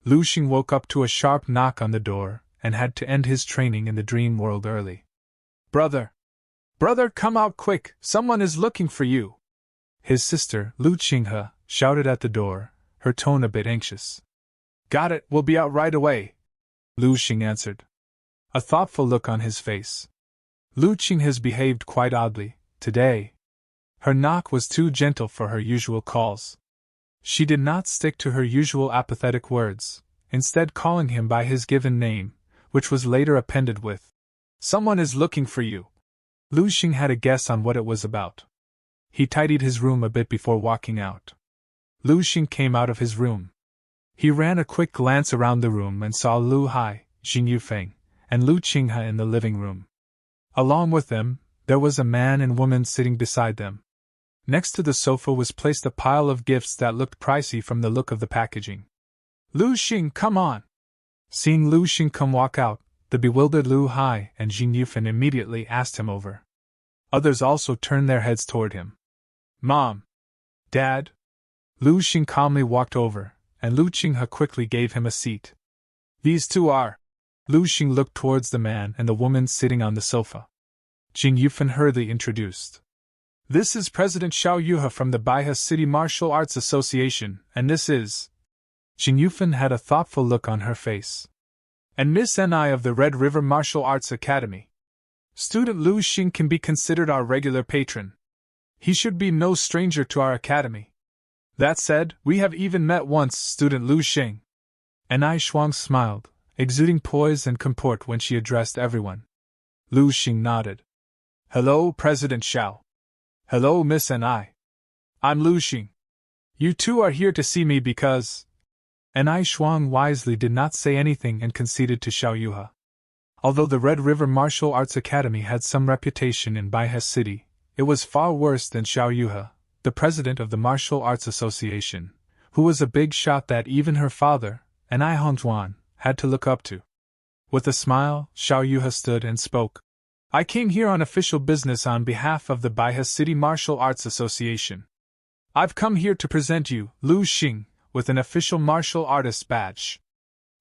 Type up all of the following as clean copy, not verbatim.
Lu Xing woke up to a sharp knock on the door and had to end his training in the dream world early. Brother! Brother, come out quick, someone is looking for you! His sister, Lu Qinghe, shouted at the door, her tone a bit anxious. Got it, we'll be out right away, Lu Xing answered, a thoughtful look on his face. Lu Qing has behaved quite oddly today. Her knock was too gentle for her usual calls. She did not stick to her usual apathetic words, instead calling him by his given name, which was later appended with, "Someone is looking for you." Lu Xing had a guess on what it was about. He tidied his room a bit before walking out. Lu Xing came out of his room. He ran a quick glance around the room and saw Lu Hai, Jing Yufeng, and Lu Qinghe in the living room. Along with them, there was a man and woman sitting beside them. Next to the sofa was placed a pile of gifts that looked pricey from the look of the packaging. Lu Xing, come on! Seeing Lu Xing come walk out, the bewildered Lu Hai and Jing Yufeng immediately asked him over. Others also turned their heads toward him. Mom! Dad! Lu Xing calmly walked over, and Lu Qinghe quickly gave him a seat. These two are. Lu Xing looked towards the man and the woman sitting on the sofa. Jing Yufeng hurriedly introduced. This is President Xiao Yuhe from the Baihe City Martial Arts Association, and this is... Jing Yufeng had a thoughtful look on her face. And Miss Ni of the Red River Martial Arts Academy. Student Lu Xing can be considered our regular patron. He should be no stranger to our academy. That said, we have even met once, student Lu Xing. Ni Shuang smiled, exuding poise and comport when she addressed everyone. Lu Xing nodded. Hello, President Xiao. Hello, Miss Ni. I'm Lu Xing. You two are here to see me because... Ni Shuang wisely did not say anything and conceded to Xiao Yuhe. Although the Red River Martial Arts Academy had some reputation in Baihe City, it was far worse than Xiao Yuhe, the president of the Martial Arts Association, who was a big shot that even her father, Ni Hongzhuan, had to look up to. With a smile, Xiao Yuhe stood and spoke. I came here on official business on behalf of the Baihe City Martial Arts Association. I've come here to present you, Lu Xing, with an official martial artist badge.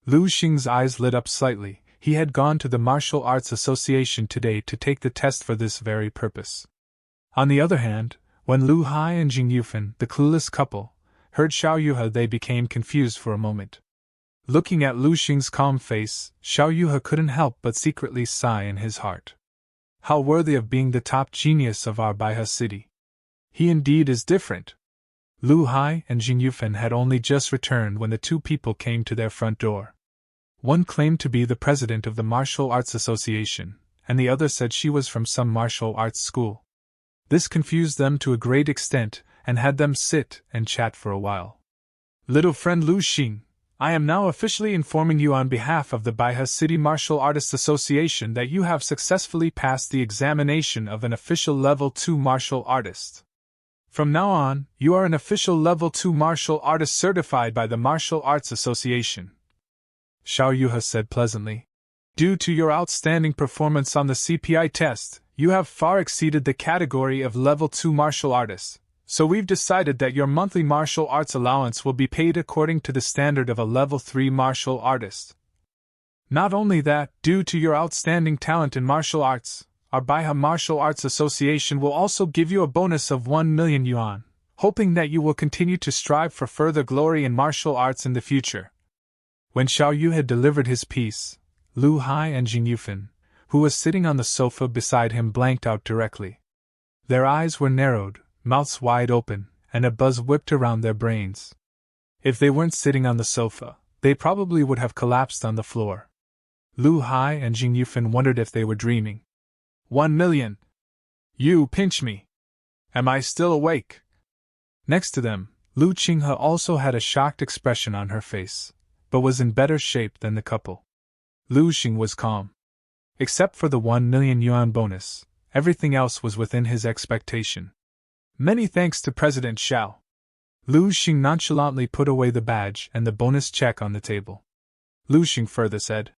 Lu Xing's eyes lit up slightly. He had gone to the Martial Arts Association today to take the test for this very purpose. On the other hand, when Lu Hai and Jing Yufeng, the clueless couple, heard Xiao Yuhe, they became confused for a moment. Looking at Lu Xing's calm face, Xiao Yuhe couldn't help but secretly sigh in his heart. How worthy of being the top genius of our Baihe city. He indeed is different. Lu Hai and Jing Yufeng had only just returned when the two people came to their front door. One claimed to be the president of the Martial Arts Association, and the other said she was from some martial arts school. This confused them to a great extent, and had them sit and chat for a while. Little friend Lu Xing, I am now officially informing you on behalf of the Baihe City Martial Artists Association that you have successfully passed the examination of an official Level 2 martial artist. From now on, you are an official Level 2 martial artist certified by the Martial Arts Association. Xiao Yuhe said pleasantly. Due to your outstanding performance on the CPI test, you have far exceeded the category of Level 2 martial artist, so we've decided that your monthly martial arts allowance will be paid according to the standard of a Level 3 martial artist. Not only that, due to your outstanding talent in martial arts, our Baihe Martial Arts Association will also give you a bonus of 1 million yuan, hoping that you will continue to strive for further glory in martial arts in the future. When Xiao Yu had delivered his piece, Lu Hai and Jing Yufeng, who was sitting on the sofa beside him, blanked out directly. Their eyes were narrowed, mouths wide open, and a buzz whipped around their brains. If they weren't sitting on the sofa, they probably would have collapsed on the floor. Lu Hai and Jing Yufeng wondered if they were dreaming. 1 million! You pinch me! Am I still awake? Next to them, Lu Qinghe also had a shocked expression on her face, but was in better shape than the couple. Lu Xing was calm. Except for the 1 million yuan bonus, everything else was within his expectation. Many thanks to President Xiao. Lu Xing nonchalantly put away the badge and the bonus check on the table. Lu Xing further said,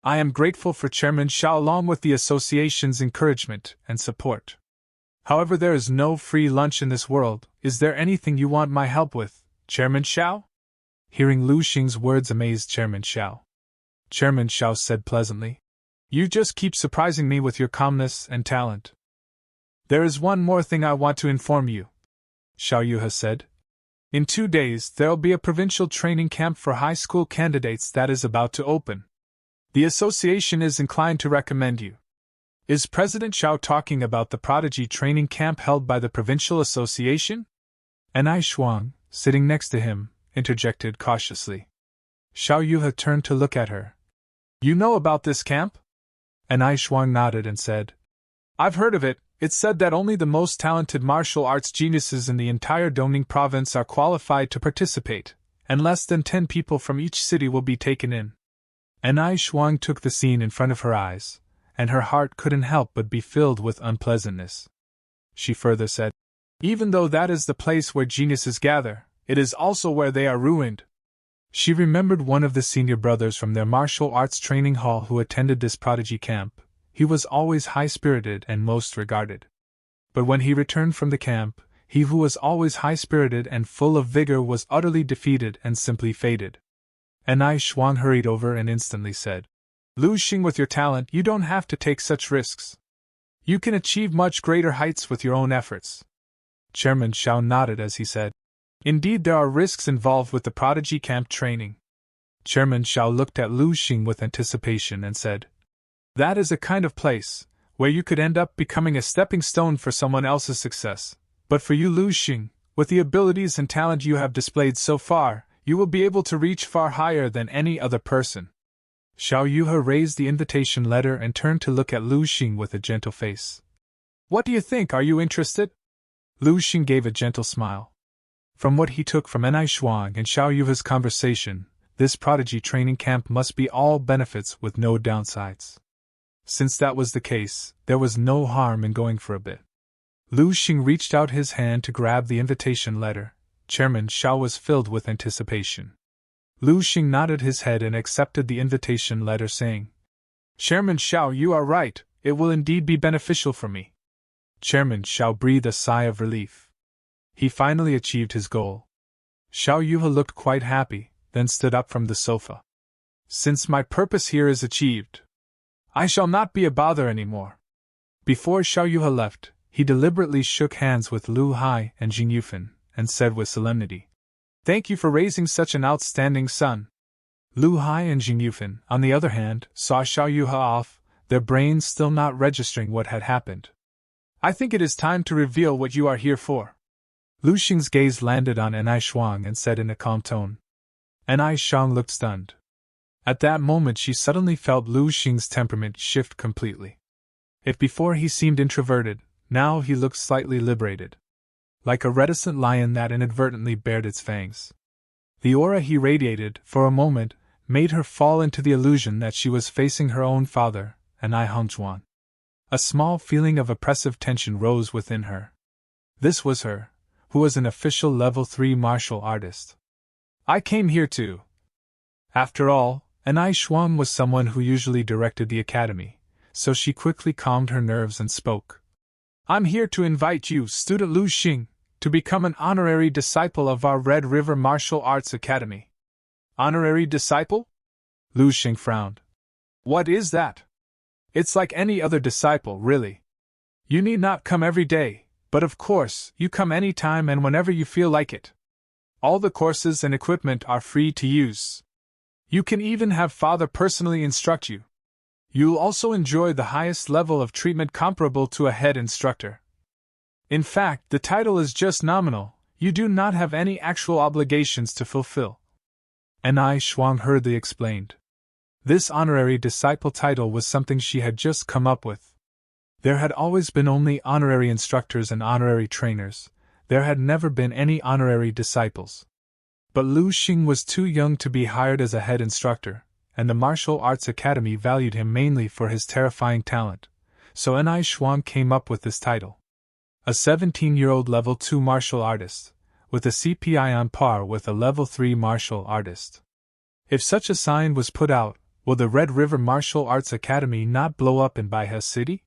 I am grateful for Chairman Xiao along with the association's encouragement and support. However, there is no free lunch in this world. Is there anything you want my help with, Chairman Xiao? Hearing Lu Xing's words amazed Chairman Xiao. Chairman Xiao said pleasantly, "You just keep surprising me with your calmness and talent." "There is one more thing I want to inform you," Xiao Yuhe said. "In 2 days there'll be a provincial training camp for high school candidates that is about to open. The association is inclined to recommend you." "Is President Xiao talking about the Prodigy training camp held by the provincial association?" Anai Shuang, sitting next to him, interjected cautiously. Xiao Yuhe turned to look at her. "You know about this camp?" Anai Shuang nodded and said, "I've heard of it. It's said that only the most talented martial arts geniuses in the entire Dongning province are qualified to participate, and less than 10 people from each city will be taken in." Anai Shuang took the scene in front of her eyes, and her heart couldn't help but be filled with unpleasantness. She further said, "Even though that is the place where geniuses gather, it is also where they are ruined." She remembered one of the senior brothers from their martial arts training hall who attended this prodigy camp. He was always high-spirited and most regarded. But when he returned from the camp, he who was always high-spirited and full of vigor was utterly defeated and simply faded. Anai Shuang hurried over and instantly said, "Lu Xing, with your talent, you don't have to take such risks. You can achieve much greater heights with your own efforts." Chairman Xiao nodded as he said, "Indeed, there are risks involved with the Prodigy camp training." Chairman Xiao looked at Lu Xing with anticipation and said, "That is a kind of place where you could end up becoming a stepping stone for someone else's success. But for you, Lu Xing, with the abilities and talent you have displayed so far, you will be able to reach far higher than any other person." Xiao Yuhe raised the invitation letter and turned to look at Lu Xing with a gentle face. "What do you think? Are you interested?" Lu Xing gave a gentle smile. From what he took from Anai Shuang and Xiao Yuhe's conversation, this prodigy training camp must be all benefits with no downsides. Since that was the case, there was no harm in going for a bit. Lu Xing reached out his hand to grab the invitation letter. Chairman Xiao was filled with anticipation. Lu Xing nodded his head and accepted the invitation letter, saying, "Chairman Xiao, you are right, it will indeed be beneficial for me." Chairman Xiao breathed a sigh of relief. He finally achieved his goal. Xiao Yuhe looked quite happy, then stood up from the sofa. "Since my purpose here is achieved, I shall not be a bother anymore." Before Xiao Yuhe left, he deliberately shook hands with Lu Hai and Jing Yufan, and said with solemnity, "Thank you for raising such an outstanding son." Lu Hai and Jing Yufan, on the other hand, saw Xiao Yuhe off, their brains still not registering what had happened. "I think it is time to reveal what you are here for." Lu Xing's gaze landed on Anai Shuang and said in a calm tone. Anai Shuang looked stunned. At that moment she suddenly felt Lu Xing's temperament shift completely. If before he seemed introverted, now he looked slightly liberated. Like a reticent lion that inadvertently bared its fangs. The aura he radiated, for a moment, made her fall into the illusion that she was facing her own father, Anai Hongzhuan. A small feeling of oppressive tension rose within her. This was her, who was an official level 3 martial artist. "I came here to..." After all, Anai Shuang was someone who usually directed the academy, so she quickly calmed her nerves and spoke. "I'm here to invite you, student Lu Xing, to become an honorary disciple of our Red River Martial Arts Academy." "Honorary disciple?" Lu Xing frowned. "What is that?" "It's like any other disciple, really. You need not come every day, but of course, you come any time and whenever you feel like it. All the courses and equipment are free to use. You can even have Father personally instruct you. You'll also enjoy the highest level of treatment comparable to a head instructor. In fact, the title is just nominal, you do not have any actual obligations to fulfill." Anai Shuang hurriedly explained. This honorary disciple title was something she had just come up with. There had always been only honorary instructors and honorary trainers, there had never been any honorary disciples. But Lu Xing was too young to be hired as a head instructor, and the Martial Arts Academy valued him mainly for his terrifying talent, so Anai Shuang came up with this title. A 17-year-old level 2 martial artist, with a CPI on par with a level 3 martial artist. If such a sign was put out, will the Red River Martial Arts Academy not blow up in Baihe City?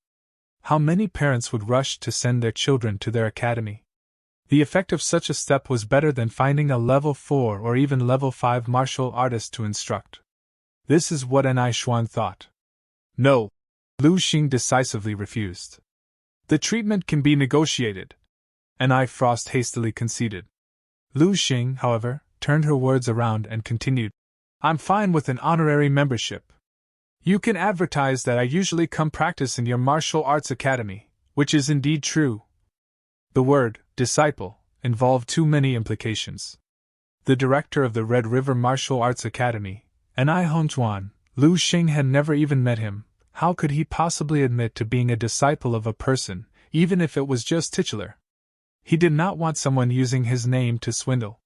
How many parents would rush to send their children to their academy? The effect of such a step was better than finding a level 4 or even level 5 martial artist to instruct. This is what An Xuan thought. No, Lu Xing decisively refused. The treatment can be negotiated. An Frost hastily conceded. Lu Xing, however, turned her words around and continued. I'm fine with an honorary membership. You can advertise that I usually come practice in your martial arts academy, which is indeed true. The word, disciple, involved too many implications. The director of the Red River Martial Arts Academy, An Hongzuan, Lu Xing had never even met him. How could he possibly admit to being a disciple of a person, even if it was just titular? He did not want someone using his name to swindle.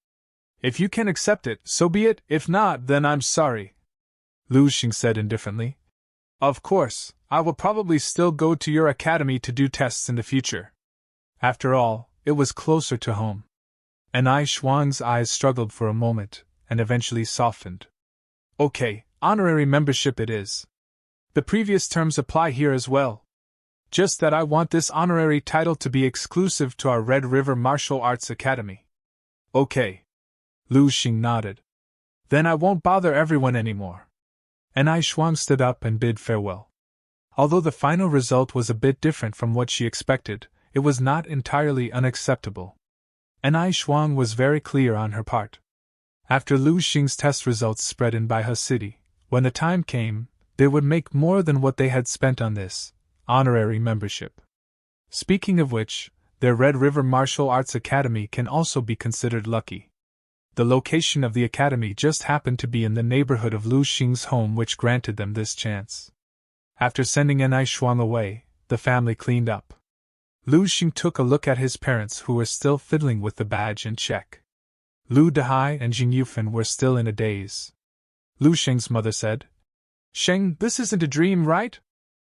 If you can accept it, so be it. If not, then I'm sorry, Lu Xing said indifferently. Of course, I will probably still go to your academy to do tests in the future. After all, it was closer to home. An Xuan's eyes struggled for a moment, and eventually softened. Okay, honorary membership it is. The previous terms apply here as well. Just that I want this honorary title to be exclusive to our Red River Martial Arts Academy. Okay. Lu Xing nodded. Then I won't bother everyone anymore. An Xuan stood up and bid farewell. Although the final result was a bit different from what she expected, it was not entirely unacceptable. An Xuan was very clear on her part. After Lu Xing's test results spread in Baihe City, when the time came, they would make more than what they had spent on this honorary membership. Speaking of which, their Red River Martial Arts Academy can also be considered lucky. The location of the academy just happened to be in the neighborhood of Lu Xing's home, which granted them this chance. After sending An Xuan away, the family cleaned up. Lu Xing took a look at his parents, who were still fiddling with the badge and check. Lu Dehai and Jing Yufan were still in a daze. Lu Xing's mother said, Sheng, this isn't a dream, right?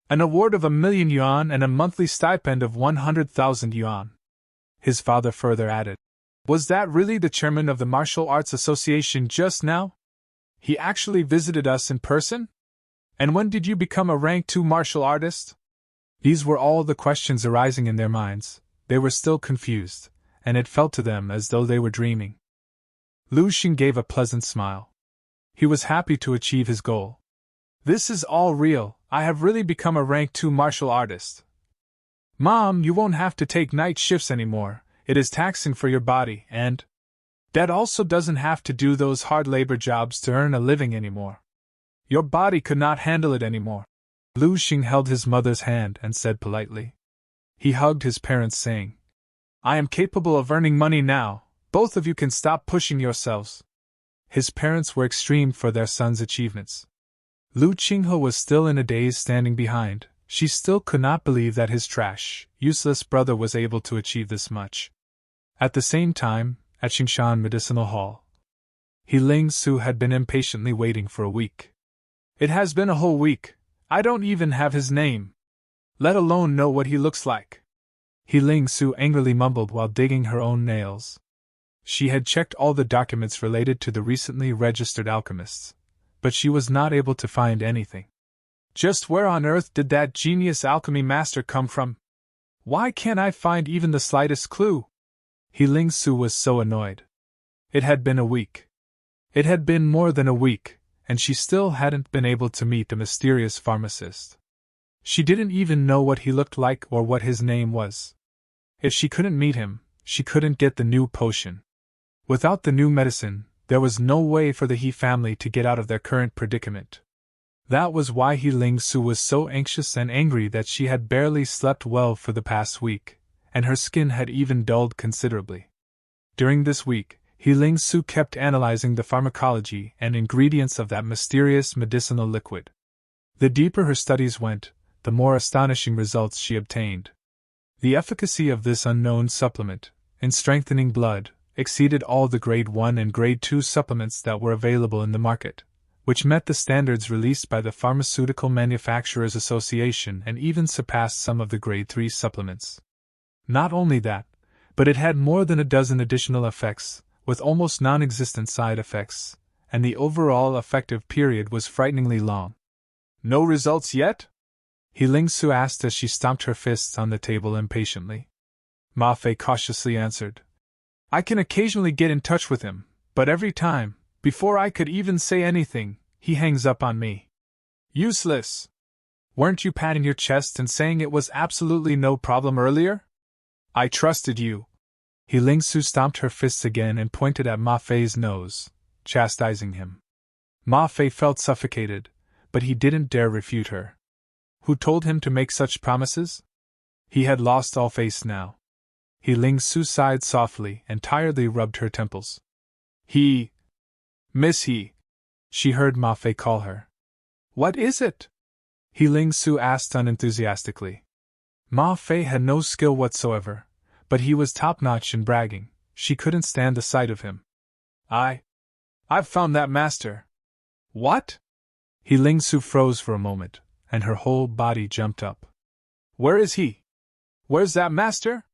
An award of 1,000,000 yuan and a monthly stipend of 100,000 yuan. His father further added, Was that really the chairman of the Martial Arts Association just now? He actually visited us in person? And when did you become a rank 2 martial artist? These were all the questions arising in their minds. They were still confused, and it felt to them as though they were dreaming. Lu Xing gave a pleasant smile. He was happy to achieve his goal. This is all real. I have really become a rank 2 martial artist. Mom, you won't have to take night shifts anymore. It is taxing for your body, and Dad also doesn't have to do those hard labor jobs to earn a living anymore. Your body could not handle it anymore. Lu Xing held his mother's hand and said politely. He hugged his parents, saying, I am capable of earning money now. Both of you can stop pushing yourselves. His parents were extreme for their son's achievements. Lu Qinghe was still in a daze, standing behind. She still could not believe that his trash, useless brother was able to achieve this much. At the same time, at Xingshan Medicinal Hall, He Ling Su had been impatiently waiting for a week. It has been a whole week. I don't even have his name, let alone know what he looks like. He Ling Su angrily mumbled while digging her own nails. She had checked all the documents related to the recently registered alchemists, but she was not able to find anything. Just where on earth did that genius alchemy master come from? Why can't I find even the slightest clue? He Ling Su was so annoyed. It had been a week. It had been more than a week, and she still hadn't been able to meet the mysterious pharmacist. She didn't even know what he looked like or what his name was. If she couldn't meet him, she couldn't get the new potion. Without the new medicine, there was no way for the He family to get out of their current predicament. That was why He Ling Su was so anxious and angry that she had barely slept well for the past week, and her skin had even dulled considerably. During this week, He Ling Su kept analyzing the pharmacology and ingredients of that mysterious medicinal liquid. The deeper her studies went, the more astonishing results she obtained. The efficacy of this unknown supplement, in strengthening blood, exceeded all the Grade 1 and Grade 2 supplements that were available in the market, which met the standards released by the Pharmaceutical Manufacturers Association and even surpassed some of the Grade 3 supplements. Not only that, but it had more than a dozen additional effects, with almost non-existent side effects, and the overall effective period was frighteningly long. No results yet? He Ling Su asked as she stomped her fists on the table impatiently. Ma Fei cautiously answered, I can occasionally get in touch with him, but every time, before I could even say anything, he hangs up on me. Useless! Weren't you patting your chest and saying it was absolutely no problem earlier? I trusted you. He Ling Su stomped her fists again and pointed at Ma Fei's nose, chastising him. Ma Fei felt suffocated, but he didn't dare refute her. Who told him to make such promises? He had lost all face now. He Ling Su sighed softly and tiredly rubbed her temples. Miss He. She heard Ma Fei call her. What is it? He Ling Su asked unenthusiastically. Ma Fei had no skill whatsoever, but he was top-notch in bragging. She couldn't stand the sight of him. I've found that master. What? He Ling Su froze for a moment, and her whole body jumped up. Where is he? Where's that master?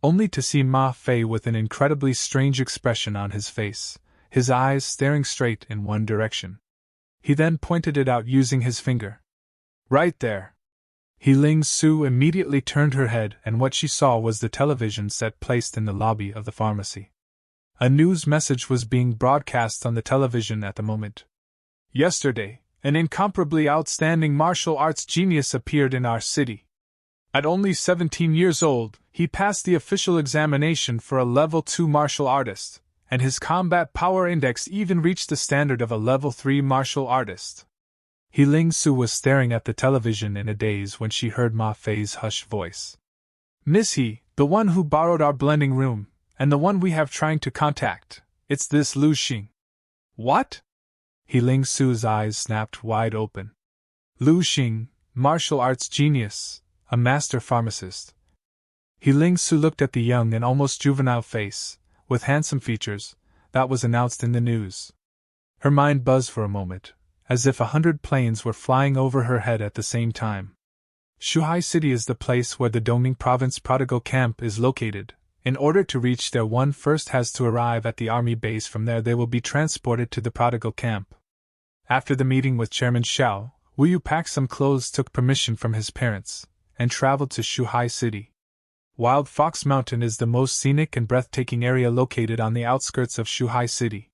Only to see Ma Fei with an incredibly strange expression on his face, his eyes staring straight in one direction. He then pointed it out using his finger. Right there. He Ling Su immediately turned her head, and what she saw was the television set placed in the lobby of the pharmacy. A news message was being broadcast on the television at the moment. Yesterday, an incomparably outstanding martial arts genius appeared in our city. At only 17 years old, he passed the official examination for a level 2 martial artist, and his combat power index even reached the standard of a level 3 martial artist. He Ling Su was staring at the television in a daze when she heard Ma Fei's hushed voice. Miss He, the one who borrowed our blending room, and the one we have trying to contact, it's this Lu Xing. What? He Ling Su's eyes snapped wide open. Lu Xing, martial arts genius, a master pharmacist. He Ling Su looked at the young and almost juvenile face, with handsome features, that was announced in the news. Her mind buzzed for a moment, as if 100 planes were flying over her head at the same time. Shuhai City is the place where the Dongning Province Prodigal Camp is located. In order to reach there, one first has to arrive at the army base. From there they will be transported to the Prodigal Camp. After the meeting with Chairman Xiao, Wu Yu packed some clothes, took permission from his parents, and traveled to Shuhai City. Wild Fox Mountain is the most scenic and breathtaking area located on the outskirts of Shuhai City.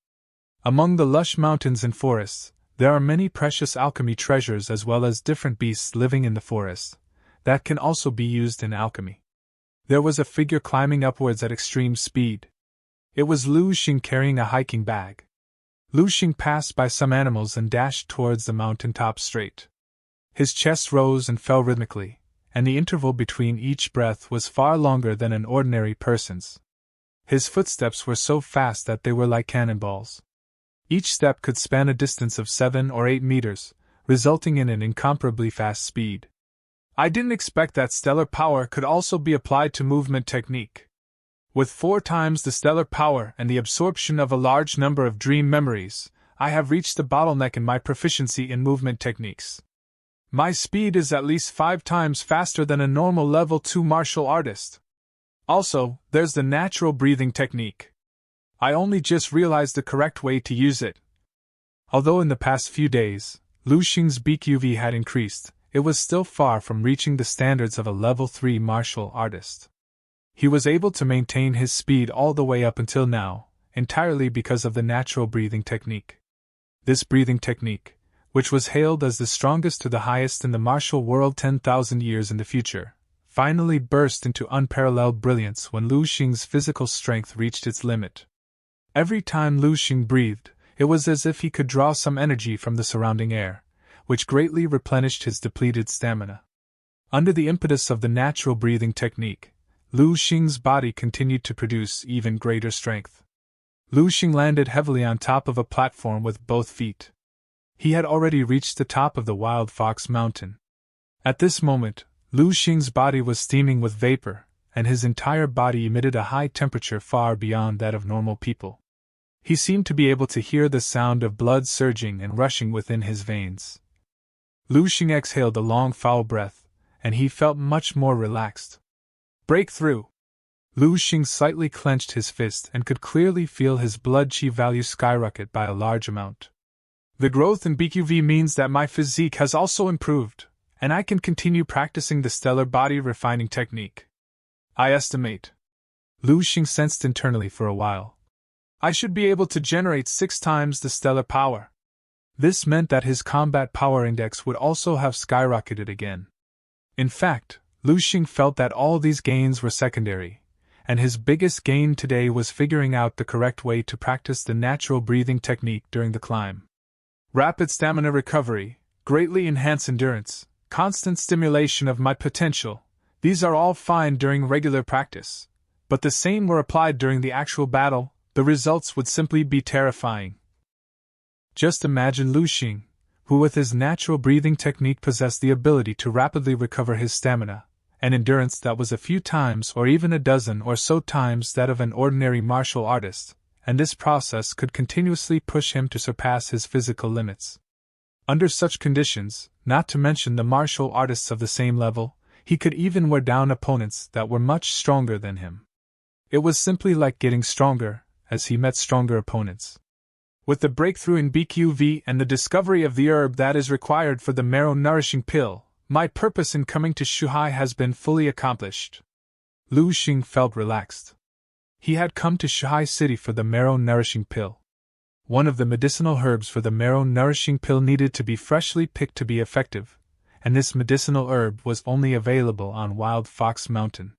Among the lush mountains and forests, there are many precious alchemy treasures as well as different beasts living in the forest that can also be used in alchemy. There was a figure climbing upwards at extreme speed. It was Lu Xing carrying a hiking bag. Lu Xing passed by some animals and dashed towards the mountain top straight. His chest rose and fell rhythmically, and the interval between each breath was far longer than an ordinary person's. His footsteps were so fast that they were like cannonballs. Each step could span a distance of 7 or 8 meters, resulting in an incomparably fast speed. I didn't expect that stellar power could also be applied to movement technique. With 4 times the stellar power and the absorption of a large number of dream memories, I have reached the bottleneck in my proficiency in movement techniques. My speed is at least 5 times faster than a normal level 2 martial artist. Also, there's the natural breathing technique. I only just realized the correct way to use it. Although in the past few days, Lu Xing's BQV had increased, it was still far from reaching the standards of a level 3 martial artist. He was able to maintain his speed all the way up until now, entirely because of the natural breathing technique. This breathing technique, which was hailed as the strongest to the highest in the martial world 10,000 years in the future, finally burst into unparalleled brilliance when Lu Xing's physical strength reached its limit. Every time Lu Xing breathed, it was as if he could draw some energy from the surrounding air, which greatly replenished his depleted stamina. Under the impetus of the natural breathing technique, Lu Xing's body continued to produce even greater strength. Lu Xing landed heavily on top of a platform with both feet. He had already reached the top of the Wild Fox Mountain. At this moment, Lu Xing's body was steaming with vapor, and his entire body emitted a high temperature far beyond that of normal people. He seemed to be able to hear the sound of blood surging and rushing within his veins. Lu Xing exhaled a long foul breath, and he felt much more relaxed. Breakthrough! Lu Xing slightly clenched his fist and could clearly feel his blood chi value skyrocket by a large amount. The growth in BQV means that my physique has also improved, and I can continue practicing the stellar body refining technique. I estimate. Lu Xing sensed internally for a while. I should be able to generate 6 times the stellar power. This meant that his combat power index would also have skyrocketed again. In fact, Lu Xing felt that all these gains were secondary, and his biggest gain today was figuring out the correct way to practice the natural breathing technique during the climb. Rapid stamina recovery, greatly enhanced endurance, constant stimulation of my potential, these are all fine during regular practice, but the same were applied during the actual battle, the results would simply be terrifying. Just imagine Lu Xing, who with his natural breathing technique possessed the ability to rapidly recover his stamina, an endurance that was a few times or even a dozen or so times that of an ordinary martial artist, and this process could continuously push him to surpass his physical limits. Under such conditions, not to mention the martial artists of the same level, he could even wear down opponents that were much stronger than him. It was simply like getting stronger, as he met stronger opponents. With the breakthrough in BQV and the discovery of the herb that is required for the marrow-nourishing pill, my purpose in coming to Shuhai has been fully accomplished. Lu Xing felt relaxed. He had come to Shuhai City for the marrow-nourishing pill. One of the medicinal herbs for the marrow-nourishing pill needed to be freshly picked to be effective, and this medicinal herb was only available on Wild Fox Mountain.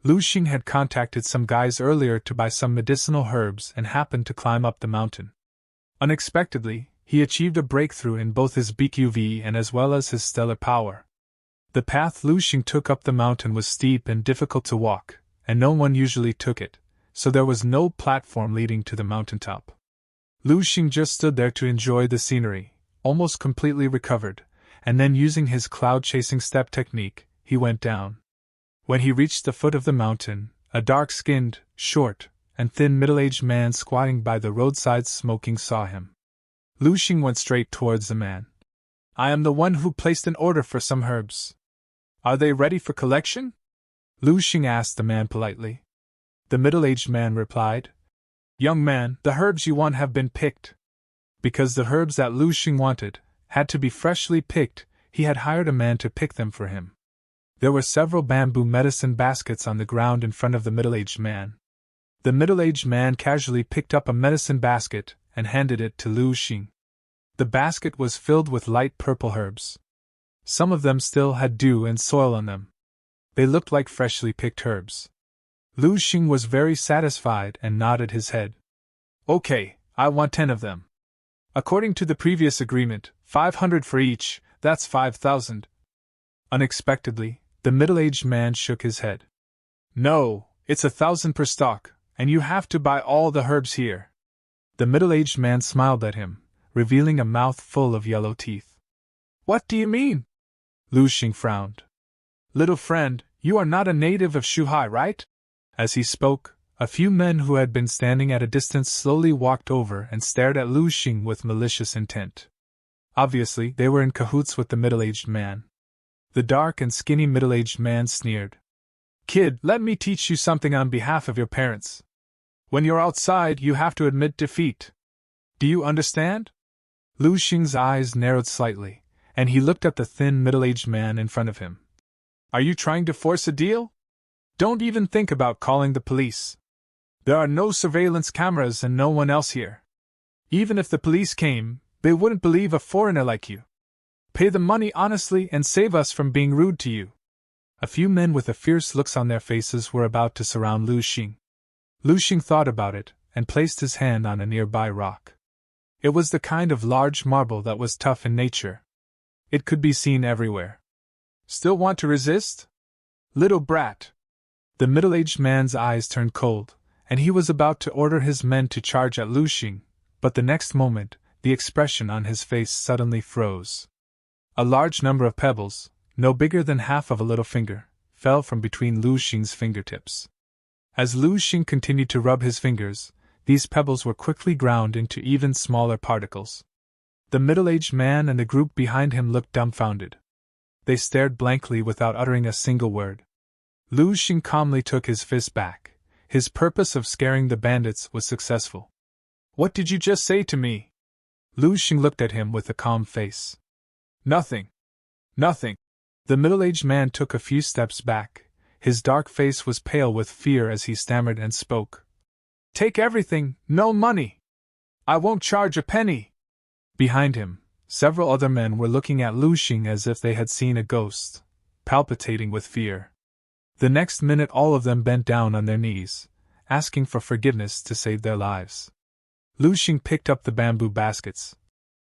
Lu Xing had contacted some guys earlier to buy some medicinal herbs and happened to climb up the mountain. Unexpectedly, he achieved a breakthrough in both his BQV and as well as his stellar power. The path Lu Xing took up the mountain was steep and difficult to walk, and no one usually took it, so there was no platform leading to the mountaintop. Lu Xing just stood there to enjoy the scenery, almost completely recovered, and then using his cloud-chasing step technique, he went down. When he reached the foot of the mountain, a dark-skinned, short, and thin middle-aged man squatting by the roadside smoking saw him. Lu Xing went straight towards the man. I am the one who placed an order for some herbs. Are they ready for collection? Lu Xing asked the man politely. The middle-aged man replied, Young man, the herbs you want have been picked. Because the herbs that Lu Xing wanted had to be freshly picked, he had hired a man to pick them for him. There were several bamboo medicine baskets on the ground in front of the middle-aged man. The middle-aged man casually picked up a medicine basket and handed it to Lu Xing. The basket was filled with light purple herbs. Some of them still had dew and soil on them. They looked like freshly picked herbs. Lu Xing was very satisfied and nodded his head. Okay, I want 10 of them. According to the previous agreement, 500 for each, that's 5,000. Unexpectedly, the middle-aged man shook his head. No, it's 1,000 per stock, and you have to buy all the herbs here. The middle-aged man smiled at him, revealing a mouth full of yellow teeth. What do you mean? Lu Xing frowned. Little friend, you are not a native of Shuhai, right? As he spoke, a few men who had been standing at a distance slowly walked over and stared at Lu Xing with malicious intent. Obviously, they were in cahoots with the middle-aged man. The dark and skinny middle-aged man sneered. Kid, let me teach you something on behalf of your parents. When you're outside, you have to admit defeat. Do you understand? Lu Xing's eyes narrowed slightly, and he looked at the thin middle-aged man in front of him. Are you trying to force a deal? Don't even think about calling the police. There are no surveillance cameras and no one else here. Even if the police came, they wouldn't believe a foreigner like you. Pay the money honestly and save us from being rude to you. A few men with fierce looks on their faces were about to surround Lu Xing. Lu Xing thought about it and placed his hand on a nearby rock. It was the kind of large marble that was tough in nature. It could be seen everywhere. Still want to resist? Little brat. The middle-aged man's eyes turned cold, and he was about to order his men to charge at Lu Xing, but the next moment, the expression on his face suddenly froze. A large number of pebbles, no bigger than half of a little finger, fell from between Lu Xing's fingertips. As Lu Xing continued to rub his fingers, these pebbles were quickly ground into even smaller particles. The middle-aged man and the group behind him looked dumbfounded. They stared blankly without uttering a single word. Lu Xing calmly took his fist back. His purpose of scaring the bandits was successful. What did you just say to me? Lu Xing looked at him with a calm face. Nothing. Nothing. The middle-aged man took a few steps back, His dark face was pale with fear as he stammered and spoke. "Take everything, no money! I won't charge a penny!" Behind him, several other men were looking at Lu Xing as if they had seen a ghost, palpitating with fear. The next minute all of them bent down on their knees, asking for forgiveness to save their lives. Lu Xing picked up the bamboo baskets.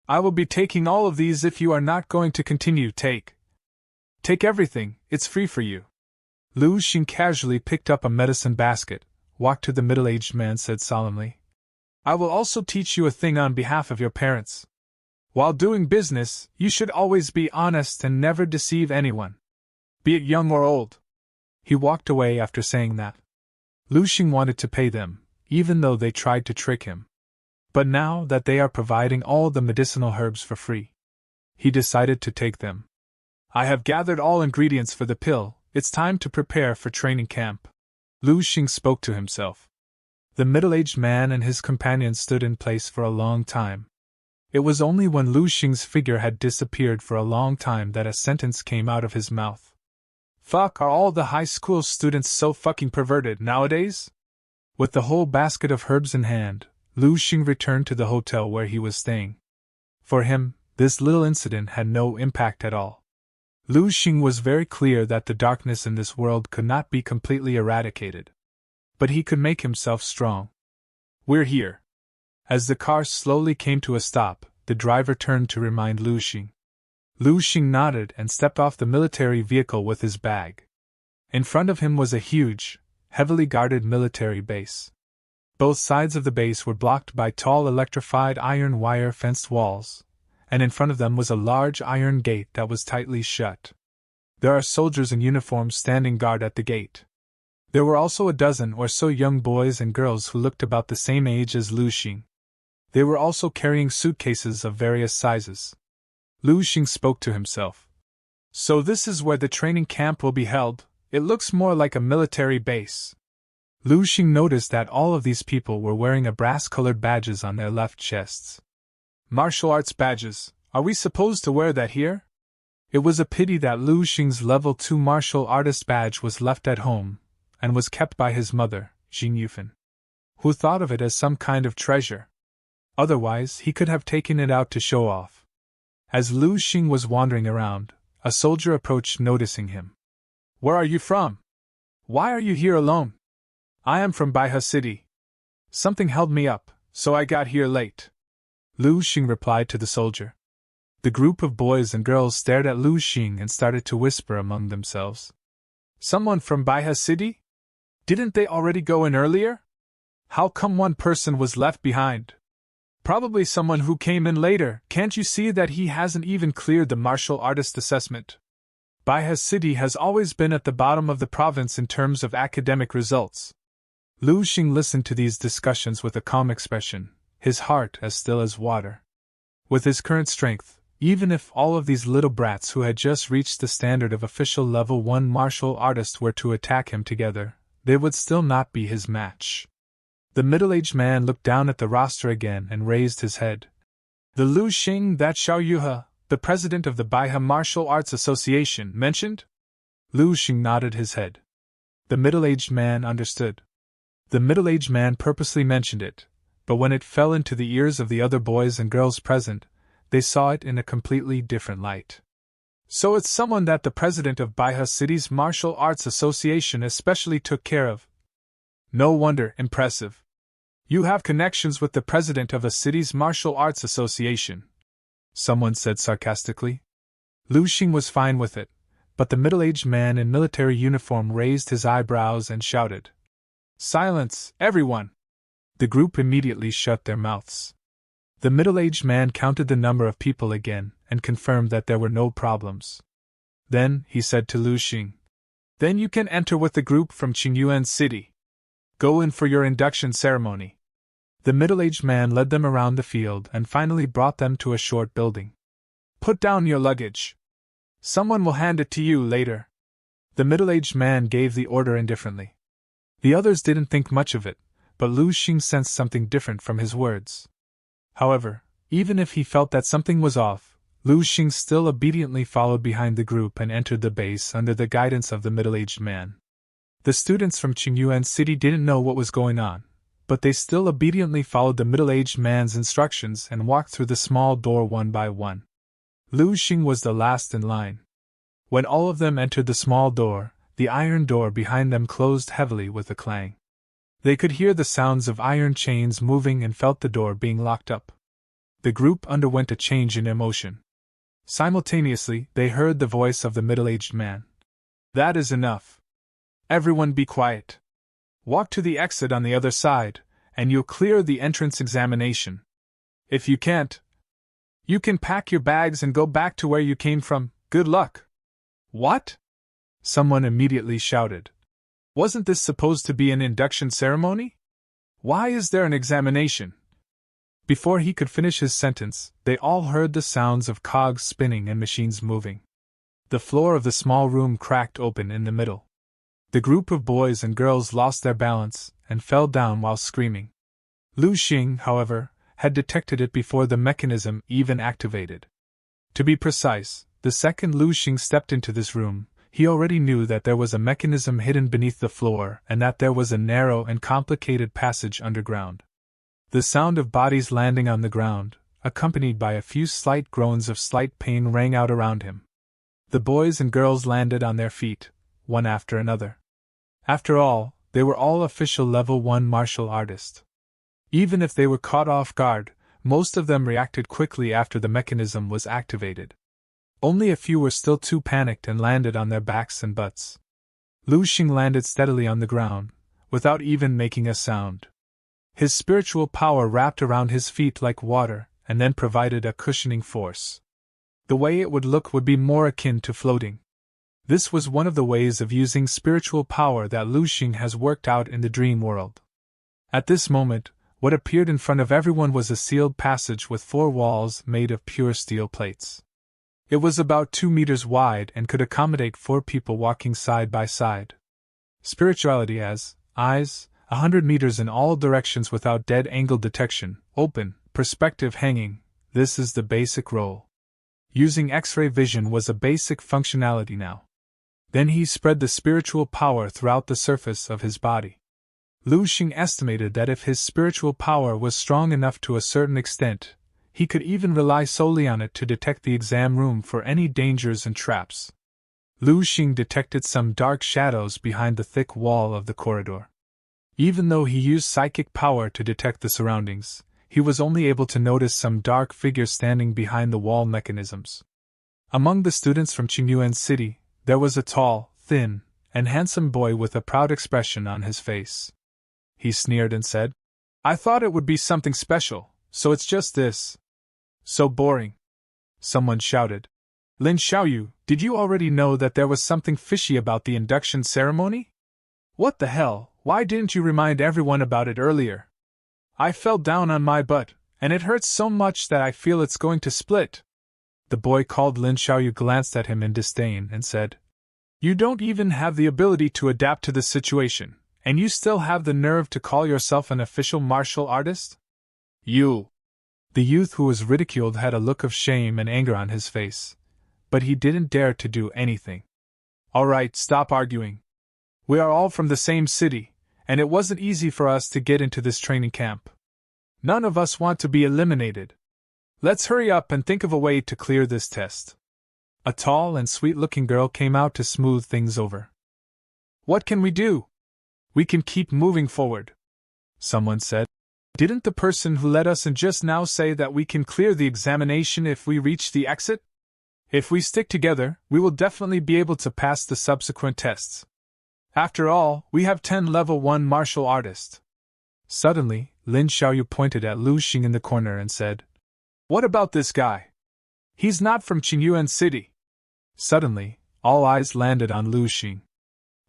"I will be taking all of these if you are not going to continue. Take everything, it's free for you." Lu Xing casually picked up a medicine basket, walked to the middle-aged man, said solemnly, "I will also teach you a thing on behalf of your parents. While doing business, you should always be honest and never deceive anyone, be it young or old." He walked away after saying that. Lu Xing wanted to pay them, even though they tried to trick him. But now that they are providing all the medicinal herbs for free, he decided to take them. "I have gathered all ingredients for the pill, it's time to prepare for training camp," Lu Xing spoke to himself. The middle-aged man and his companion stood in place for a long time. It was only when Lu Xing's figure had disappeared for a long time that a sentence came out of his mouth. "Fuck, are all the high school students so fucking perverted nowadays?" With the whole basket of herbs in hand, Lu Xing returned to the hotel where he was staying. For him, this little incident had no impact at all. Lu Xing was very clear that the darkness in this world could not be completely eradicated. But he could make himself strong. "We're here." As the car slowly came to a stop, the driver turned to remind Lu Xing. Lu Xing nodded and stepped off the military vehicle with his bag. In front of him was a huge, heavily guarded military base. Both sides of the base were blocked by tall electrified iron wire fenced walls, and in front of them was a large iron gate that was tightly shut. There are soldiers in uniform standing guard at the gate. There were also a dozen or so young boys and girls who looked about the same age as Lu Xing. They were also carrying suitcases of various sizes. Lu Xing spoke to himself. "So this is where the training camp will be held. It looks more like a military base." Lu Xing noticed that all of these people were wearing a brass-colored badges on their left chests. "Martial arts badges, are we supposed to wear that here?" It was a pity that Lu Xing's level 2 martial artist badge was left at home, and was kept by his mother, Jing Yufan, who thought of it as some kind of treasure. Otherwise, he could have taken it out to show off. As Lu Xing was wandering around, a soldier approached, noticing him. "Where are you from? Why are you here alone?" "I am from Baihe City. Something held me up, so I got here late," Lu Xing replied to the soldier. The group of boys and girls stared at Lu Xing and started to whisper among themselves. "Someone from Baihe City? Didn't they already go in earlier? How come one person was left behind? Probably someone who came in later. Can't you see that he hasn't even cleared the martial artist assessment? Baihe City has always been at the bottom of the province in terms of academic results." Lu Xing listened to these discussions with a calm expression, his heart as still as water. With his current strength, even if all of these little brats who had just reached the standard of official level 1 martial artist were to attack him together, they would still not be his match. The middle-aged man looked down at the roster again and raised his head. "The Lu Xing that Xiao Yuhe, the president of the Baihe Martial Arts Association, mentioned?" Lu Xing nodded his head. The middle-aged man understood. The middle-aged man purposely mentioned it, but when it fell into the ears of the other boys and girls present, they saw it in a completely different light. "So it's someone that the president of Baihe City's Martial Arts Association especially took care of. No wonder, impressive. You have connections with the president of a city's martial arts association," someone said sarcastically. Lu Xing was fine with it, but the middle-aged man in military uniform raised his eyebrows and shouted, "Silence, everyone!" The group immediately shut their mouths. The middle-aged man counted the number of people again and confirmed that there were no problems. Then he said to Lu Xing, "Then you can enter with the group from Qingyuan City. Go in for your induction ceremony." The middle-aged man led them around the field and finally brought them to a short building. "Put down your luggage. Someone will hand it to you later." The middle-aged man gave the order indifferently. The others didn't think much of it, but Lu Xing sensed something different from his words. However, even if he felt that something was off, Lu Xing still obediently followed behind the group and entered the base under the guidance of the middle-aged man. The students from Qingyuan City didn't know what was going on, but they still obediently followed the middle-aged man's instructions and walked through the small door one by one. Lu Xing was the last in line. When all of them entered the small door, the iron door behind them closed heavily with a clang. They could hear the sounds of iron chains moving and felt the door being locked up. The group underwent a change in emotion. Simultaneously, they heard the voice of the middle-aged man. "That is enough. Everyone be quiet. Walk to the exit on the other side, and you'll clear the entrance examination. If you can't, you can pack your bags and go back to where you came from. Good luck." "What?" someone immediately shouted. "Wasn't this supposed to be an induction ceremony? Why is there an examination?" Before he could finish his sentence, they all heard the sounds of cogs spinning and machines moving. The floor of the small room cracked open in the middle. The group of boys and girls lost their balance and fell down while screaming. Lu Xing, however, had detected it before the mechanism even activated. To be precise, the second Lu Xing stepped into this room, he already knew that there was a mechanism hidden beneath the floor and that there was a narrow and complicated passage underground. The sound of bodies landing on the ground, accompanied by a few slight groans of slight pain, rang out around him. The boys and girls landed on their feet, one after another. After all, they were all official level 1 martial artists. Even if they were caught off guard, most of them reacted quickly after the mechanism was activated. Only a few were still too panicked and landed on their backs and butts. Lu Xing landed steadily on the ground, without even making a sound. His spiritual power wrapped around his feet like water, and then provided a cushioning force. The way it would look would be more akin to floating. This was one of the ways of using spiritual power that Lu Xing has worked out in the dream world. At this moment, what appeared in front of everyone was a sealed passage with 4 walls made of pure steel plates. It was about 2 meters wide and could accommodate 4 people walking side by side. Spirituality has eyes, 100 meters in all directions without dead angle detection, open, perspective hanging. This is the basic role. Using X-ray vision was a basic functionality now. Then he spread the spiritual power throughout the surface of his body. Lu Xing estimated that if his spiritual power was strong enough to a certain extent, he could even rely solely on it to detect the exam room for any dangers and traps. Lu Xing detected some dark shadows behind the thick wall of the corridor. Even though he used psychic power to detect the surroundings, he was only able to notice some dark figures standing behind the wall mechanisms. Among the students from Qingyuan City, there was a tall, thin, and handsome boy with a proud expression on his face. He sneered and said, "I thought it would be something special, so it's just this. So boring." Someone shouted, "Lin Xiaoyu, did you already know that there was something fishy about the induction ceremony? What the hell, why didn't you remind everyone about it earlier? I fell down on my butt, and it hurts so much that I feel it's going to split." The boy called Lin Xiaoyu glanced at him in disdain and said, "You don't even have the ability to adapt to the situation, and you still have the nerve to call yourself an official martial artist? You!" The youth who was ridiculed had a look of shame and anger on his face, but he didn't dare to do anything. "All right, stop arguing. We are all from the same city, and it wasn't easy for us to get into this training camp. None of us want to be eliminated. Let's hurry up and think of a way to clear this test." A tall and sweet-looking girl came out to smooth things over. "What can we do? We can keep moving forward," someone said. "Didn't the person who let us in just now say that we can clear the examination if we reach the exit? If we stick together, we will definitely be able to pass the subsequent tests. After all, we have 10 level 1 martial artists." Suddenly, Lin Xiaoyu pointed at Lu Xing in the corner and said, "What about this guy? He's not from Qingyuan City." Suddenly, all eyes landed on Lu Xing.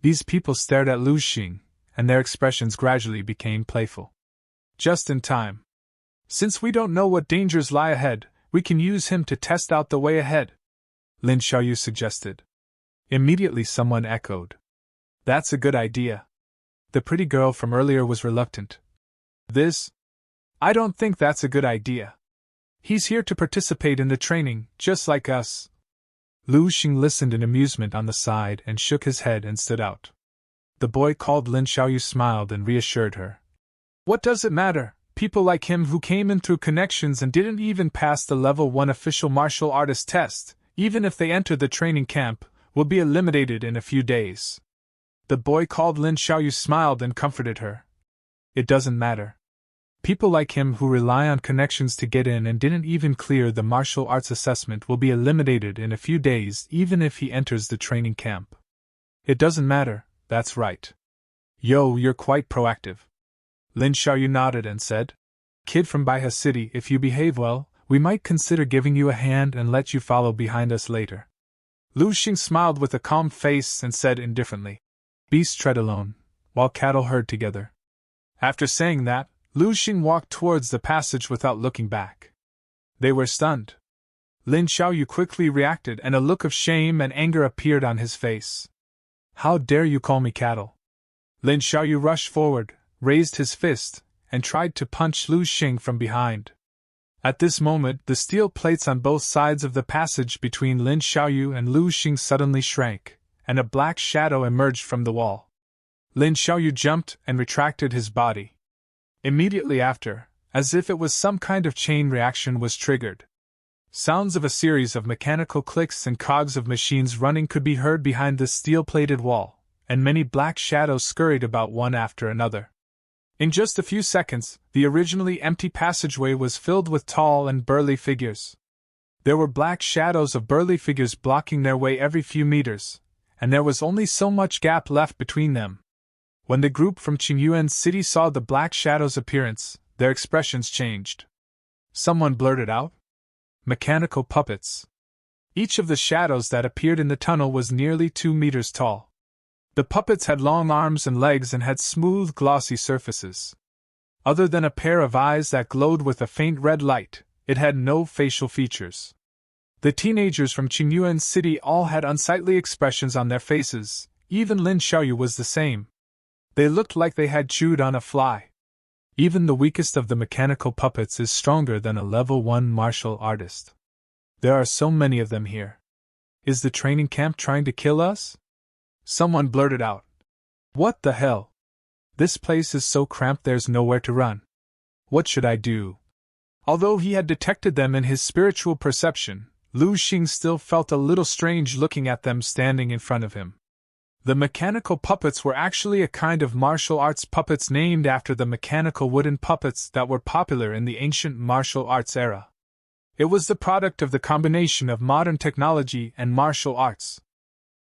These people stared at Lu Xing, and their expressions gradually became playful. "Just in time. Since we don't know what dangers lie ahead, we can use him to test out the way ahead," Lin Xiaoyu suggested. Immediately someone echoed, "That's a good idea." The pretty girl from earlier was reluctant. I don't think that's a good idea. He's here to participate in the training, just like us." Lu Xing listened in amusement on the side and shook his head and stood out. The boy called Lin Xiaoyu smiled and reassured her. What does it matter? People like him who came in through connections and didn't even pass the level 1 official martial artist test, even if they enter the training camp, will be eliminated in a few days. The boy called Lin Xiaoyu smiled and comforted her. It doesn't matter. People like him who rely on connections to get in and didn't even clear the martial arts assessment will be eliminated in a few days even if he enters the training camp. It doesn't matter, that's right. Yo, you're quite proactive. Lin Xiaoyu nodded and said, Kid from Baihe City, if you behave well, we might consider giving you a hand and let you follow behind us later. Lu Xing smiled with a calm face and said indifferently, Beasts tread alone, while cattle herd together. After saying that, Lu Xing walked towards the passage without looking back. They were stunned. Lin Xiaoyu quickly reacted and a look of shame and anger appeared on his face. How dare you call me cattle? Lin Xiaoyu rushed forward, raised his fist, and tried to punch Lu Xing from behind. At this moment, the steel plates on both sides of the passage between Lin Xiaoyu and Lu Xing suddenly shrank, and a black shadow emerged from the wall. Lin Xiaoyu jumped and retracted his body. Immediately after, as if it was some kind of chain reaction was triggered. Sounds of a series of mechanical clicks and cogs of machines running could be heard behind the steel-plated wall, and many black shadows scurried about one after another. In just a few seconds, the originally empty passageway was filled with tall and burly figures. There were black shadows of burly figures blocking their way every few meters, and there was only so much gap left between them. When the group from Qingyuan City saw the black shadows' appearance, their expressions changed. Someone blurted out, Mechanical puppets. Each of the shadows that appeared in the tunnel was nearly 2 meters tall. The puppets had long arms and legs and had smooth, glossy surfaces. Other than a pair of eyes that glowed with a faint red light, it had no facial features. The teenagers from Qingyuan City all had unsightly expressions on their faces, even Lin Xiaoyu was the same. They looked like they had chewed on a fly. Even the weakest of the mechanical puppets is stronger than a level 1 martial artist. There are so many of them here. Is the training camp trying to kill us? Someone blurted out. What the hell? This place is so cramped there's nowhere to run. What should I do? Although he had detected them in his spiritual perception, Lu Xing still felt a little strange looking at them standing in front of him. The mechanical puppets were actually a kind of martial arts puppets named after the mechanical wooden puppets that were popular in the ancient martial arts era. It was the product of the combination of modern technology and martial arts.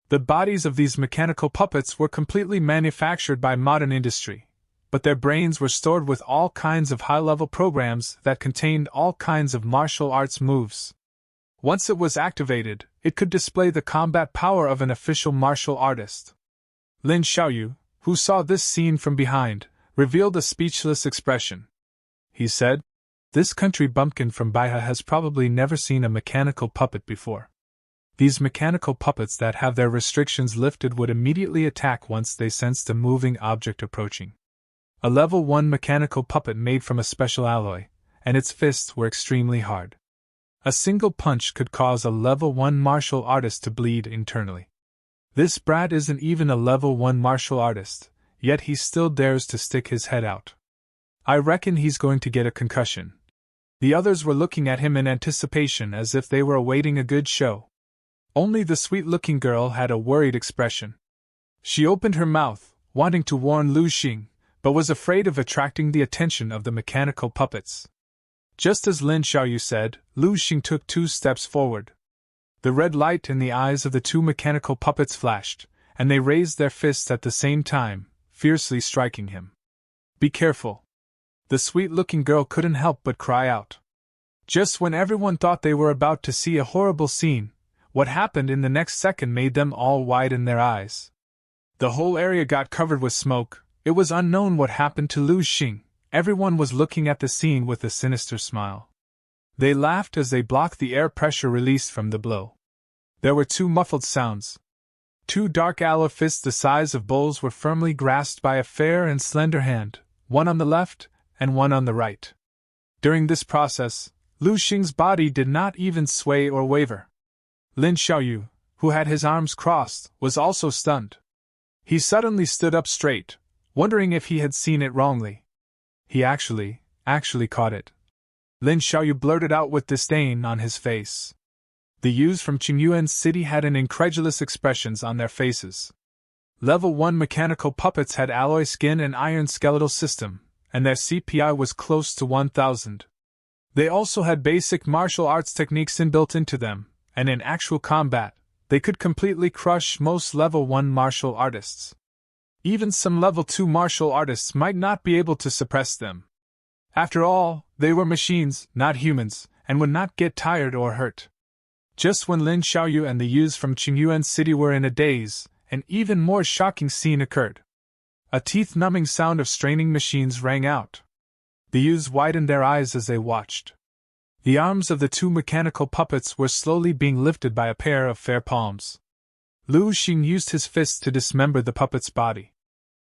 The bodies of these mechanical puppets were completely manufactured by modern industry, but their brains were stored with all kinds of high-level programs that contained all kinds of martial arts moves. Once it was activated, it could display the combat power of an official martial artist. Lin Xiaoyu, who saw this scene from behind, revealed a speechless expression. He said, This country bumpkin from Baihe has probably never seen a mechanical puppet before. These mechanical puppets that have their restrictions lifted would immediately attack once they sensed a moving object approaching. A level 1 mechanical puppet made from a special alloy, and its fists were extremely hard. A single punch could cause a level 1 martial artist to bleed internally. This brat isn't even a level 1 martial artist, yet he still dares to stick his head out. I reckon he's going to get a concussion. The others were looking at him in anticipation as if they were awaiting a good show. Only the sweet-looking girl had a worried expression. She opened her mouth, wanting to warn Lu Xing, but was afraid of attracting the attention of the mechanical puppets. Just as Lin Xiaoyu said, Lu Xing took 2 steps forward. The red light in the eyes of the 2 mechanical puppets flashed, and they raised their fists at the same time, fiercely striking him. Be careful. The sweet-looking girl couldn't help but cry out. Just when everyone thought they were about to see a horrible scene, what happened in the next second made them all widen their eyes. The whole area got covered with smoke. It was unknown what happened to Lu Xing. Everyone was looking at the scene with a sinister smile. They laughed as they blocked the air pressure released from the blow. There were 2 muffled sounds. 2 dark aloe fists the size of bowls were firmly grasped by a fair and slender hand, one on the left and one on the right. During this process, Lu Xing's body did not even sway or waver. Lin Xiaoyu, who had his arms crossed, was also stunned. He suddenly stood up straight, wondering if he had seen it wrongly. He actually caught it. Lin Xiaoyu blurted out with disdain on his face. The youths from Qingyuan City had an incredulous expressions on their faces. Level 1 mechanical puppets had alloy skin and iron skeletal system, and their CPI was close to 1000. They also had basic martial arts techniques inbuilt into them, and in actual combat, they could completely crush most level 1 martial artists. Even some level 2 martial artists might not be able to suppress them. After all, they were machines, not humans, and would not get tired or hurt. Just when Lin Xiaoyu and the youths from Qingyuan City were in a daze, an even more shocking scene occurred. A teeth-numbing sound of straining machines rang out. The youths widened their eyes as they watched. The arms of the two mechanical puppets were slowly being lifted by a pair of fair palms. Lu Xing used his fists to dismember the puppet's body.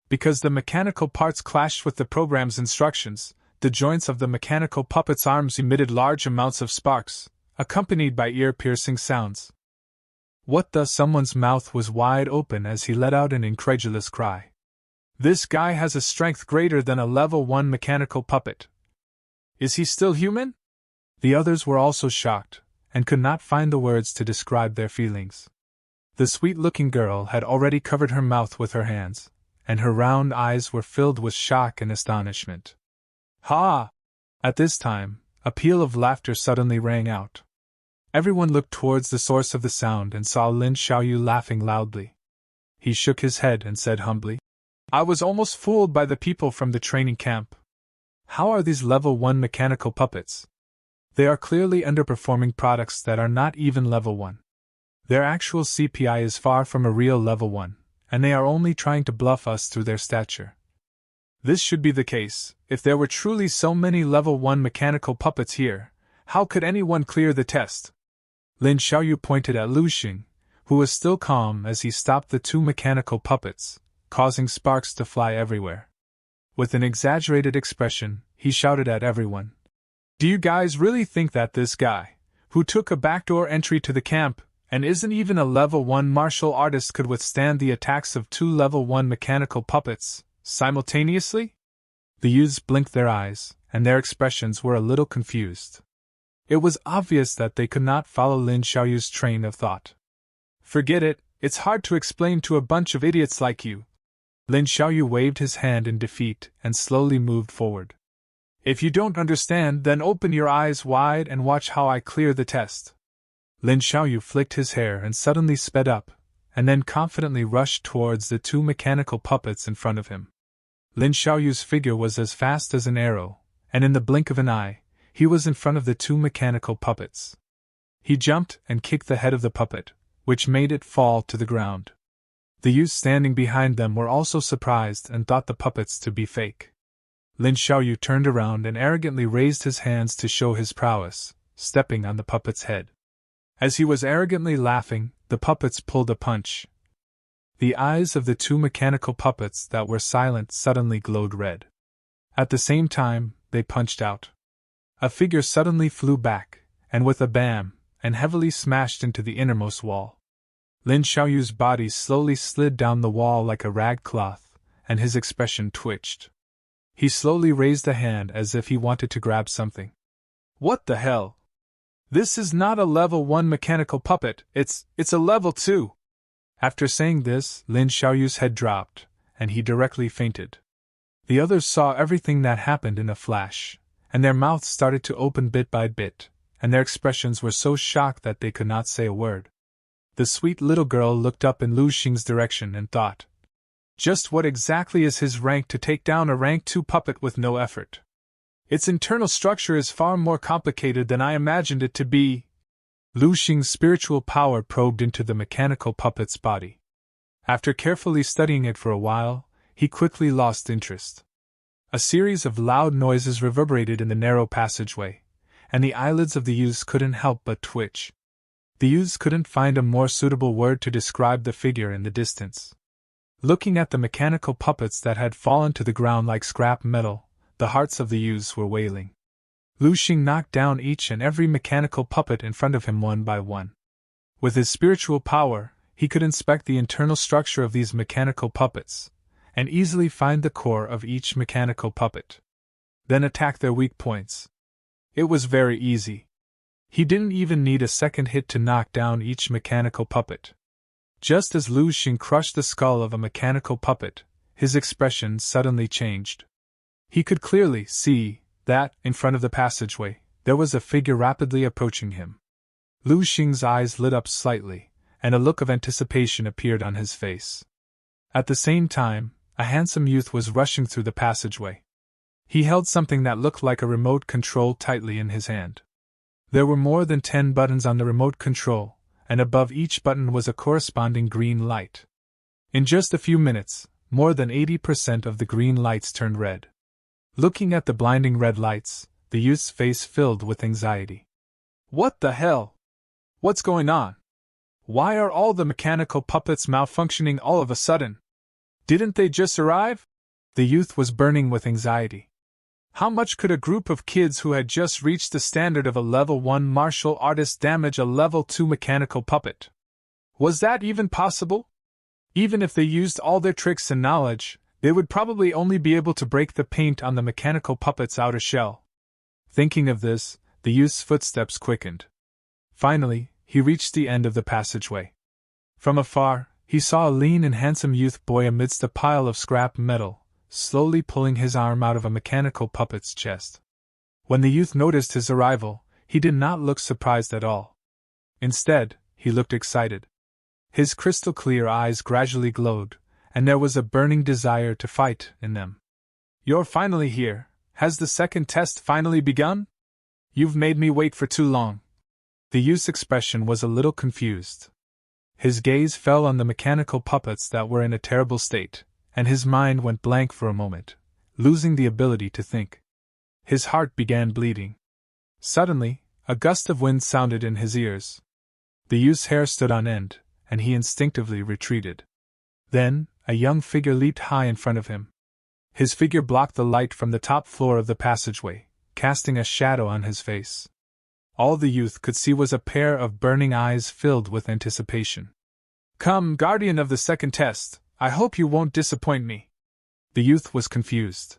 Because the mechanical parts clashed with the program's instructions, the joints of the mechanical puppet's arms emitted large amounts of sparks, accompanied by ear-piercing sounds. What the? Someone's mouth was wide open as he let out an incredulous cry. This guy has a strength greater than a level 1 mechanical puppet. Is he still human? The others were also shocked, and could not find the words to describe their feelings. The sweet-looking girl had already covered her mouth with her hands, and her round eyes were filled with shock and astonishment. Ha! At this time, a peal of laughter suddenly rang out. Everyone looked towards the source of the sound and saw Lin Xiaoyu laughing loudly. He shook his head and said humbly, "I was almost fooled by the people from the training camp. How are these level 1 mechanical puppets? They are clearly underperforming products that are not even level 1. Their actual CPI is far from a real level 1, and they are only trying to bluff us through their stature. This should be the case. If there were truly so many level 1 mechanical puppets here, how could anyone clear the test?" Lin Xiaoyu pointed at Lu Xing, who was still calm as he stopped the two mechanical puppets, causing sparks to fly everywhere. With an exaggerated expression, he shouted at everyone, "Do you guys really think that this guy, who took a backdoor entry to the camp, and isn't even a level 1 martial artist, could withstand the attacks of 2 level 1 mechanical puppets, simultaneously?" The youths blinked their eyes, and their expressions were a little confused. It was obvious that they could not follow Lin Xiaoyu's train of thought. "Forget it, it's hard to explain to a bunch of idiots like you." Lin Xiaoyu waved his hand in defeat and slowly moved forward. "If you don't understand, then open your eyes wide and watch how I clear the test." Lin Xiaoyu flicked his hair and suddenly sped up, and then confidently rushed towards the two mechanical puppets in front of him. Lin Xiaoyu's figure was as fast as an arrow, and in the blink of an eye, he was in front of the two mechanical puppets. He jumped and kicked the head of the puppet, which made it fall to the ground. The youths standing behind them were also surprised and thought the puppets to be fake. Lin Xiaoyu turned around and arrogantly raised his hands to show his prowess, stepping on the puppet's head. As he was arrogantly laughing, the puppets pulled a punch. The eyes of the two mechanical puppets that were silent suddenly glowed red. At the same time, they punched out. A figure suddenly flew back, and with a bam, and heavily smashed into the innermost wall. Lin Xiaoyu's body slowly slid down the wall like a rag cloth, and his expression twitched. He slowly raised a hand as if he wanted to grab something. "What the hell? This is not a level 1 mechanical puppet, it's a level 2. After saying this, Lin Xiaoyu's head dropped, and he directly fainted. The others saw everything that happened in a flash, and their mouths started to open bit by bit, and their expressions were so shocked that they could not say a word. The sweet little girl looked up in Lu Xing's direction and thought, "Just what exactly is his rank to take down a rank 2 puppet with no effort? Its internal structure is far more complicated than I imagined it to be." Lu Xing's spiritual power probed into the mechanical puppet's body. After carefully studying it for a while, he quickly lost interest. A series of loud noises reverberated in the narrow passageway, and the eyelids of the youths couldn't help but twitch. The youths couldn't find a more suitable word to describe the figure in the distance. Looking at the mechanical puppets that had fallen to the ground like scrap metal, the hearts of the youths were wailing. Lu Xing knocked down each and every mechanical puppet in front of him one by one. With his spiritual power, he could inspect the internal structure of these mechanical puppets, and easily find the core of each mechanical puppet. Then attack their weak points. It was very easy. He didn't even need a second hit to knock down each mechanical puppet. Just as Lu Xing crushed the skull of a mechanical puppet, his expression suddenly changed. He could clearly see that, in front of the passageway, there was a figure rapidly approaching him. Lu Xing's eyes lit up slightly, and a look of anticipation appeared on his face. At the same time, a handsome youth was rushing through the passageway. He held something that looked like a remote control tightly in his hand. There were more than 10 buttons on the remote control, and above each button was a corresponding green light. In just a few minutes, more than 80% of the green lights turned red. Looking at the blinding red lights, the youth's face filled with anxiety. What the hell? What's going on? Why are all the mechanical puppets malfunctioning all of a sudden? Didn't they just arrive? The youth was burning with anxiety. How much could a group of kids who had just reached the standard of a level 1 martial artist damage a level 2 mechanical puppet? Was that even possible? Even if they used all their tricks and knowledge, they would probably only be able to break the paint on the mechanical puppet's outer shell. Thinking of this, the youth's footsteps quickened. Finally, he reached the end of the passageway. From afar, he saw a lean and handsome youth boy amidst a pile of scrap metal, slowly pulling his arm out of a mechanical puppet's chest. When the youth noticed his arrival, he did not look surprised at all. Instead, he looked excited. His crystal-clear eyes gradually glowed, and there was a burning desire to fight in them. You're finally here. Has the second test finally begun? You've made me wait for too long. The youth's expression was a little confused. His gaze fell on the mechanical puppets that were in a terrible state, and his mind went blank for a moment, losing the ability to think. His heart began bleeding. Suddenly, a gust of wind sounded in his ears. The youth's hair stood on end, and he instinctively retreated. Then, a young figure leaped high in front of him. His figure blocked the light from the top floor of the passageway, casting a shadow on his face. All the youth could see was a pair of burning eyes filled with anticipation. Come, guardian of the second test, I hope you won't disappoint me. The youth was confused.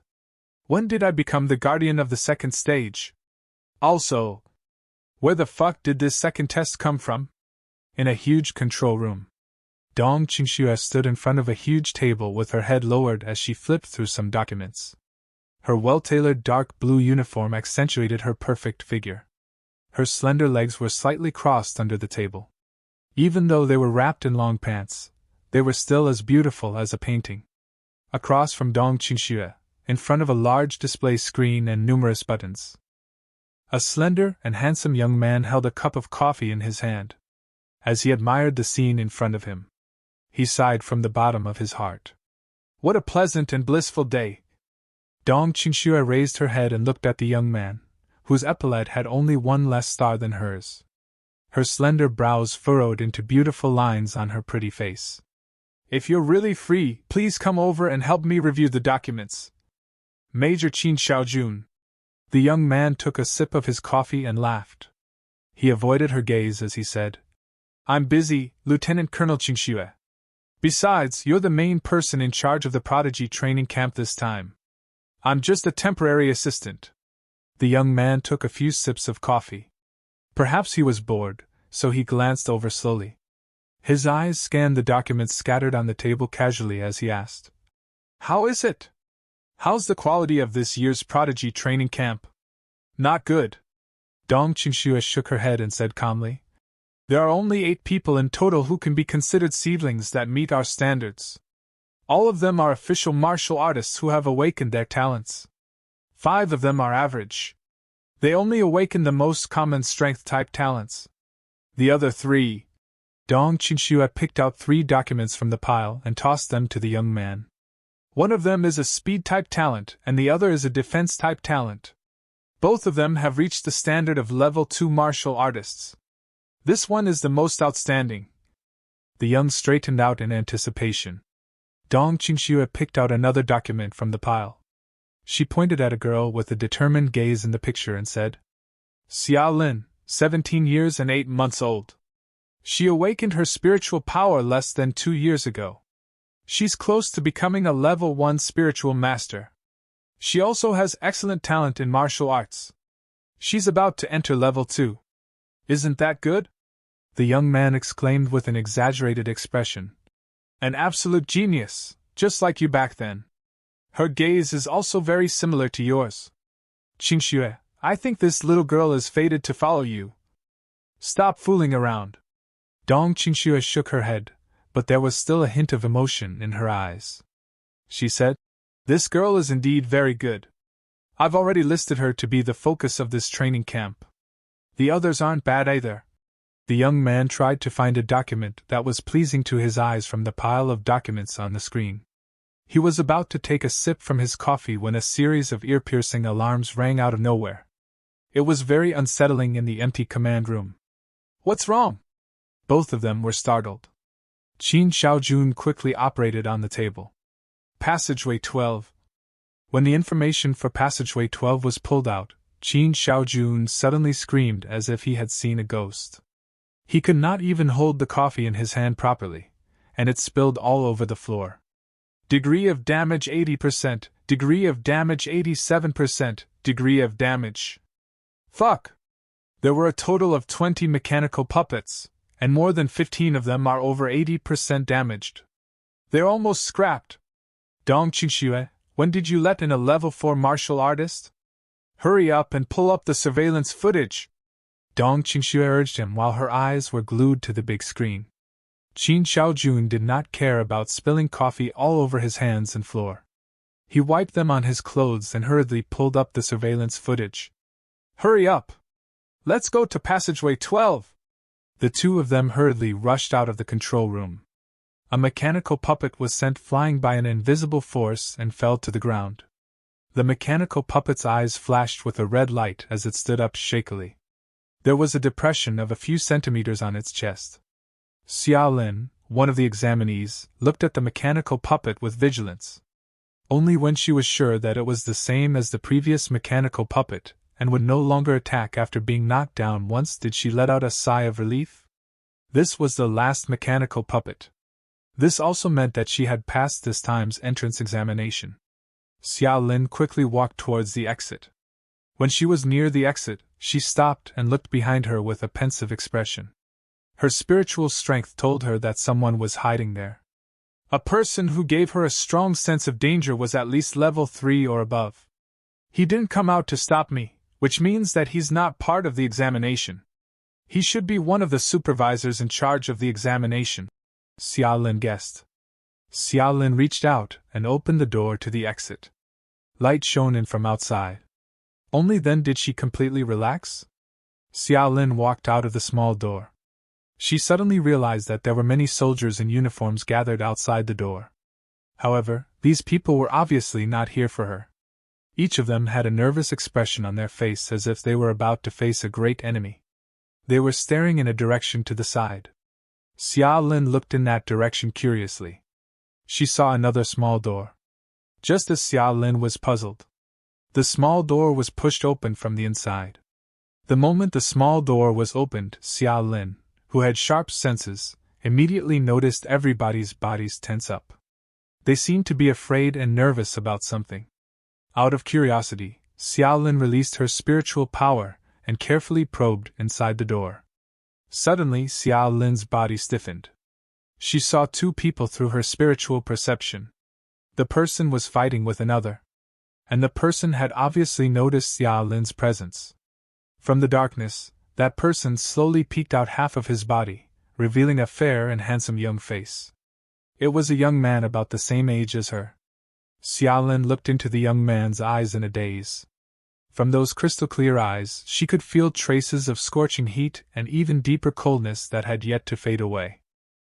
When did I become the guardian of the second stage? Also, where the fuck did this second test come from? In a huge control room. Dong Qingxue stood in front of a huge table with her head lowered as she flipped through some documents. Her well-tailored dark blue uniform accentuated her perfect figure. Her slender legs were slightly crossed under the table. Even though they were wrapped in long pants, they were still as beautiful as a painting. Across from Dong Qingxue, in front of a large display screen and numerous buttons, a slender and handsome young man held a cup of coffee in his hand. As he admired the scene in front of him, he sighed from the bottom of his heart. What a pleasant and blissful day! Dong Qingxue raised her head and looked at the young man, whose epaulette had only one less star than hers. Her slender brows furrowed into beautiful lines on her pretty face. If you're really free, please come over and help me review the documents. Major Qin Xiaojun. The young man took a sip of his coffee and laughed. He avoided her gaze as he said, I'm busy, Lieutenant Colonel Qingxue. Besides, you're the main person in charge of the Prodigy training camp this time. I'm just a temporary assistant. The young man took a few sips of coffee. Perhaps he was bored, so he glanced over slowly. His eyes scanned the documents scattered on the table casually as he asked, How is it? How's the quality of this year's Prodigy training camp? Not good. Dong Qingxue shook her head and said calmly, There are only 8 people in total who can be considered seedlings that meet our standards. All of them are official martial artists who have awakened their talents. 5 of them are average. They only awaken the most common strength-type talents. The other 3... Dong Qingxue picked out 3 documents from the pile and tossed them to the young man. One of them is a speed-type talent and the other is a defense-type talent. Both of them have reached the standard of level 2 martial artists. This one is the most outstanding. The young straightened out in anticipation. Dong Qingxue picked out another document from the pile. She pointed at a girl with a determined gaze in the picture and said, Xia Lin, 17 years and 8 months old. She awakened her spiritual power less than 2 years ago. She's close to becoming a level 1 spiritual master. She also has excellent talent in martial arts. She's about to enter level 2. Isn't that good? The young man exclaimed with an exaggerated expression. An absolute genius, just like you back then. Her gaze is also very similar to yours. Qingxue, I think this little girl is fated to follow you. Stop fooling around. Dong Qingxue shook her head, but there was still a hint of emotion in her eyes. She said, This girl is indeed very good. I've already listed her to be the focus of this training camp. The others aren't bad either. The young man tried to find a document that was pleasing to his eyes from the pile of documents on the screen. He was about to take a sip from his coffee when a series of ear-piercing alarms rang out of nowhere. It was very unsettling in the empty command room. What's wrong? Both of them were startled. Qin Xiaojun quickly operated on the table. Passageway 12. When the information for Passageway 12 was pulled out, Qin Xiaojun suddenly screamed as if he had seen a ghost. He could not even hold the coffee in his hand properly, and it spilled all over the floor. Degree of damage 80%, degree of damage 87%, degree of damage. Fuck! There were a total of 20 mechanical puppets, and more than 15 of them are over 80% damaged. They're almost scrapped. Dong Qingxue, when did you let in a level 4 martial artist? Hurry up and pull up the surveillance footage! Dong Qingxue urged him while her eyes were glued to the big screen. Qin Xiaojun did not care about spilling coffee all over his hands and floor. He wiped them on his clothes and hurriedly pulled up the surveillance footage. Hurry up! Let's go to Passageway 12! The two of them hurriedly rushed out of the control room. A mechanical puppet was sent flying by an invisible force and fell to the ground. The mechanical puppet's eyes flashed with a red light as it stood up shakily. There was a depression of a few centimeters on its chest. Xiaolin, one of the examinees, looked at the mechanical puppet with vigilance. Only when she was sure that it was the same as the previous mechanical puppet, and would no longer attack after being knocked down once, did she let out a sigh of relief. This was the last mechanical puppet. This also meant that she had passed this time's entrance examination. Xiaolin quickly walked towards the exit. When she was near the exit, she stopped and looked behind her with a pensive expression. Her spiritual strength told her that someone was hiding there. A person who gave her a strong sense of danger was at least level 3 or above. He didn't come out to stop me, which means that he's not part of the examination. He should be one of the supervisors in charge of the examination, Xiaolin guessed. Xiaolin reached out and opened the door to the exit. Light shone in from outside. Only then did she completely relax. Xiaolin walked out of the small door. She suddenly realized that there were many soldiers in uniforms gathered outside the door. However, these people were obviously not here for her. Each of them had a nervous expression on their face as if they were about to face a great enemy. They were staring in a direction to the side. Xiaolin looked in that direction curiously. She saw another small door. Just as Xiaolin was puzzled, the small door was pushed open from the inside. The moment the small door was opened, Xiaolin, who had sharp senses, immediately noticed everybody's bodies tense up. They seemed to be afraid and nervous about something. Out of curiosity, Xiaolin released her spiritual power and carefully probed inside the door. Suddenly, Xiaolin's body stiffened. She saw two people through her spiritual perception. The person was fighting with another, and the person had obviously noticed Xiaolin's presence. From the darkness, that person slowly peeked out half of his body, revealing a fair and handsome young face. It was a young man about the same age as her. Xiaolin looked into the young man's eyes in a daze. From those crystal-clear eyes she could feel traces of scorching heat and even deeper coldness that had yet to fade away.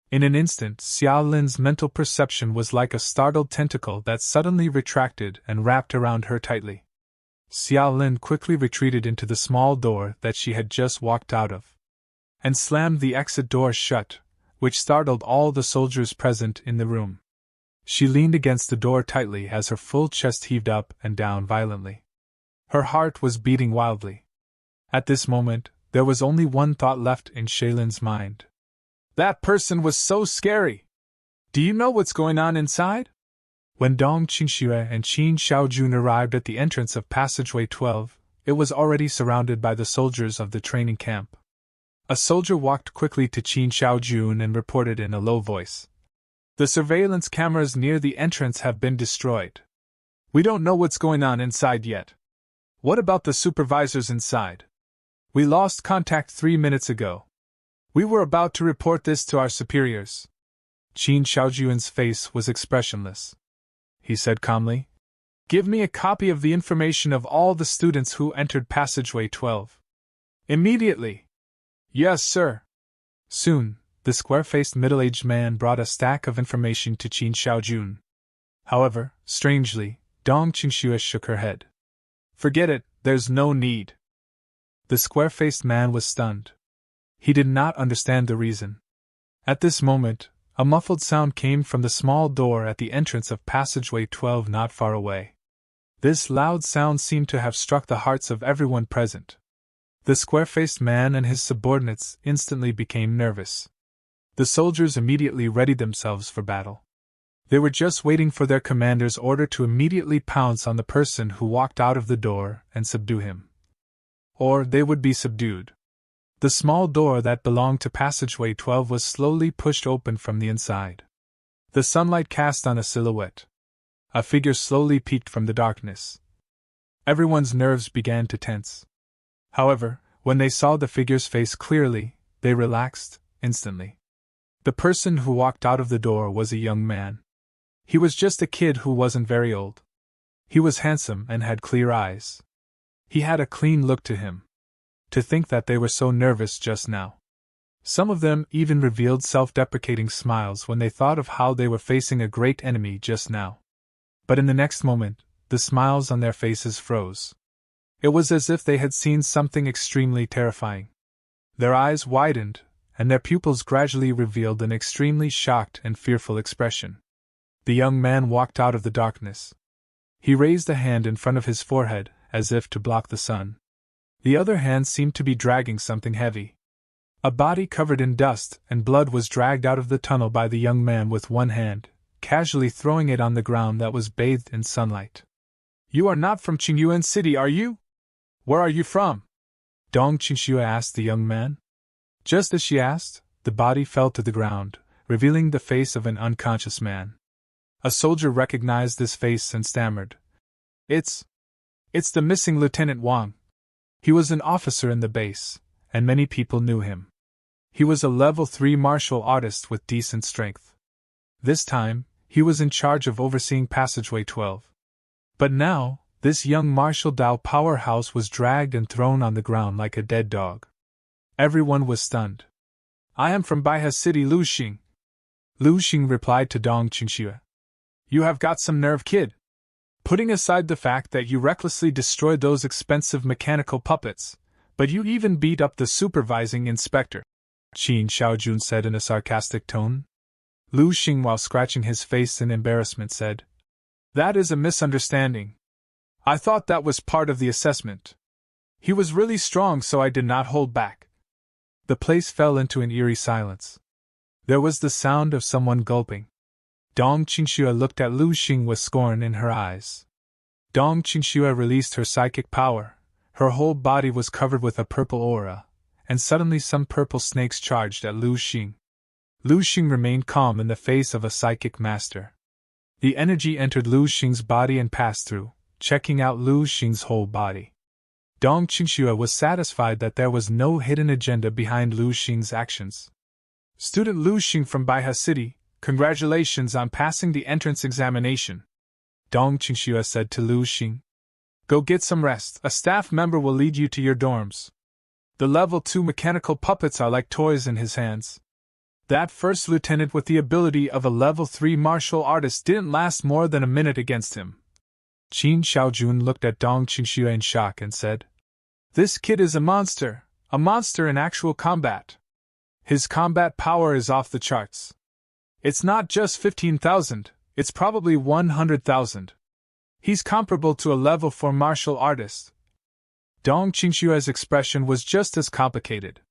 In an instant, Xiaolin's mental perception was like a startled tentacle that suddenly retracted and wrapped around her tightly. Xiaolin quickly retreated into the small door that she had just walked out of, and slammed the exit door shut, which startled all the soldiers present in the room. She leaned against the door tightly as her full chest heaved up and down violently. Her heart was beating wildly. At this moment, there was only one thought left in Shaylin's mind. That person was so scary. Do you know what's going on inside? When Dong Qingxue and Qin Xiaojun arrived at the entrance of Passageway 12, it was already surrounded by the soldiers of the training camp. A soldier walked quickly to Qin Xiaojun and reported in a low voice. The surveillance cameras near the entrance have been destroyed. We don't know what's going on inside yet. What about the supervisors inside? We lost contact 3 minutes ago. We were about to report this to our superiors. Qin Xiaojun's face was expressionless. He said calmly, "Give me a copy of the information of all the students who entered Passageway 12. Immediately." "Yes, sir." Soon, the square-faced middle-aged man brought a stack of information to Qin Xiaojun. However, strangely, Dong Qingxue shook her head. "Forget it, there's no need." The square-faced man was stunned. He did not understand the reason. At this moment, a muffled sound came from the small door at the entrance of Passageway 12 not far away. This loud sound seemed to have struck the hearts of everyone present. The square-faced man and his subordinates instantly became nervous. The soldiers immediately readied themselves for battle. They were just waiting for their commander's order to immediately pounce on the person who walked out of the door and subdue him. Or they would be subdued. The small door that belonged to Passageway 12 was slowly pushed open from the inside. The sunlight cast on a silhouette. A figure slowly peeked from the darkness. Everyone's nerves began to tense. However, when they saw the figure's face clearly, they relaxed instantly. The person who walked out of the door was a young man. He was just a kid who wasn't very old. He was handsome and had clear eyes. He had a clean look to him. To think that they were so nervous just now. Some of them even revealed self-deprecating smiles when they thought of how they were facing a great enemy just now. But in the next moment, the smiles on their faces froze. It was as if they had seen something extremely terrifying. Their eyes widened, and their pupils gradually revealed an extremely shocked and fearful expression. The young man walked out of the darkness. He raised a hand in front of his forehead, as if to block the sun. The other hand seemed to be dragging something heavy. A body covered in dust and blood was dragged out of the tunnel by the young man with one hand, casually throwing it on the ground that was bathed in sunlight. "You are not from Qingyuan City, are you? Where are you from?" Dong Qingxue asked the young man. Just as she asked, the body fell to the ground, revealing the face of an unconscious man. A soldier recognized this face and stammered. It's the missing Lieutenant Wang. He was an officer in the base, and many people knew him. He was a level 3 martial artist with decent strength. This time, he was in charge of overseeing Passageway 12. But now, this young martial Dao powerhouse was dragged and thrown on the ground like a dead dog. Everyone was stunned. "I am from Baihe City, Lu Xing." Lu Xing replied to Dong Qingxue. "You have got some nerve, kid. Putting aside the fact that you recklessly destroyed those expensive mechanical puppets, but you even beat up the supervising inspector," Qin Xiaojun said in a sarcastic tone. Lu Xing, while scratching his face in embarrassment, said, "That is a misunderstanding. I thought that was part of the assessment. He was really strong, so I did not hold back." The place fell into an eerie silence. There was the sound of someone gulping. Dong Qingxue looked at Lu Xing with scorn in her eyes. Dong Qingxue released her psychic power. Her whole body was covered with a purple aura, and suddenly some purple snakes charged at Lu Xing. Lu Xing remained calm in the face of a psychic master. The energy entered Lu Xing's body and passed through, checking out Lu Xing's whole body. Dong Qingxue was satisfied that there was no hidden agenda behind Lu Xing's actions. "Student Lu Xing from Baihe City, congratulations on passing the entrance examination," Dong Qingxue said to Lu Xing. "Go get some rest. A staff member will lead you to your dorms. The level 2 mechanical puppets are like toys in his hands. That first lieutenant with the ability of a level 3 martial artist didn't last more than a minute against him." Qin Xiaojun looked at Dong Qingxue in shock and said, "This kid is a monster in actual combat. His combat power is off the charts. It's not just 15,000, it's probably 100,000. He's comparable to a level 4 martial artist." Dong Qingxue's expression was just as complicated.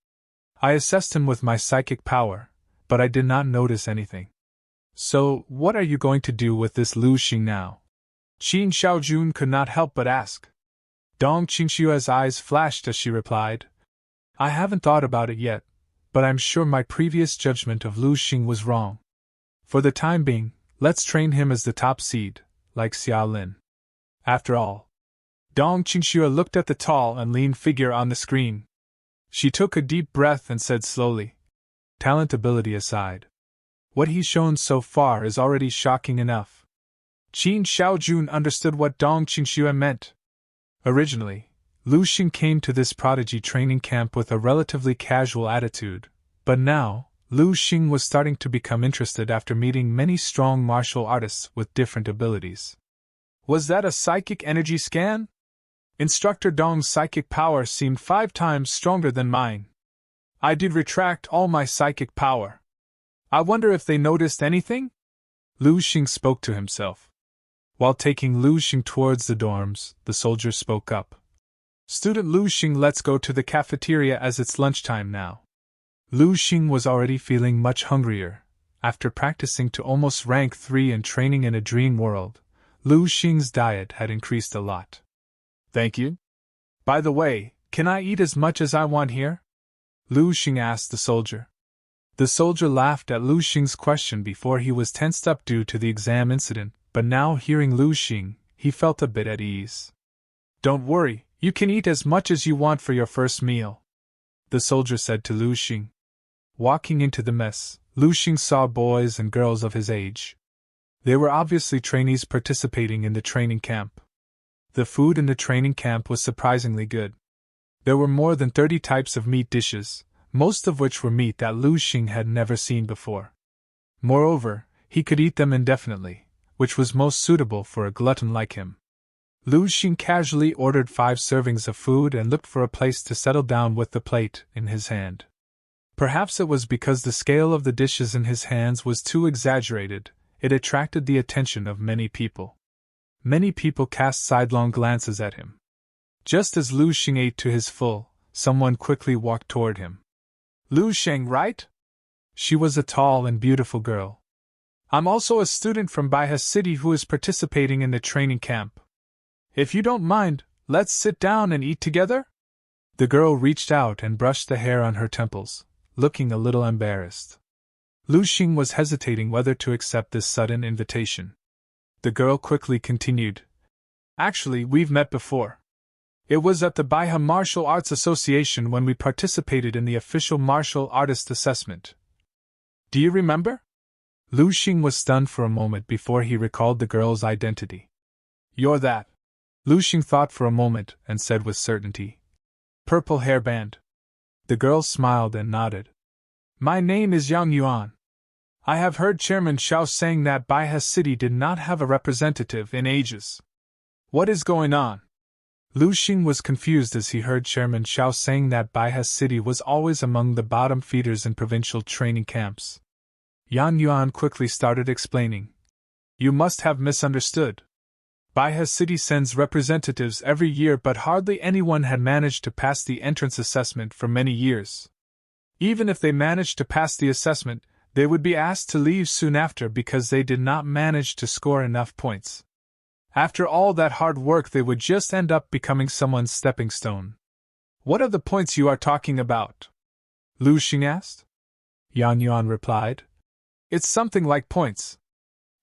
"I assessed him with my psychic power, but I did not notice anything. So, what are you going to do with this Lu Xing now? Qin Xiaojun could not help but ask. Dong Qingshua's eyes flashed as she replied, I haven't thought about it yet, but I'm sure my previous judgment of Lu Xing was wrong. For the time being, let's train him as the top seed, like Xia Lin. After all. Dong Qingxue looked at the tall and lean figure on the screen. She took a deep breath and said slowly, talent ability aside, what he's shown so far is already shocking enough. Qin Xiaojun understood what Dong Qingxue meant. Originally, Lu Xing came to this prodigy training camp with a relatively casual attitude, but now, Lu Xing was starting to become interested after meeting many strong martial artists with different abilities. Was that a psychic energy scan? Instructor Dong's psychic power seemed 5 times stronger than mine. I did retract all my psychic power. I wonder if they noticed anything? Lu Xing spoke to himself. While taking Lu Xing towards the dorms, the soldier spoke up. Student Lu Xing, let's go to the cafeteria as it's lunchtime now. Lu Xing was already feeling much hungrier. After practicing to almost rank 3 and training in a dream world, Lu Xing's diet had increased a lot. Thank you. By the way, can I eat as much as I want here? Lu Xing asked the soldier. The soldier laughed at Lu Xing's question before he was tensed up due to the exam incident, but now hearing Lu Xing, he felt a bit at ease. Don't worry, you can eat as much as you want for your first meal, the soldier said to Lu Xing. Walking into the mess, Lu Xing saw boys and girls of his age. They were obviously trainees participating in the training camp. The food in the training camp was surprisingly good. There were more than 30 types of meat dishes, most of which were meat that Lu Xing had never seen before. Moreover, he could eat them indefinitely, which was most suitable for a glutton like him. Lu Xing casually ordered 5 servings of food and looked for a place to settle down with the plate in his hand. Perhaps it was because the scale of the dishes in his hands was too exaggerated, it attracted the attention of many people. Many people cast sidelong glances at him. Just as Lu Xing ate to his full, someone quickly walked toward him. Lu Sheng, right? She was a tall and beautiful girl. I'm also a student from Baihe City who is participating in the training camp. If you don't mind, let's sit down and eat together? The girl reached out and brushed the hair on her temples, looking a little embarrassed. Lu Xing was hesitating whether to accept this sudden invitation. The girl quickly continued. Actually, we've met before. It was at the Baihe Martial Arts Association when we participated in the official martial artist assessment. Do you remember? Lu Xing was stunned for a moment before he recalled the girl's identity. You're that. Lu Xing thought for a moment and said with certainty. Purple hairband. The girl smiled and nodded. My name is Yang Yuan. I have heard Chairman Xiao saying that Baihe City did not have a representative in ages. What is going on? Lu Xing was confused as he heard Chairman Xiao saying that Baihe City was always among the bottom feeders in provincial training camps. Yan Yuan quickly started explaining. You must have misunderstood. Baihe City sends representatives every year, but hardly anyone had managed to pass the entrance assessment for many years. Even if they managed to pass the assessment, they would be asked to leave soon after because they did not manage to score enough points. After all that hard work, they would just end up becoming someone's stepping stone. What are the points you are talking about? Lu Xing asked. Yan Yuan replied. It's something like points.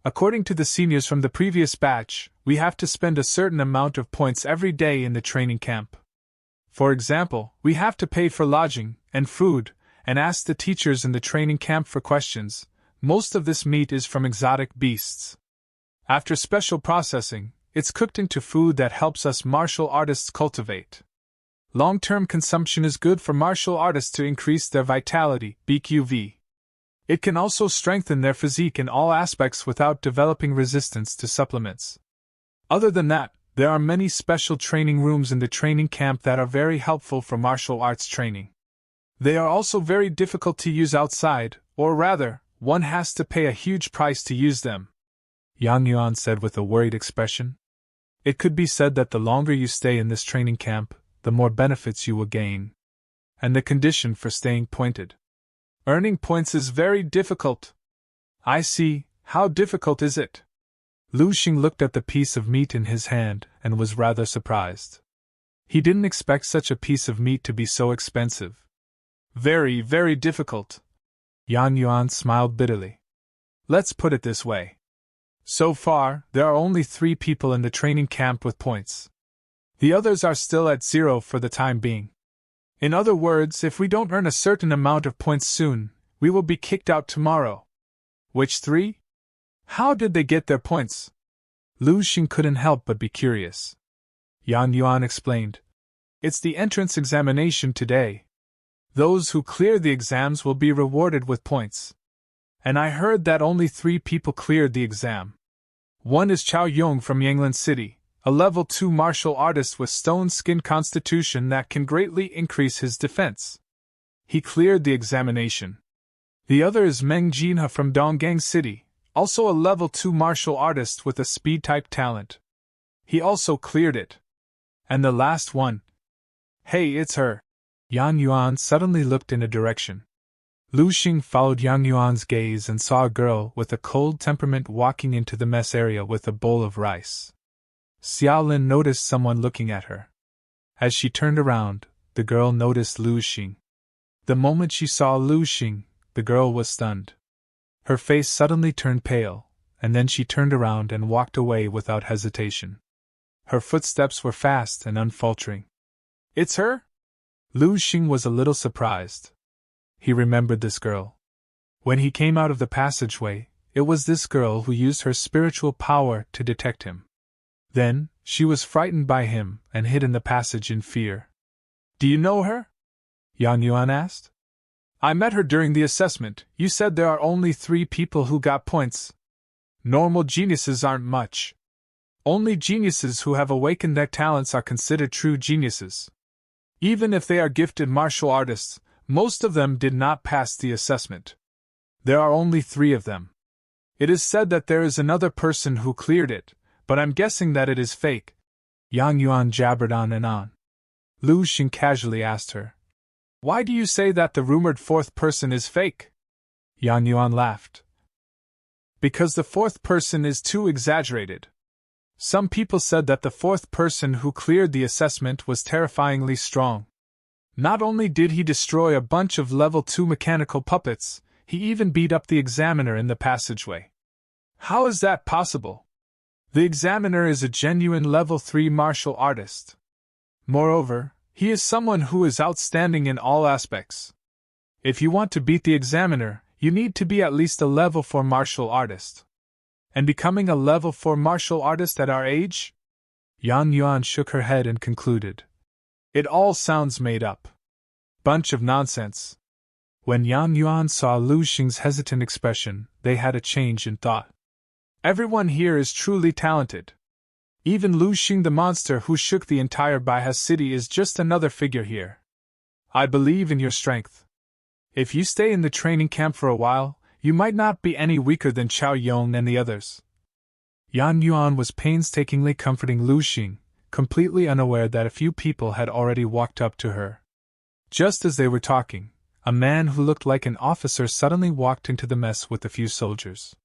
According to the seniors from the previous batch, we have to spend a certain amount of points every day in the training camp. For example, we have to pay for lodging and food, and ask the teachers in the training camp for questions. Most of this meat is from exotic beasts. After special processing, it's cooked into food that helps us martial artists cultivate. Long-term consumption is good for martial artists to increase their vitality, BQV. It can also strengthen their physique in all aspects without developing resistance to supplements. Other than that, there are many special training rooms in the training camp that are very helpful for martial arts training. They are also very difficult to use outside, or rather, one has to pay a huge price to use them. Yang Yuan said with a worried expression. It could be said that the longer you stay in this training camp, the more benefits you will gain. And the condition for staying pointed. Earning points is very difficult. I see, how difficult is it? Lu Xing looked at the piece of meat in his hand and was rather surprised. He didn't expect such a piece of meat to be so expensive. Very, very difficult. Yan Yuan smiled bitterly. Let's put it this way. So far, there are only 3 people in the training camp with points. The others are still at 0 for the time being. In other words, if we don't earn a certain amount of points soon, we will be kicked out tomorrow. Which 3? How did they get their points? Lu Xing couldn't help but be curious. Yan Yuan explained. It's the entrance examination today. Those who clear the exams will be rewarded with points. And I heard that only 3 people cleared the exam. One is Chao Yong from Yanglan City, a level 2 martial artist with stone skin constitution that can greatly increase his defense. He cleared the examination. The other is Meng Jinha from Donggang City, also a level 2 martial artist with a speed-type talent. He also cleared it. And the last one. Hey, it's her. Yan Yuan suddenly looked in a direction. Lu Xing followed Yang Yuan's gaze and saw a girl with a cold temperament walking into the mess area with a bowl of rice. Xiaolin noticed someone looking at her. As she turned around, the girl noticed Lu Xing. The moment she saw Lu Xing, the girl was stunned. Her face suddenly turned pale, and then she turned around and walked away without hesitation. Her footsteps were fast and unfaltering. It's her? Lu Xing was a little surprised. He remembered this girl. When he came out of the passageway, it was this girl who used her spiritual power to detect him. Then, she was frightened by him and hid in the passage in fear. Do you know her? Yan Yuan asked. I met her during the assessment. You said there are only 3 people who got points. Normal geniuses aren't much. Only geniuses who have awakened their talents are considered true geniuses. Even if they are gifted martial artists, most of them did not pass the assessment. There are only 3 of them. It is said that there is another person who cleared it, but I'm guessing that it is fake. Yang Yuan jabbered on and on. Lu Xing casually asked her. Why do you say that the rumored 4th person is fake? Yang Yuan laughed. Because the 4th person is too exaggerated. Some people said that the 4th person who cleared the assessment was terrifyingly strong. Not only did he destroy a bunch of level 2 mechanical puppets, he even beat up the examiner in the passageway. How is that possible? The examiner is a genuine level 3 martial artist. Moreover, he is someone who is outstanding in all aspects. If you want to beat the examiner, you need to be at least a level 4 martial artist. And becoming a level 4 martial artist at our age? Yan Yuan shook her head and concluded. It all sounds made up. Bunch of nonsense. When Yan Yuan saw Lu Xing's hesitant expression, they had a change in thought. Everyone here is truly talented. Even Lu Xing the monster who shook the entire Baihe city is just another figure here. I believe in your strength. If you stay in the training camp for a while, you might not be any weaker than Chao Yong and the others. Yan Yuan was painstakingly comforting Lu Xing, completely unaware that a few people had already walked up to her. Just as they were talking, a man who looked like an officer suddenly walked into the mess with a few soldiers.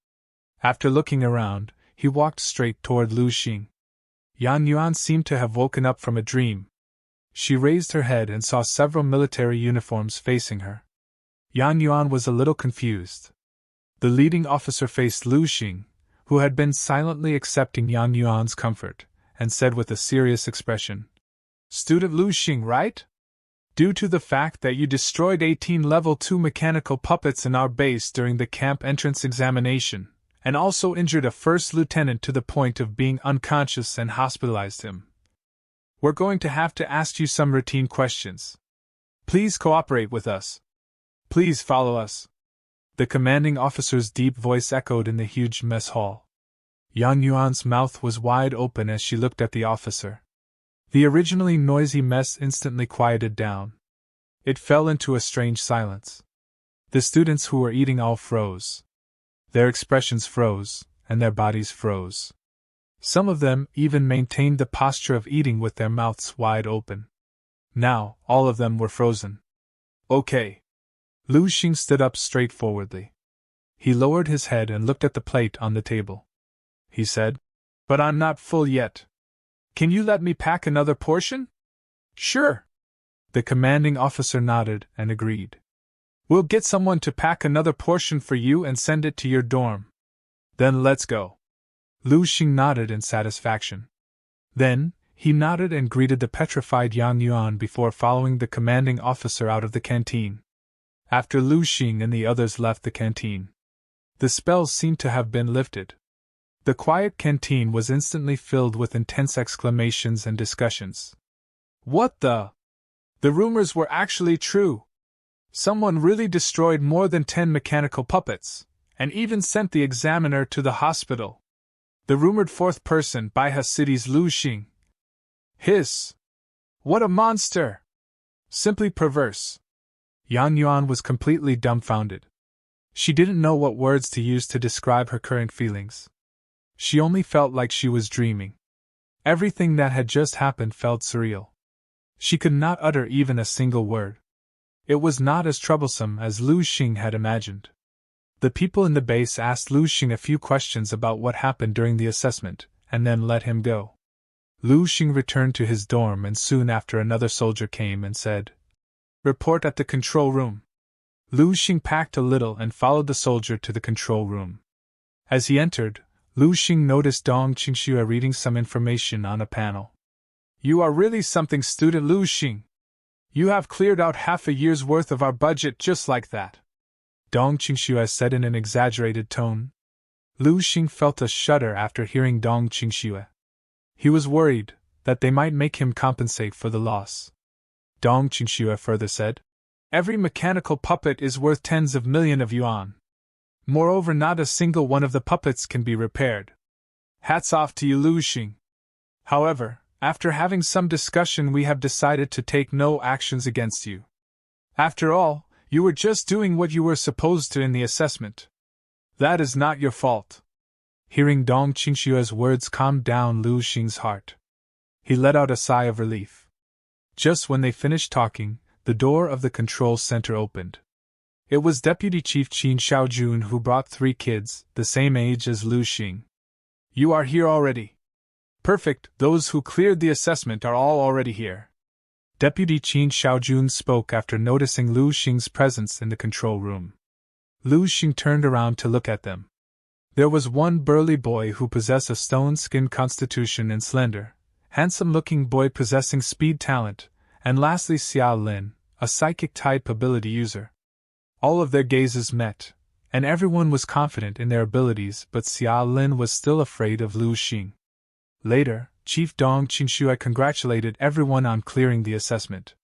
After looking around, he walked straight toward Lu Xing. Yan Yuan seemed to have woken up from a dream. She raised her head and saw several military uniforms facing her. Yan Yuan was a little confused. The leading officer faced Lu Xing, who had been silently accepting Yan Yuan's comfort, and said with a serious expression, Student Lu Xing, right? Due to the fact that you destroyed 18 level 2 mechanical puppets in our base during the camp entrance examination, and also injured a first lieutenant to the point of being unconscious and hospitalized him. We're going to have to ask you some routine questions. Please cooperate with us. Please follow us. The commanding officer's deep voice echoed in the huge mess hall. Yan Yuan's mouth was wide open as she looked at the officer. The originally noisy mess instantly quieted down. It fell into a strange silence. The students who were eating all froze. Their expressions froze, and their bodies froze. Some of them even maintained the posture of eating with their mouths wide open. Now, all of them were frozen. Okay. Lu Xing stood up straightforwardly. He lowered his head and looked at the plate on the table. He said, "But I'm not full yet. Can you let me pack another portion?" "Sure." The commanding officer nodded and agreed. "We'll get someone to pack another portion for you and send it to your dorm. Then let's go." Lu Xing nodded in satisfaction. Then, he nodded and greeted the petrified Yang Yuan before following the commanding officer out of the canteen. After Lu Xing and the others left the canteen, the spells seemed to have been lifted. The quiet canteen was instantly filled with intense exclamations and discussions. What the? The rumors were actually true. Someone really destroyed more than 10 mechanical puppets, and even sent the examiner to the hospital. The rumored fourth person by City's Lu Xing. Hiss! What a monster! Simply perverse. Yang Yuan was completely dumbfounded. She didn't know what words to use to describe her current feelings. She only felt like she was dreaming. Everything that had just happened felt surreal. She could not utter even a single word. It was not as troublesome as Lu Xing had imagined. The people in the base asked Lu Xing a few questions about what happened during the assessment, and then let him go. Lu Xing returned to his dorm, and soon after another soldier came and said, "Report at the control room." Lu Xing packed a little and followed the soldier to the control room. As he entered, Lu Xing noticed Dong Qingxue reading some information on a panel. "You are really something, student Lu Xing. You have cleared out half a year's worth of our budget just like that," Dong Qingxue said in an exaggerated tone. Lu Xing felt a shudder after hearing Dong Qingxue. He was worried that they might make him compensate for the loss. Dong Qingxue further said, "Every mechanical puppet is worth tens of millions of yuan. Moreover, not a single one of the puppets can be repaired. Hats off to you, Lu Xing. However, after having some discussion, we have decided to take no actions against you. After all, you were just doing what you were supposed to in the assessment. That is not your fault." Hearing Dong Qingxue's words calmed down Lu Xing's heart. He let out a sigh of relief. Just when they finished talking, the door of the control center opened. It was Deputy Chief Qin Xiaojun who brought 3 kids, the same age as Lu Xing. "You are here already. Perfect, those who cleared the assessment are all already here." Deputy Qin Xiaojun spoke after noticing Lu Xing's presence in the control room. Lu Xing turned around to look at them. There was one burly boy who possessed a stone-skinned constitution and slender, handsome-looking boy possessing speed talent, and lastly Xia Lin, a psychic-type ability user. All of their gazes met, and everyone was confident in their abilities, but Xia Lin was still afraid of Lu Xing. Later, Chief Dong Qingxue congratulated everyone on clearing the assessment.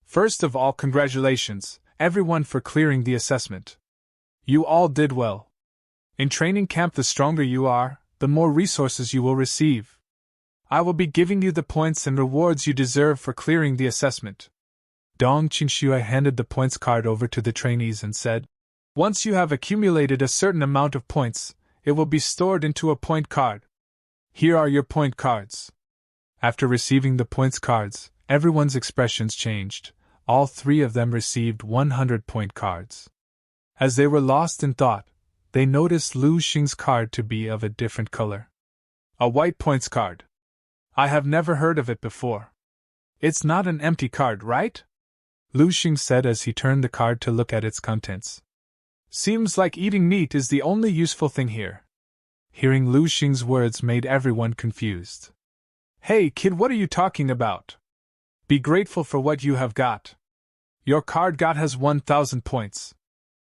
"First of all, congratulations, everyone, for clearing the assessment. You all did well. In training camp, the stronger you are, the more resources you will receive. I will be giving you the points and rewards you deserve for clearing the assessment." Dong Qingxue handed the points card over to the trainees and said, "Once you have accumulated a certain amount of points, it will be stored into a point card. Here are your point cards." After receiving the points cards, everyone's expressions changed. All 3 of them received 100 point cards. As they were lost in thought, they noticed Lu Xing's card to be of a different color. "A white points card. I have never heard of it before. It's not an empty card, right?" Lu Xing said as he turned the card to look at its contents. "Seems like eating meat is the only useful thing here." Hearing Lu Xing's words made everyone confused. "Hey kid, what are you talking about? Be grateful for what you have got. Your card got has 1,000 points.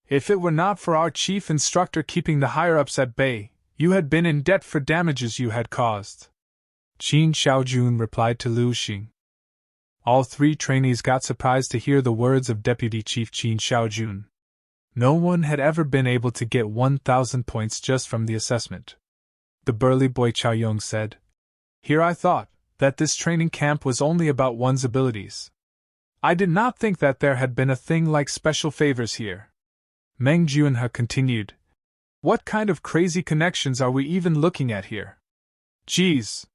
If it were not for our chief instructor keeping the higher-ups at bay, you had been in debt for damages you had caused." Qin Xiaojun replied to Lu Xing. All 3 trainees got surprised to hear the words of Deputy Chief Qin Xiaojun. No one had ever been able to get 1,000 points just from the assessment. The burly boy Chao Yong said, "Here I thought that this training camp was only about one's abilities. I did not think that there had been a thing like special favors here." Meng Juanhe continued, "What kind of crazy connections are we even looking at here? Geez."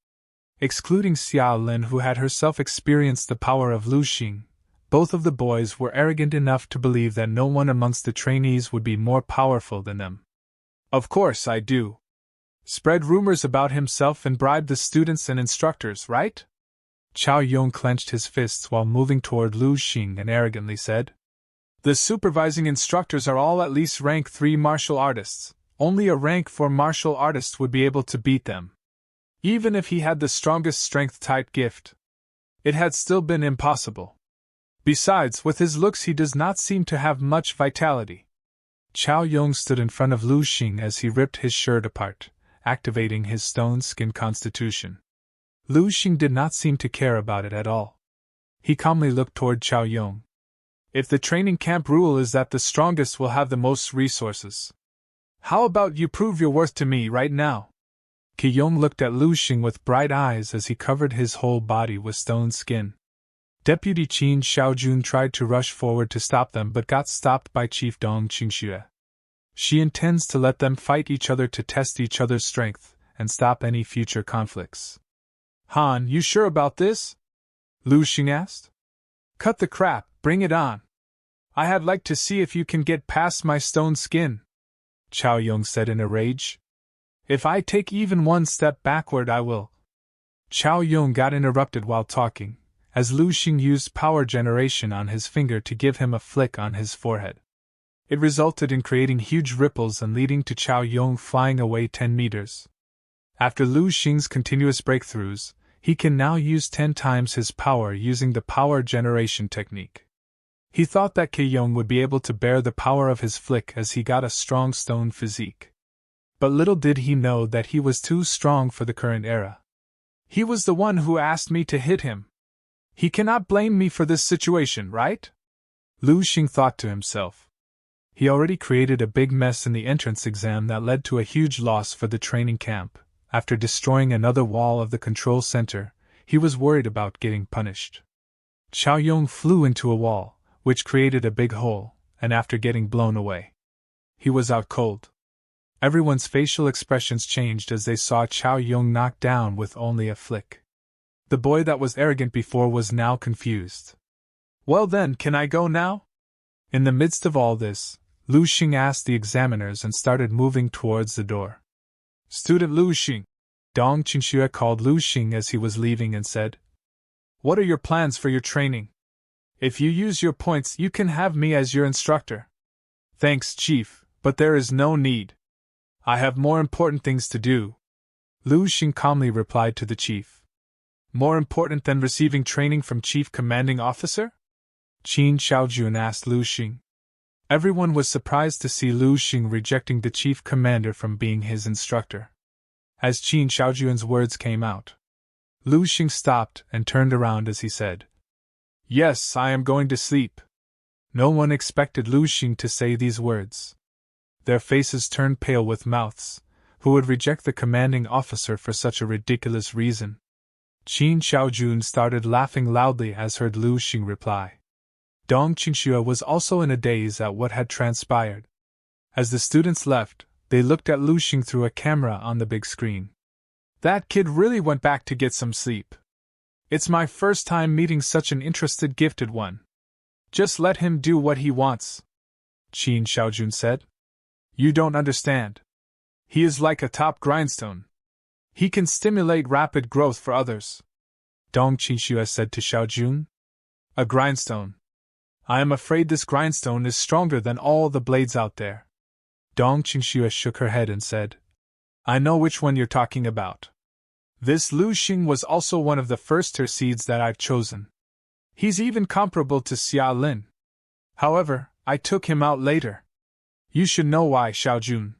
Excluding Xia Lin, who had herself experienced the power of Lu Xing, Both of the boys were arrogant enough to believe that no one amongst the trainees would be more powerful than them. Of course I do. Spread rumors about himself and bribe the students and instructors, right? Chao Yong clenched his fists while moving toward Lu Xing and arrogantly said. The supervising instructors are all at least rank 3 martial artists. Only a rank 4 martial artist would be able to beat them. Even if he had the strongest strength-type gift, it had still been impossible. Besides, with his looks he does not seem to have much vitality. Chao Yong stood in front of Lu Xing as he ripped his shirt apart, activating his stone skin constitution. Lu Xing did not seem to care about it at all. He calmly looked toward Chao Yong. If the training camp rule is that the strongest will have the most resources, how about you prove your worth to me right now? Qi Yong looked at Lu Xing with bright eyes as he covered his whole body with stone skin. Deputy Qin Xiaojun tried to rush forward to stop them but got stopped by Chief Dong Qingxue. She intends to let them fight each other to test each other's strength and stop any future conflicts. Han, you sure about this? Lu Xing asked. Cut the crap, bring it on. I had like to see if you can get past my stone skin, Chao Yong said in a rage. If I take even one step backward I will. Chao Yong got interrupted while talking, as Lu Xing used power generation on his finger to give him a flick on his forehead. It resulted in creating huge ripples and leading to Chao Yong flying away 10 meters. After Lu Xing's continuous breakthroughs, he can now use 10 times his power using the power generation technique. He thought that Qi Yong would be able to bear the power of his flick as he got a strong stone physique. But little did he know that he was too strong for the current era. He was the one who asked me to hit him. He cannot blame me for this situation, right? Lu Xing thought to himself. He already created a big mess in the entrance exam that led to a huge loss for the training camp. After destroying another wall of the control center, he was worried about getting punished. Chao Yong flew into a wall, which created a big hole, and after getting blown away, he was out cold. Everyone's facial expressions changed as they saw Chao Yong knocked down with only a flick. The boy that was arrogant before was now confused. Well then, can I go now? In the midst of all this, Lu Xing asked the examiners and started moving towards the door. Student Lu Xing, Dong Qingxue called Lu Xing as he was leaving and said, What are your plans for your training? If you use your points, you can have me as your instructor. Thanks, Chief, but there is no need. I have more important things to do, Lu Xing calmly replied to the chief. More important than receiving training from Chief Commanding Officer? Qin Xiaojun asked Lu Xing. Everyone was surprised to see Lu Xing rejecting the chief commander from being his instructor. As Qin Xiaojun's words came out, Lu Xing stopped and turned around as he said, Yes, I am going to sleep. No one expected Lu Xing to say these words. Their faces turned pale with mouths. Who would reject the commanding officer for such a ridiculous reason? Qin Xiaojun started laughing loudly as heard Lu Xing reply. Dong Qingxue was also in a daze at what had transpired. As the students left, they looked at Lu Xing through a camera on the big screen. That kid really went back to get some sleep. It's my first time meeting such an interested, gifted one. Just let him do what he wants, Qin Xiaojun said. You don't understand. He is like a top grindstone. He can stimulate rapid growth for others, Dong Qingxue said to Xiaojun. A grindstone. I am afraid this grindstone is stronger than all the blades out there. Dong Qingxue shook her head and said, I know which one you're talking about. This Lu Xing was also one of the first tier seeds that I've chosen. He's even comparable to Xia Lin. However, I took him out later. You should know why, Xiaojun.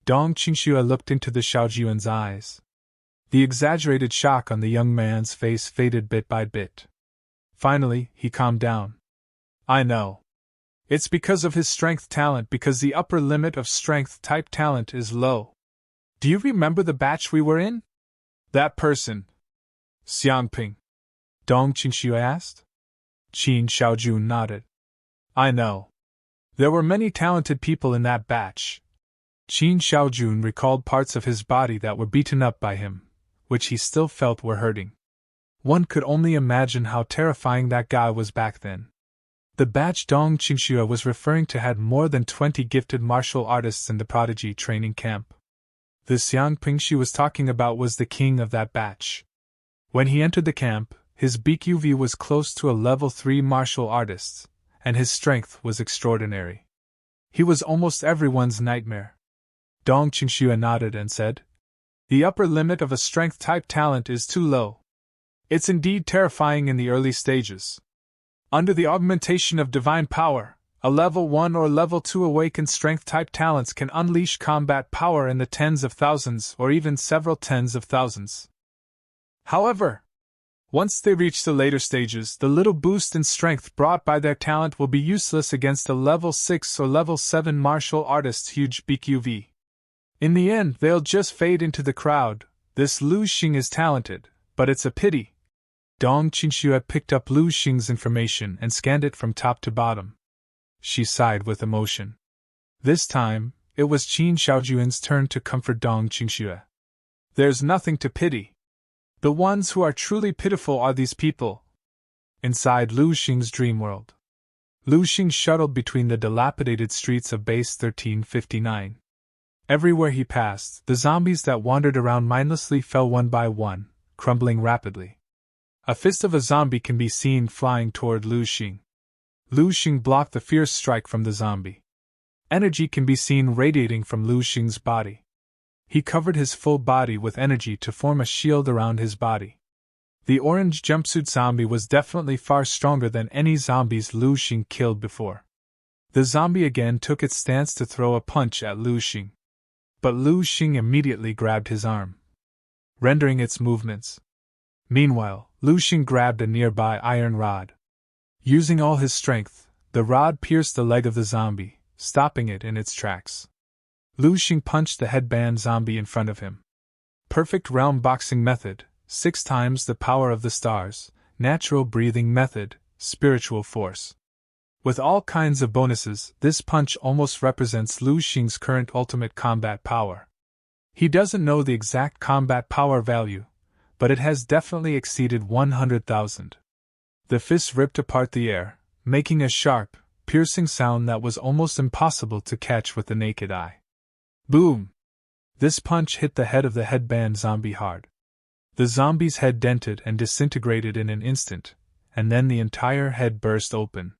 Dong Qingxue looked into the Xiaojun's eyes. The exaggerated shock on the young man's face faded bit by bit. Finally, he calmed down. I know. It's because of his strength talent, because the upper limit of strength type talent is low. Do you remember the batch we were in? That person. Xiangping. Dong Qingxue asked. Qin Xiaojun nodded. I know. There were many talented people in that batch. Qin Xiaojun recalled parts of his body that were beaten up by him, which he still felt were hurting. One could only imagine how terrifying that guy was back then. The batch Dong Qingxue was referring to had more than 20 gifted martial artists in the Prodigy training camp. The Xiangping she was talking about was the king of that batch. When he entered the camp, his BQV was close to a level 3 martial artist, and his strength was extraordinary. He was almost everyone's nightmare. Dong Qingxue nodded and said, "The upper limit of a strength-type talent is too low. It's indeed terrifying in the early stages. Under the augmentation of divine power, a level 1 or level 2 awakened strength-type talents can unleash combat power in the tens of thousands or even several tens of thousands. However, once they reach the later stages, the little boost in strength brought by their talent will be useless against a level 6 or level 7 martial artist's huge BQV. In the end, they'll just fade into the crowd. This Lu Xing is talented, but it's a pity." Dong Qingxue had picked up Lu Xing's information and scanned it from top to bottom. She sighed with emotion. This time, it was Qin Shaojuan's turn to comfort Dong Qingxue. "There's nothing to pity. The ones who are truly pitiful are these people." Inside Lu Xing's dream world, Lu Xing shuttled between the dilapidated streets of Base 1359. Everywhere he passed, the zombies that wandered around mindlessly fell one by one, crumbling rapidly. A fist of a zombie can be seen flying toward Lu Xing. Lu Xing blocked the fierce strike from the zombie. Energy can be seen radiating from Lu Xing's body. He covered his full body with energy to form a shield around his body. The orange jumpsuit zombie was definitely far stronger than any zombies Lu Xing killed before. The zombie again took its stance to throw a punch at Lu Xing. But Lu Xing immediately grabbed his arm, rendering its movements. Meanwhile, Lu Xing grabbed a nearby iron rod. Using all his strength, the rod pierced the leg of the zombie, stopping it in its tracks. Lu Xing punched the headband zombie in front of him. Perfect realm boxing method, 6 times the power of the stars, natural breathing method, spiritual force. With all kinds of bonuses, this punch almost represents Lu Xing's current ultimate combat power. He doesn't know the exact combat power value, but it has definitely exceeded 100,000. The fist ripped apart the air, making a sharp, piercing sound that was almost impossible to catch with the naked eye. Boom! This punch hit the head of the headband zombie hard. The zombie's head dented and disintegrated in an instant, and then the entire head burst open.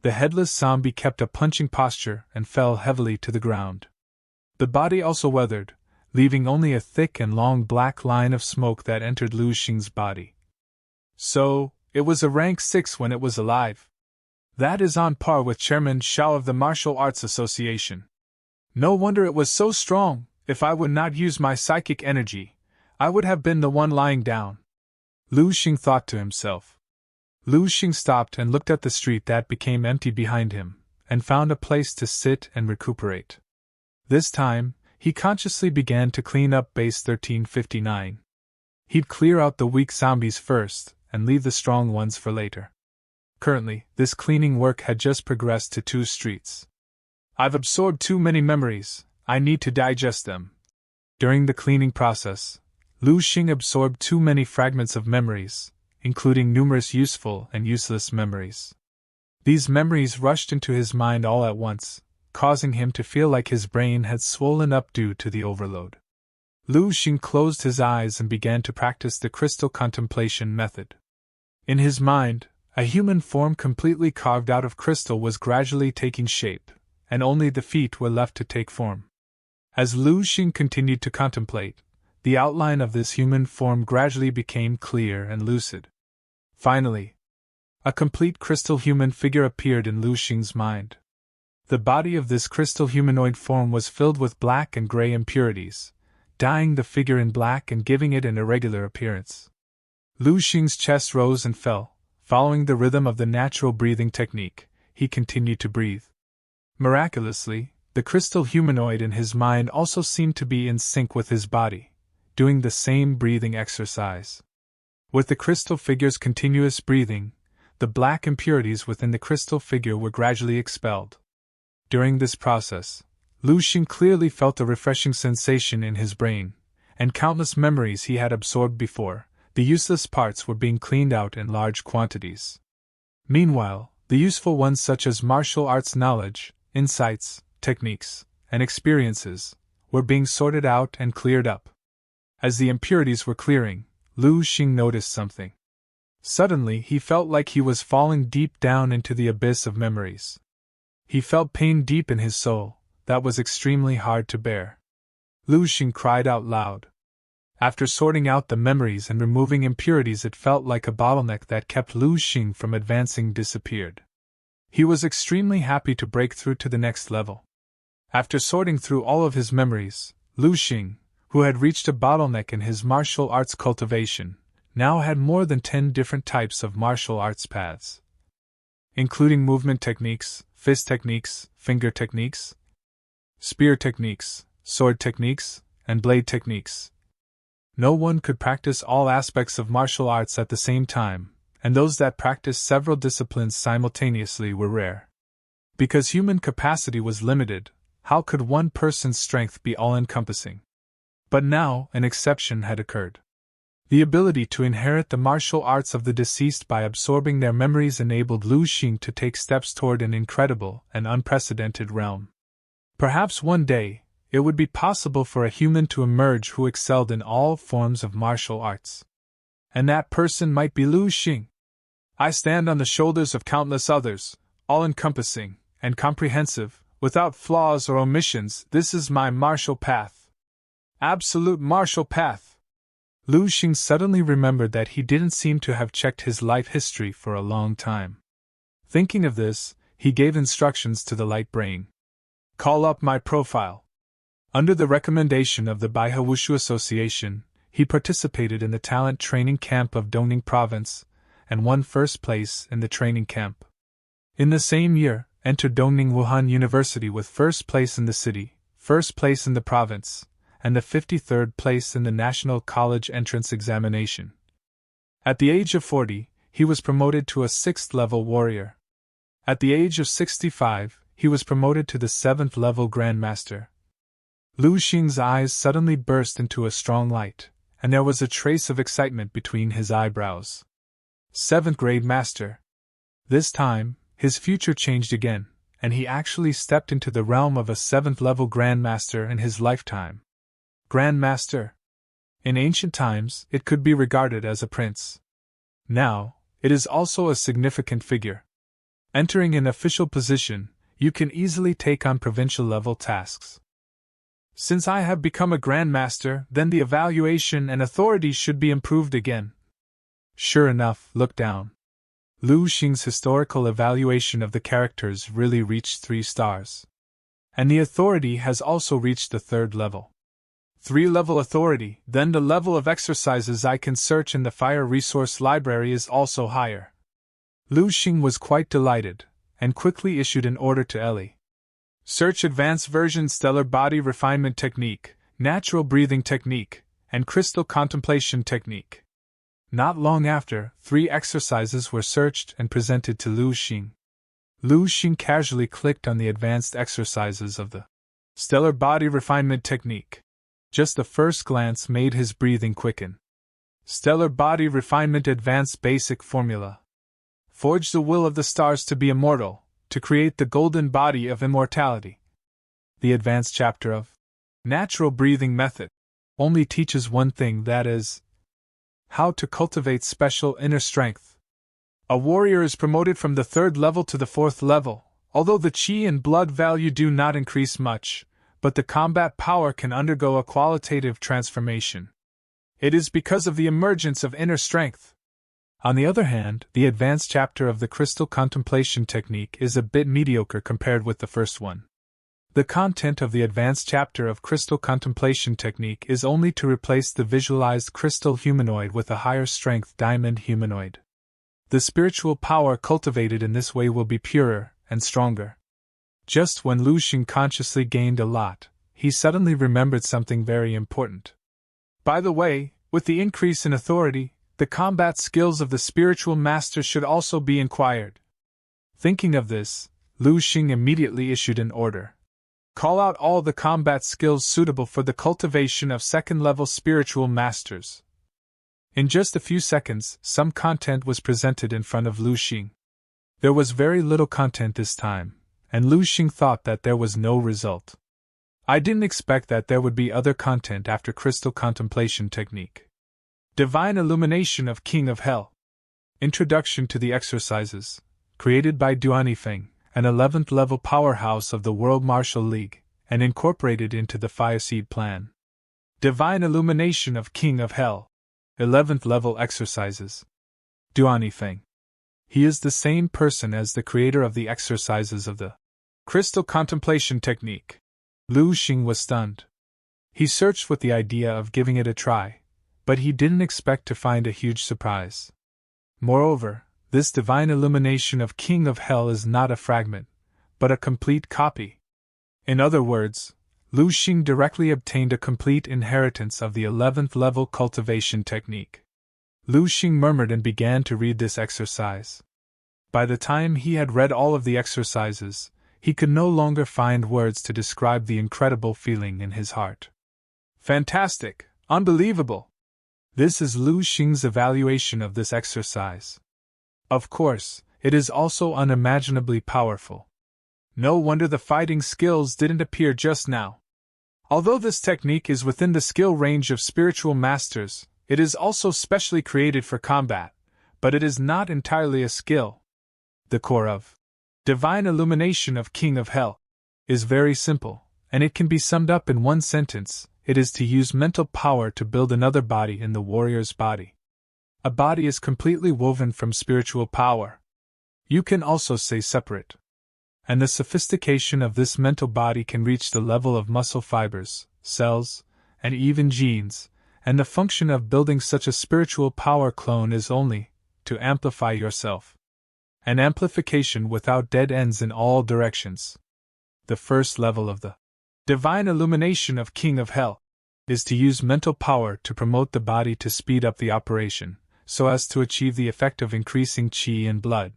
The headless zombie kept a punching posture and fell heavily to the ground. The body also weathered, leaving only a thick and long black line of smoke that entered Lu Xing's body. So, it was a rank 6 when it was alive. That is on par with Chairman Shao of the Martial Arts Association. No wonder it was so strong. If I would not use my psychic energy, I would have been the one lying down. Lu Xing thought to himself. Lu Xing stopped and looked at the street that became empty behind him, and found a place to sit and recuperate. This time, he consciously began to clean up Base 1359. He'd clear out the weak zombies first, and leave the strong ones for later. Currently, this cleaning work had just progressed to 2 streets. I've absorbed too many memories, I need to digest them. During the cleaning process, Lu Xing absorbed too many fragments of memories, including numerous useful and useless memories. These memories rushed into his mind all at once, causing him to feel like his brain had swollen up due to the overload. Lu Xing closed his eyes and began to practice the crystal contemplation method. In his mind, a human form completely carved out of crystal was gradually taking shape, and only the feet were left to take form. As Lu Xing continued to contemplate, the outline of this human form gradually became clear and lucid. Finally, a complete crystal human figure appeared in Lu Xing's mind. The body of this crystal humanoid form was filled with black and gray impurities, dyeing the figure in black and giving it an irregular appearance. Lu Xing's chest rose and fell. Following the rhythm of the natural breathing technique, he continued to breathe. Miraculously, the crystal humanoid in his mind also seemed to be in sync with his body, doing the same breathing exercise. With the crystal figure's continuous breathing, the black impurities within the crystal figure were gradually expelled. During this process, Lu Xing clearly felt a refreshing sensation in his brain, and countless memories he had absorbed before, the useless parts were being cleaned out in large quantities. Meanwhile, The useful ones such as martial arts knowledge, insights, techniques, and experiences, were being sorted out and cleared up. As the impurities were clearing, Lu Xing noticed something. Suddenly he felt like he was falling deep down into the abyss of memories. He felt pain deep in his soul, that was extremely hard to bear. Lu Xing cried out loud. After sorting out the memories and removing impurities, it felt like a bottleneck that kept Lu Xing from advancing disappeared. He was extremely happy to break through to the next level. After sorting through all of his memories, Lu Xing, who had reached a bottleneck in his martial arts cultivation, now had more than 10 different types of martial arts paths, including movement techniques, fist techniques, finger techniques, spear techniques, sword techniques, and blade techniques. No one could practice all aspects of martial arts at the same time, and those that practiced several disciplines simultaneously were rare. Because human capacity was limited, how could one person's strength be all-encompassing? But now, an exception had occurred. The ability to inherit the martial arts of the deceased by absorbing their memories enabled Lu Xing to take steps toward an incredible and unprecedented realm. Perhaps one day, it would be possible for a human to emerge who excelled in all forms of martial arts. And that person might be Lu Xing. I stand on the shoulders of countless others, all-encompassing and comprehensive, without flaws or omissions. This is my martial path. Absolute martial path. Lu Xing suddenly remembered that he didn't seem to have checked his life history for a long time. Thinking of this, he gave instructions to the light brain. Call up my profile. Under the recommendation of the Baihe Wushu Association, he participated in the talent training camp of Dongning Province, and won first place in the training camp. In the same year, entered Dongning Wuhan University with first place in the city, first place in the province, and the 53rd place in the National College Entrance Examination. At the age of 40, he was promoted to a 6th-level warrior. At the age of 65, he was promoted to the 7th-level Grandmaster. Lu Xing's eyes suddenly burst into a strong light, and there was a trace of excitement between his eyebrows. 7th grade master. This time, his future changed again, and he actually stepped into the realm of a 7th-level Grandmaster in his lifetime. Grandmaster. In ancient times, it could be regarded as a prince. Now, it is also a significant figure. Entering an official position, you can easily take on provincial-level tasks. Since I have become a Grandmaster, then the evaluation and authority should be improved again. Sure enough, look down. Lu Xing's historical evaluation of the characters really reached 3 stars. And the authority has also reached the 3rd level. 3-level authority, then the level of exercises I can search in the Fire Resource Library is also higher. Lu Xing was quite delighted, and quickly issued an order to Ellie. Search Advanced Version Stellar Body Refinement Technique, Natural Breathing Technique, and Crystal Contemplation Technique. Not long after, 3 exercises were searched and presented to Lu Xing. Lu Xing casually clicked on the advanced exercises of the Stellar Body Refinement Technique. Just the first glance made his breathing quicken. Stellar Body Refinement Advanced Basic Formula. Forge the will of the stars to be immortal, to create the golden body of immortality. The advanced chapter of Natural Breathing Method only teaches one thing, that is, how to cultivate special inner strength. A warrior is promoted from the 3rd level to the 4th level, although the chi and blood value do not increase much, but the combat power can undergo a qualitative transformation. It is because of the emergence of inner strength. On the other hand, the advanced chapter of the Crystal Contemplation Technique is a bit mediocre compared with the first one. The content of the advanced chapter of Crystal Contemplation Technique is only to replace the visualized crystal humanoid with a higher strength diamond humanoid. The spiritual power cultivated in this way will be purer and stronger. Just when Lu Xing consciously gained a lot, he suddenly remembered something very important. By the way, with the increase in authority, the combat skills of the spiritual master should also be inquired. Thinking of this, Lu Xing immediately issued an order. Call out all the combat skills suitable for the cultivation of 2nd-level spiritual masters. In just a few seconds, some content was presented in front of Lu Xing. There was very little content this time, and Lu Xing thought that there was no result. I didn't expect that there would be other content after crystal contemplation technique. Divine Illumination of King of Hell. Introduction to the exercises, created by Duanifeng, an 11th level powerhouse of the World Martial League, and incorporated into the Fireseed plan. Divine Illumination of King of Hell. 11th level exercises. Duanifeng. He is the same person as the creator of the exercises of the crystal contemplation technique. Lu Xing was stunned. He searched with the idea of giving it a try, but he didn't expect to find a huge surprise. Moreover, this divine illumination of King of Hell is not a fragment, but a complete copy. In other words, Lu Xing directly obtained a complete inheritance of the 11th level cultivation technique. Lu Xing murmured and began to read this exercise. By the time he had read all of the exercises, he could no longer find words to describe the incredible feeling in his heart. Fantastic! Unbelievable! This is Lu Xing's evaluation of this exercise. Of course, it is also unimaginably powerful. No wonder the fighting skills didn't appear just now. Although this technique is within the skill range of spiritual masters, it is also specially created for combat, but it is not entirely a skill. The core of Divine Illumination of King of Hell is very simple, and it can be summed up in one sentence: it is to use mental power to build another body in the warrior's body. A body is completely woven from spiritual power. You can also say separate. And the sophistication of this mental body can reach the level of muscle fibers, cells, and even genes, and the function of building such a spiritual power clone is only to amplify yourself. An amplification without dead ends in all directions. The first level of the Divine Illumination of King of Hell is to use mental power to promote the body to speed up the operation, so as to achieve the effect of increasing qi and blood.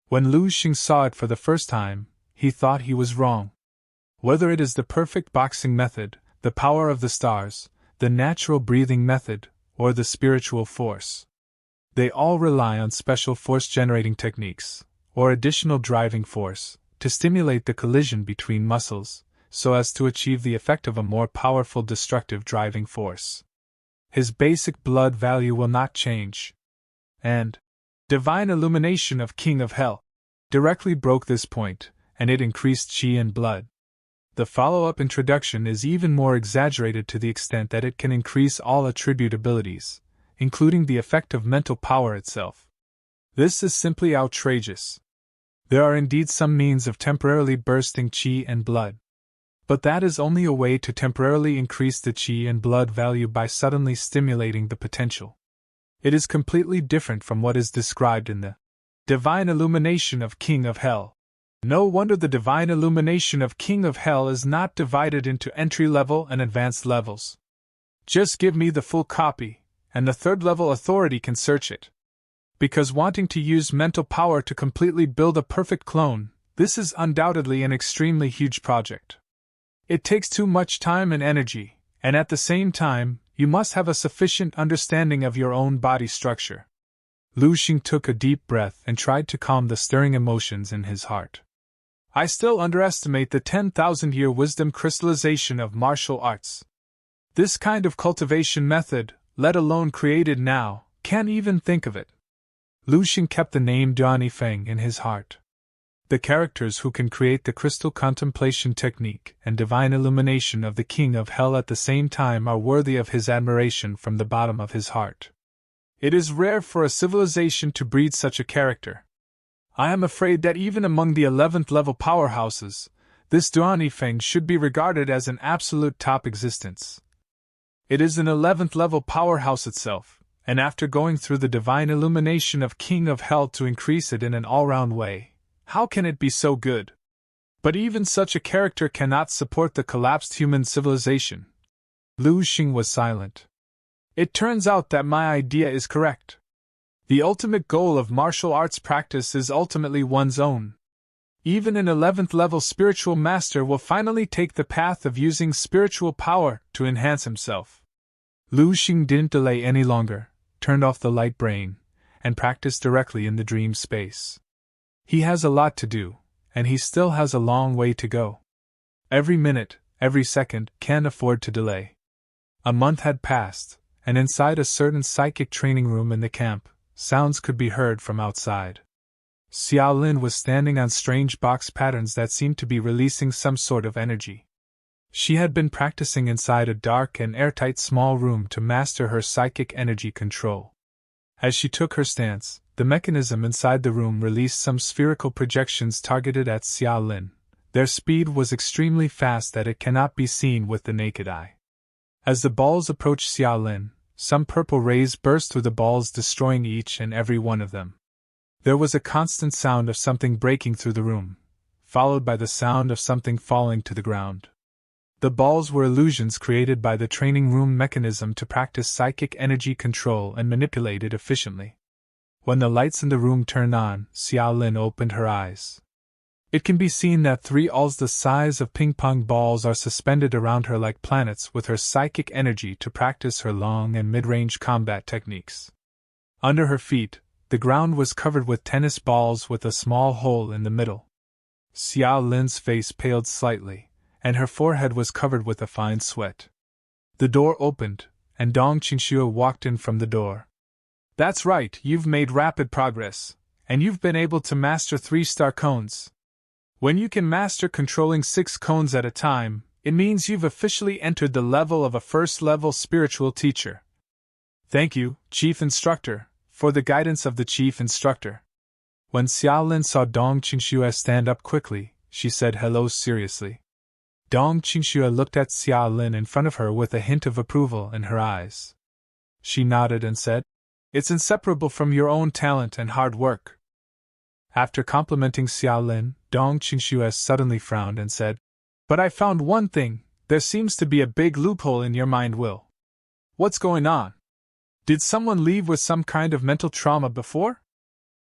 When Lu Xing saw it for the first time, he thought he was wrong. Whether it is the perfect boxing method, the power of the stars, the natural breathing method, or the spiritual force, they all rely on special force-generating techniques, or additional driving force, to stimulate the collision between muscles, so as to achieve the effect of a more powerful destructive driving force. His basic blood value will not change. And Divine Illumination of King of Hell directly broke this point, and it increased qi and blood. The follow-up introduction is even more exaggerated to the extent that it can increase all attribute abilities, including the effect of mental power itself. This is simply outrageous. There are indeed some means of temporarily bursting qi and blood. But that is only a way to temporarily increase the qi and blood value by suddenly stimulating the potential. It is completely different from what is described in the Divine Illumination of King of Hell. No wonder the Divine Illumination of King of Hell is not divided into entry-level and advanced levels. Just give me the full copy, and the third-level authority can search it. Because wanting to use mental power to completely build a perfect clone, this is undoubtedly an extremely huge project. It takes too much time and energy, and at the same time, you must have a sufficient understanding of your own body structure. Lu Xing took a deep breath and tried to calm the stirring emotions in his heart. I still underestimate the 10,000-year wisdom crystallization of martial arts. This kind of cultivation method, let alone created now, can't even think of it. Lu Xing kept the name Duanifeng in his heart. The characters who can create the crystal contemplation technique and divine illumination of the King of Hell at the same time are worthy of his admiration from the bottom of his heart. It is rare for a civilization to breed such a character. I am afraid that even among the 11th level powerhouses, this Duanifeng should be regarded as an absolute top existence. It is an 11th level powerhouse itself, and after going through the divine illumination of King of Hell to increase it in an all-round way, how can it be so good? But even such a character cannot support the collapsed human civilization. Lu Xing was silent. It turns out that my idea is correct. The ultimate goal of martial arts practice is ultimately one's own. Even an 11th level spiritual master will finally take the path of using spiritual power to enhance himself. Lu Xing didn't delay any longer, turned off the light brain, and practiced directly in the dream space. He has a lot to do, and he still has a long way to go. Every minute, every second, can't afford to delay. A month had passed, and inside a certain psychic training room in the camp, sounds could be heard from outside. Xiao Lin was standing on strange box patterns that seemed to be releasing some sort of energy. She had been practicing inside a dark and airtight small room to master her psychic energy control. As she took her stance, the mechanism inside the room released some spherical projections targeted at Xiao Lin. Their speed was extremely fast that it cannot be seen with the naked eye. As the balls approached Xiao Lin, some purple rays burst through the balls, destroying each and every one of them. There was a constant sound of something breaking through the room, followed by the sound of something falling to the ground. The balls were illusions created by the training room mechanism to practice psychic energy control and manipulate it efficiently. When the lights in the room turned on, Xiao Lin opened her eyes. It can be seen that 3 alls the size of ping-pong balls are suspended around her like planets with her psychic energy to practice her long and mid-range combat techniques. Under her feet, the ground was covered with tennis balls with a small hole in the middle. Xiao Lin's face paled slightly, and her forehead was covered with a fine sweat. The door opened, and Dong Qingxue walked in from the door. "That's right, you've made rapid progress, and you've been able to master 3-star cones. When you can master controlling 6 cones at a time, it means you've officially entered the level of a first-level spiritual teacher. Thank you, Chief Instructor, for the guidance of the Chief Instructor." When Xiao Lin saw Dong Qingxue stand up quickly, she said hello seriously. Dong Qingxue looked at Xiao Lin in front of her with a hint of approval in her eyes. She nodded and said, "It's inseparable from your own talent and hard work." After complimenting Xiao Lin, Dong Qingxue suddenly frowned and said, "But I found one thing, there seems to be a big loophole in your mind will. What's going on? Did someone leave with some kind of mental trauma before?"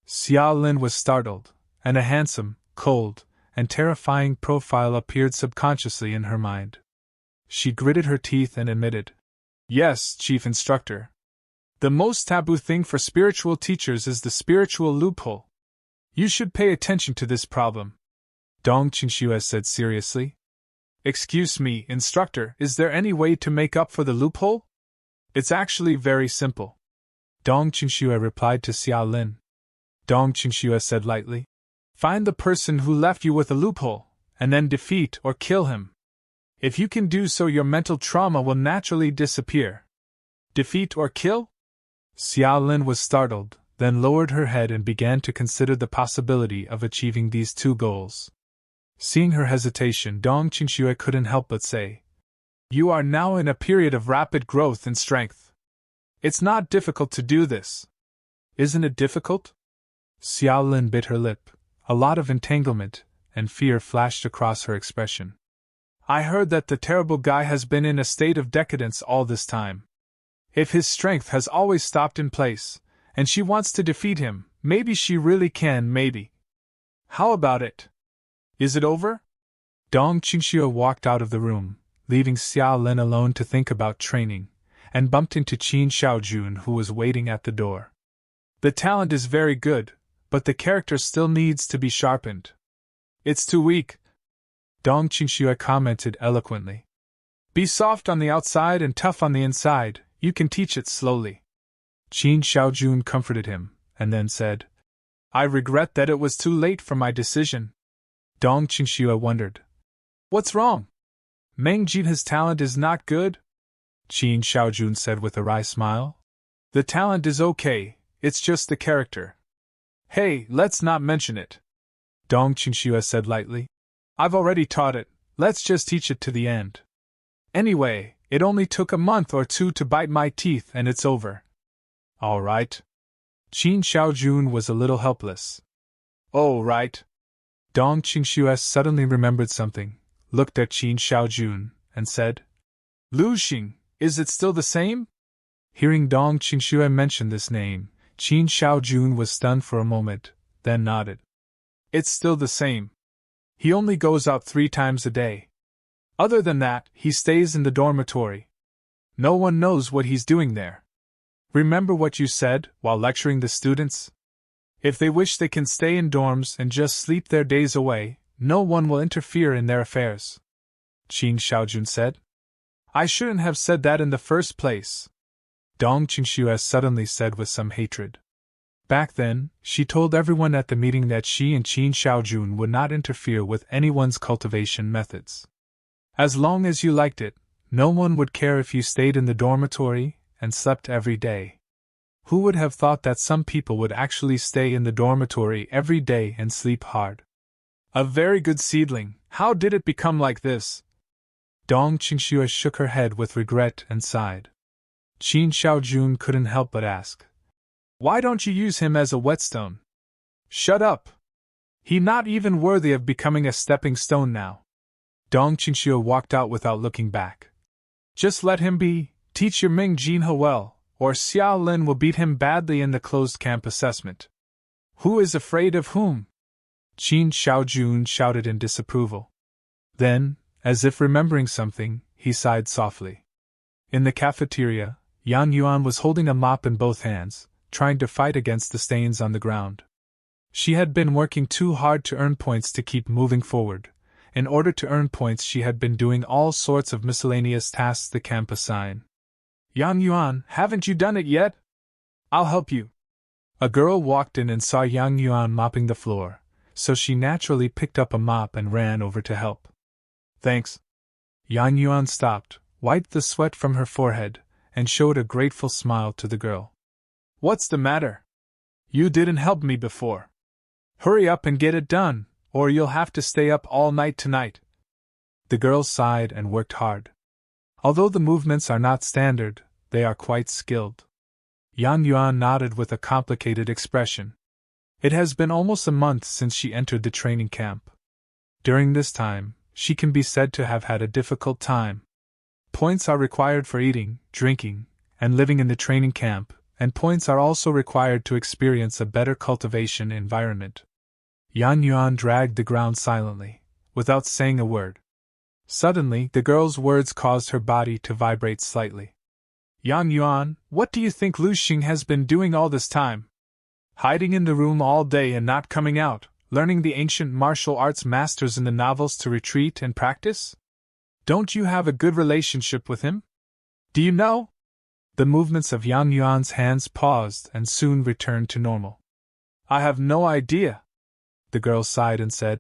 Xiao Lin was startled, and a handsome, cold, and terrifying profile appeared subconsciously in her mind. She gritted her teeth and admitted, "Yes, Chief Instructor. The most taboo thing for spiritual teachers is the spiritual loophole. You should pay attention to this problem," Dong Qingxue said seriously. "Excuse me, Instructor, is there any way to make up for the loophole?" "It's actually very simple," Dong Qingxue replied to Xiao Lin. Dong Qingxue said lightly, "Find the person who left you with a loophole, and then defeat or kill him. If you can do so, your mental trauma will naturally disappear." "Defeat or kill?" Xiao Lin was startled, then lowered her head and began to consider the possibility of achieving these 2 goals. Seeing her hesitation, Dong Qingxue couldn't help but say, "You are now in a period of rapid growth in strength. It's not difficult to do this. Isn't it difficult?" Xiao Lin bit her lip. A lot of entanglement and fear flashed across her expression. "I heard that the terrible guy has been in a state of decadence all this time. If his strength has always stopped in place, and she wants to defeat him, maybe she really can, maybe. How about it? Is it over?" Dong Qingxue walked out of the room, leaving Xiao Lin alone to think about training, and bumped into Qin Shaojun, who was waiting at the door. "The talent is very good, but the character still needs to be sharpened. It's too weak," Dong Qingxue commented eloquently. "Be soft on the outside and tough on the inside, you can teach it slowly." Qin Shaojun comforted him, and then said, "I regret that it was too late for my decision." Dong Qingxue wondered, "What's wrong? Meng Jita's talent is not good?" Qin Shaojun said with a wry smile. "The talent is okay, it's just the character." "Hey, let's not mention it," Dong Qingxue said lightly. "I've already taught it, let's just teach it to the end. Anyway, it only took a month or 2 to bite my teeth and it's over." "All right." Qin Shaojun was a little helpless. "Oh, right." Dong Qingxue suddenly remembered something, looked at Qin Shaojun, and said, "Lu Xing, is it still the same?" Hearing Dong Qingxue mention this name, Qin Shaojun was stunned for a moment, then nodded. "It's still the same. He only goes out 3 times a day. Other than that, he stays in the dormitory. No one knows what he's doing there. Remember what you said while lecturing the students? If they wish, they can stay in dorms and just sleep their days away. No one will interfere in their affairs. Qin Xiaojun said. I shouldn't have said that in the first place, Dong Qingxue suddenly said with some hatred. Back then, she told everyone at the meeting that she and Qin Xiaojun would not interfere with anyone's cultivation methods. As long as you liked it, no one would care if you stayed in the dormitory and slept every day. Who would have thought that some people would actually stay in the dormitory every day and sleep hard? A very good seedling. How did it become like this? Dong Qingxue shook her head with regret and sighed. Qin Xiaojun couldn't help but ask. Why don't you use him as a whetstone? Shut up! He's not even worthy of becoming a stepping stone now. Dong Qingxue walked out without looking back. Just let him be. Teach your Ming Jinhe well, or Xiao Lin will beat him badly in the closed camp assessment. Who is afraid of whom? Qin Xiaojun shouted in disapproval. Then, as if remembering something, he sighed softly. In the cafeteria, Yang Yuan was holding a mop in both hands, trying to fight against the stains on the ground. She had been working too hard to earn points to keep moving forward. In order to earn points, she had been doing all sorts of miscellaneous tasks the camp assign. Yang Yuan, haven't you done it yet? I'll help you. A girl walked in and saw Yang Yuan mopping the floor, so she naturally picked up a mop and ran over to help. Thanks. Yang Yuan stopped, wiped the sweat from her forehead, and showed a grateful smile to the girl. What's the matter? You didn't help me before. Hurry up and get it done, or you'll have to stay up all night tonight. The girl sighed and worked hard. Although the movements are not standard, they are quite skilled. Yang Yuan nodded with a complicated expression. It has been almost a month since she entered the training camp. During this time, she can be said to have had a difficult time. Points are required for eating, drinking, and living in the training camp, and points are also required to experience a better cultivation environment. Yang Yuan dragged the ground silently, without saying a word. Suddenly, the girl's words caused her body to vibrate slightly. Yang Yuan, what do you think Lu Xing has been doing all this time? Hiding in the room all day and not coming out, learning the ancient martial arts masters in the novels to retreat and practice? Don't you have a good relationship with him? Do you know? The movements of Yang Yuan's hands paused and soon returned to normal. I have no idea. The girl sighed and said,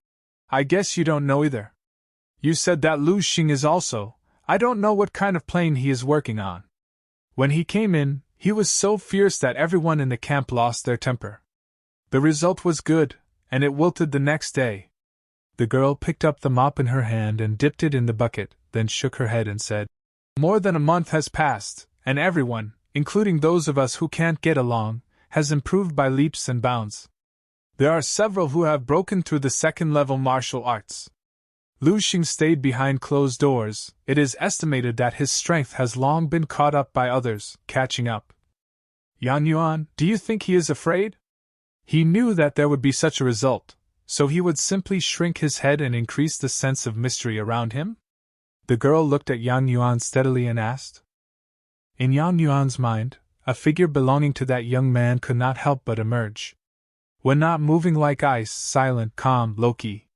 I guess you don't know either. You said that Lu Xing is also. I don't know what kind of plane he is working on. When he came in, he was so fierce that everyone in the camp lost their temper. The result was good, and it wilted the next day. The girl picked up the mop in her hand and dipped it in the bucket, then shook her head and said, More than a month has passed, and everyone, including those of us who can't get along, has improved by leaps and bounds. There are several who have broken through the second-level martial arts. Lu Xing stayed behind closed doors. It is estimated that his strength has long been caught up by others, catching up. Yang Yuan, do you think he is afraid? He knew that there would be such a result, so he would simply shrink his head and increase the sense of mystery around him? The girl looked at Yang Yuan steadily and asked. In Yang Yuan's mind, a figure belonging to that young man could not help but emerge. When not moving like ice, silent, calm, low-key.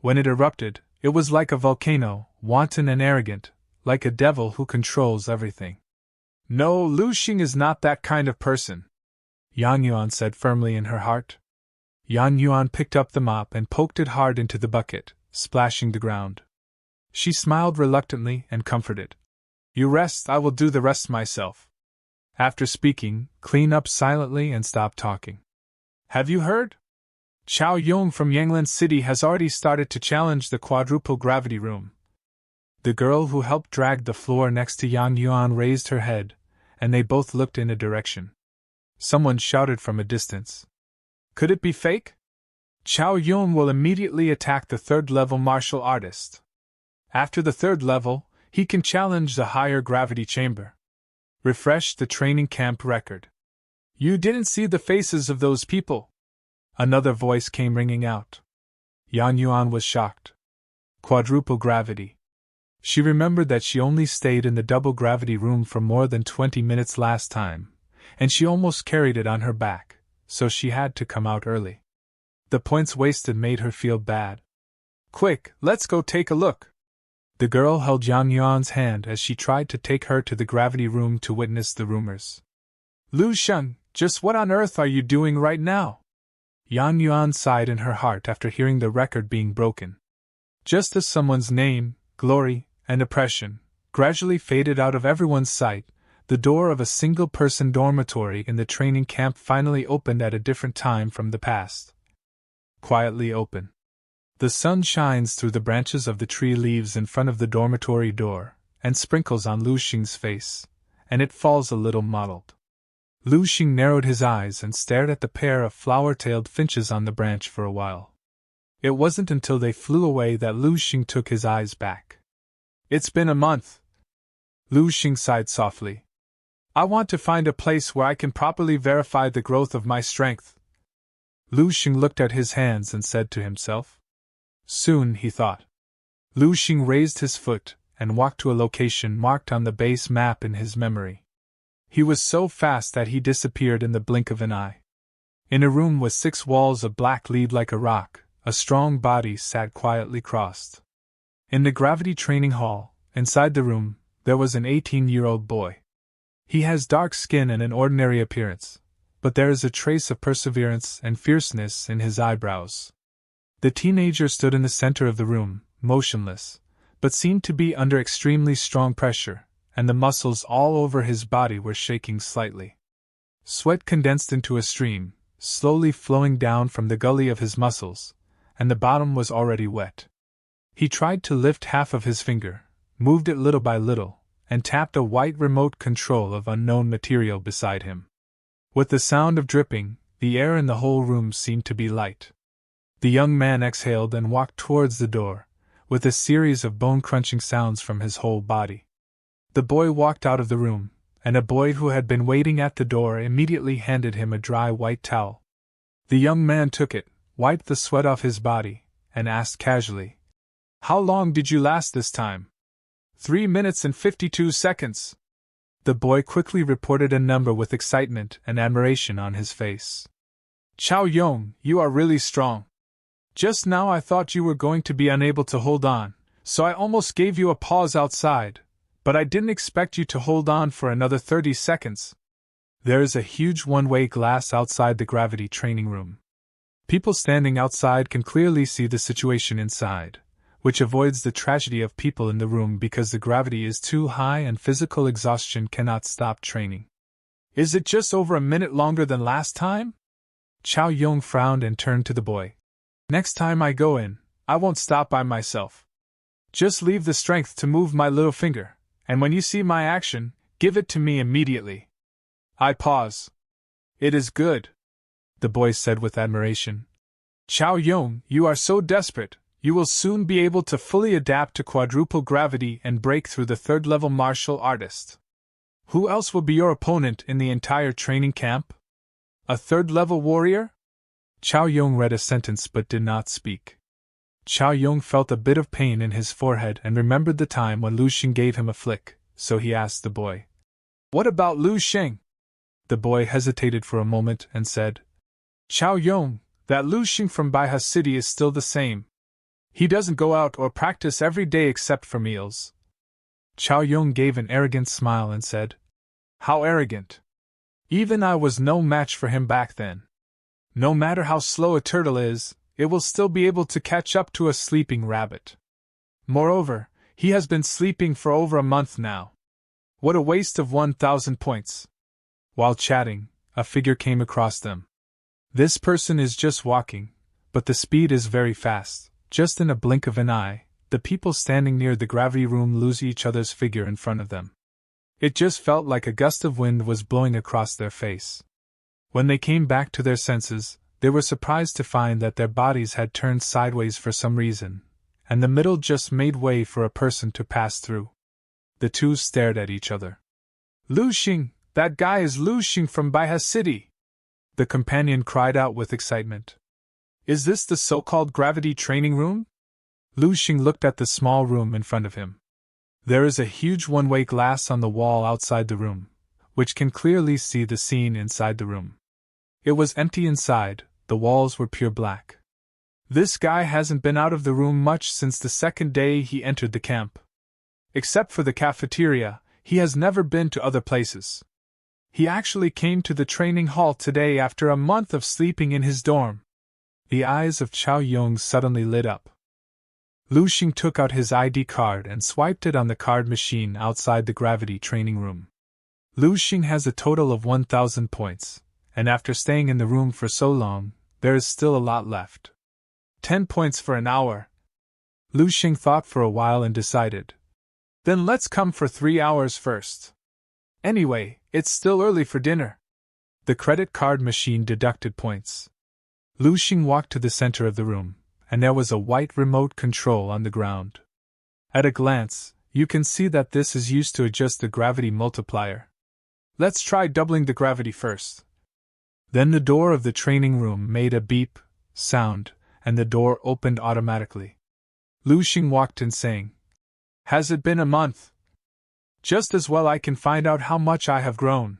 When it erupted, it was like a volcano, wanton and arrogant, like a devil who controls everything. No, Lu Xing is not that kind of person, Yang Yuan said firmly in her heart. Yang Yuan picked up the mop and poked it hard into the bucket, splashing the ground. She smiled reluctantly and comforted. You rest, I will do the rest myself. After speaking, clean up silently and stop talking. Have you heard? Chao Yong from Yanglan City has already started to challenge the quadruple gravity room. The girl who helped drag the floor next to Yang Yuan raised her head, and they both looked in a direction. Someone shouted from a distance. Could it be fake? Chao Yong will immediately attack the third-level martial artist. After the third level, he can challenge the higher gravity chamber. Refresh the training camp record. You didn't see the faces of those people. Another voice came ringing out. Yang Yuan was shocked. Quadruple gravity. She remembered that she only stayed in the double gravity room for more than 20 minutes last time, and she almost carried it on her back, so she had to come out early. The points wasted made her feel bad. Quick, let's go take a look. The girl held Yang Yuan's hand as she tried to take her to the gravity room to witness the rumors. Lu Sheng, just what on earth are you doing right now? Yang Yuan sighed in her heart after hearing the record being broken. Just as someone's name, glory, and oppression gradually faded out of everyone's sight, the door of a single-person dormitory in the training camp finally opened at a different time from the past. Quietly open. The sun shines through the branches of the tree leaves in front of the dormitory door, and sprinkles on Lu Xing's face, and it falls a little mottled. Lu Xing narrowed his eyes and stared at the pair of flower-tailed finches on the branch for a while. It wasn't until they flew away that Lu Xing took his eyes back. It's been a month. Lu Xing sighed softly. I want to find a place where I can properly verify the growth of my strength. Lu Xing looked at his hands and said to himself. Soon, he thought. Lu Xing raised his foot and walked to a location marked on the base map in his memory. He was so fast that he disappeared in the blink of an eye. In a room with 6 walls of black lead like a rock, a strong body sat quietly crossed. In the gravity training hall, inside the room, there was an 18-year-old boy. He has dark skin and an ordinary appearance, but there is a trace of perseverance and fierceness in his eyebrows. The teenager stood in the center of the room, motionless, but seemed to be under extremely strong pressure, and the muscles all over his body were shaking slightly. Sweat condensed into a stream, slowly flowing down from the gully of his muscles, and the bottom was already wet. He tried to lift half of his finger, moved it little by little, and tapped a white remote control of unknown material beside him. With the sound of dripping, the air in the whole room seemed to be light. The young man exhaled and walked towards the door, with a series of bone-crunching sounds from his whole body. The boy walked out of the room, and a boy who had been waiting at the door immediately handed him a dry white towel. The young man took it, wiped the sweat off his body, and asked casually, How long did you last this time? 3 minutes and 52 seconds. The boy quickly reported a number with excitement and admiration on his face. Chao Yong, you are really strong. Just now I thought you were going to be unable to hold on, so I almost gave you a pause outside, but I didn't expect you to hold on for another 30 seconds. There is a huge one-way glass outside the gravity training room. People standing outside can clearly see the situation inside, which avoids the tragedy of people in the room because the gravity is too high and physical exhaustion cannot stop training. Is it just over a minute longer than last time? Chao Yong frowned and turned to the boy. Next time I go in, I won't stop by myself. Just leave the strength to move my little finger, and when you see my action, give it to me immediately. I pause. It is good, the boy said with admiration. Chao Yong, you are so desperate. You will soon be able to fully adapt to quadruple gravity and break through the 3rd-level martial artist. Who else will be your opponent in the entire training camp? A 3rd-level warrior? Chao Yong read a sentence but did not speak. Chao Yong felt a bit of pain in his forehead and remembered the time when Lu Xing gave him a flick, so he asked the boy. What about Lu Xing? The boy hesitated for a moment and said, Chao Yong, that Lu Xing from Baiha City is still the same. He doesn't go out or practice every day except for meals. Chao Yong gave an arrogant smile and said, How arrogant! Even I was no match for him back then. No matter how slow a turtle is, it will still be able to catch up to a sleeping rabbit. Moreover, he has been sleeping for over a month now. What a waste of 1,000 points. While chatting, a figure came across them. This person is just walking, but the speed is very fast. Just in a blink of an eye, the people standing near the gravity room lose each other's figure in front of them. It just felt like a gust of wind was blowing across their face. When they came back to their senses, they were surprised to find that their bodies had turned sideways for some reason, and the middle just made way for a person to pass through. The two stared at each other. Lu Xing, that guy is Lu Xing from Baiha City! The companion cried out with excitement. Is this the so-called gravity training room? Lu Xing looked at the small room in front of him. There is a huge one-way glass on the wall outside the room, which can clearly see the scene inside the room. It was empty inside, the walls were pure black. This guy hasn't been out of the room much since the second day he entered the camp. Except for the cafeteria, he has never been to other places. He actually came to the training hall today after a month of sleeping in his dorm. The eyes of Chao Yong suddenly lit up. Lu Xing took out his ID card and swiped it on the card machine outside the gravity training room. Lu Xing has a total of 1,000 points, and after staying in the room for so long, there is still a lot left. 10 points for an hour. Lu Xing thought for a while and decided. Then let's come for 3 hours first. Anyway, it's still early for dinner. The credit card machine deducted points. Lu Xing walked to the center of the room, and there was a white remote control on the ground. At a glance, you can see that this is used to adjust the gravity multiplier. Let's try doubling the gravity first. Then the door of the training room made a beep sound, and the door opened automatically. Lu Xing walked in saying, Has it been a month? Just as well I can find out how much I have grown.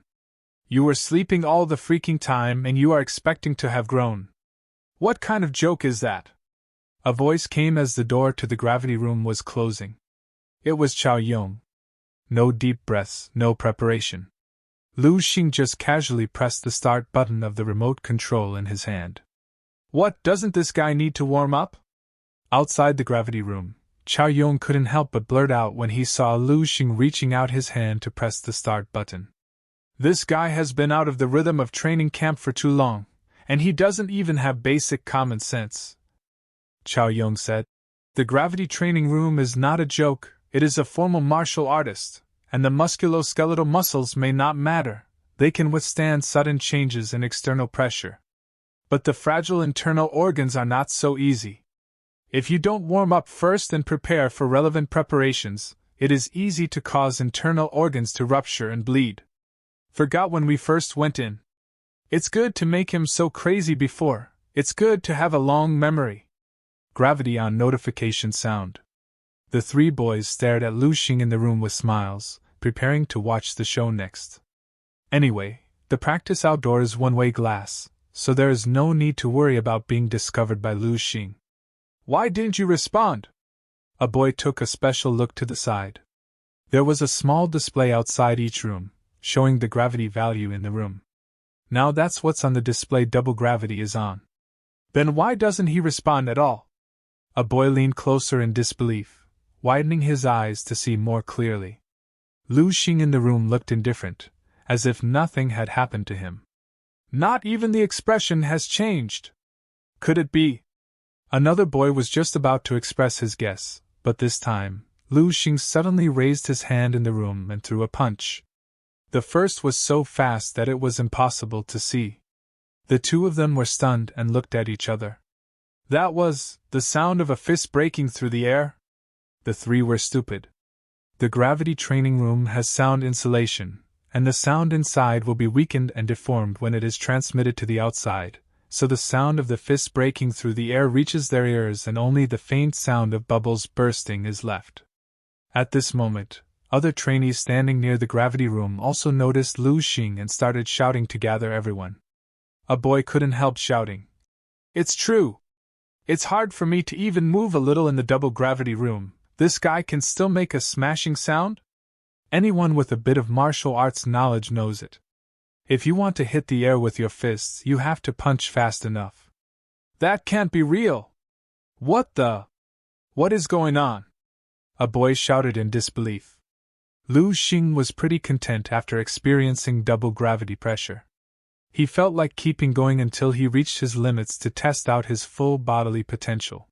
You were sleeping all the freaking time and you are expecting to have grown. What kind of joke is that? A voice came as the door to the gravity room was closing. It was Chao Yong. No deep breaths, no preparation. Lu Xing just casually pressed the start button of the remote control in his hand. What, doesn't this guy need to warm up? Outside the gravity room, Chao Yong couldn't help but blurt out when he saw Lu Xing reaching out his hand to press the start button. This guy has been out of the rhythm of training camp for too long, and he doesn't even have basic common sense. Chao Yong said. The gravity training room is not a joke, it is a formal martial artist, and the musculoskeletal muscles may not matter, they can withstand sudden changes in external pressure. But the fragile internal organs are not so easy. If you don't warm up first and prepare for relevant preparations, it is easy to cause internal organs to rupture and bleed. Forgot when we first went in. It's good to make him so crazy before, it's good to have a long memory. Gravity on notification sound. The three boys stared at Lu Xing in the room with smiles, preparing to watch the show next. Anyway, the practice outdoor is one-way glass, so there is no need to worry about being discovered by Lu Xing. Why didn't you respond? A boy took a special look to the side. There was a small display outside each room, showing the gravity value in the room. Now that's what's on the display double gravity is on. Then why doesn't he respond at all? A boy leaned closer in disbelief, widening his eyes to see more clearly. Lu Xing in the room looked indifferent, as if nothing had happened to him. Not even the expression has changed. Could it be? Another boy was just about to express his guess, but this time, Lu Xing suddenly raised his hand in the room and threw a punch. The first was so fast that it was impossible to see. The two of them were stunned and looked at each other. That was the sound of a fist breaking through the air? The three were stupid. The gravity training room has sound insulation, and the sound inside will be weakened and deformed when it is transmitted to the outside, so the sound of the fist breaking through the air reaches their ears and only the faint sound of bubbles bursting is left. At this moment, other trainees standing near the gravity room also noticed Lu Xing and started shouting to gather everyone. A boy couldn't help shouting. It's true! It's hard for me to even move a little in the double gravity room. This guy can still make a smashing sound? Anyone with a bit of martial arts knowledge knows it. If you want to hit the air with your fists, you have to punch fast enough. That can't be real! What is going on? A boy shouted in disbelief. Lu Xing was pretty content after experiencing double gravity pressure. He felt like keeping going until he reached his limits to test out his full bodily potential.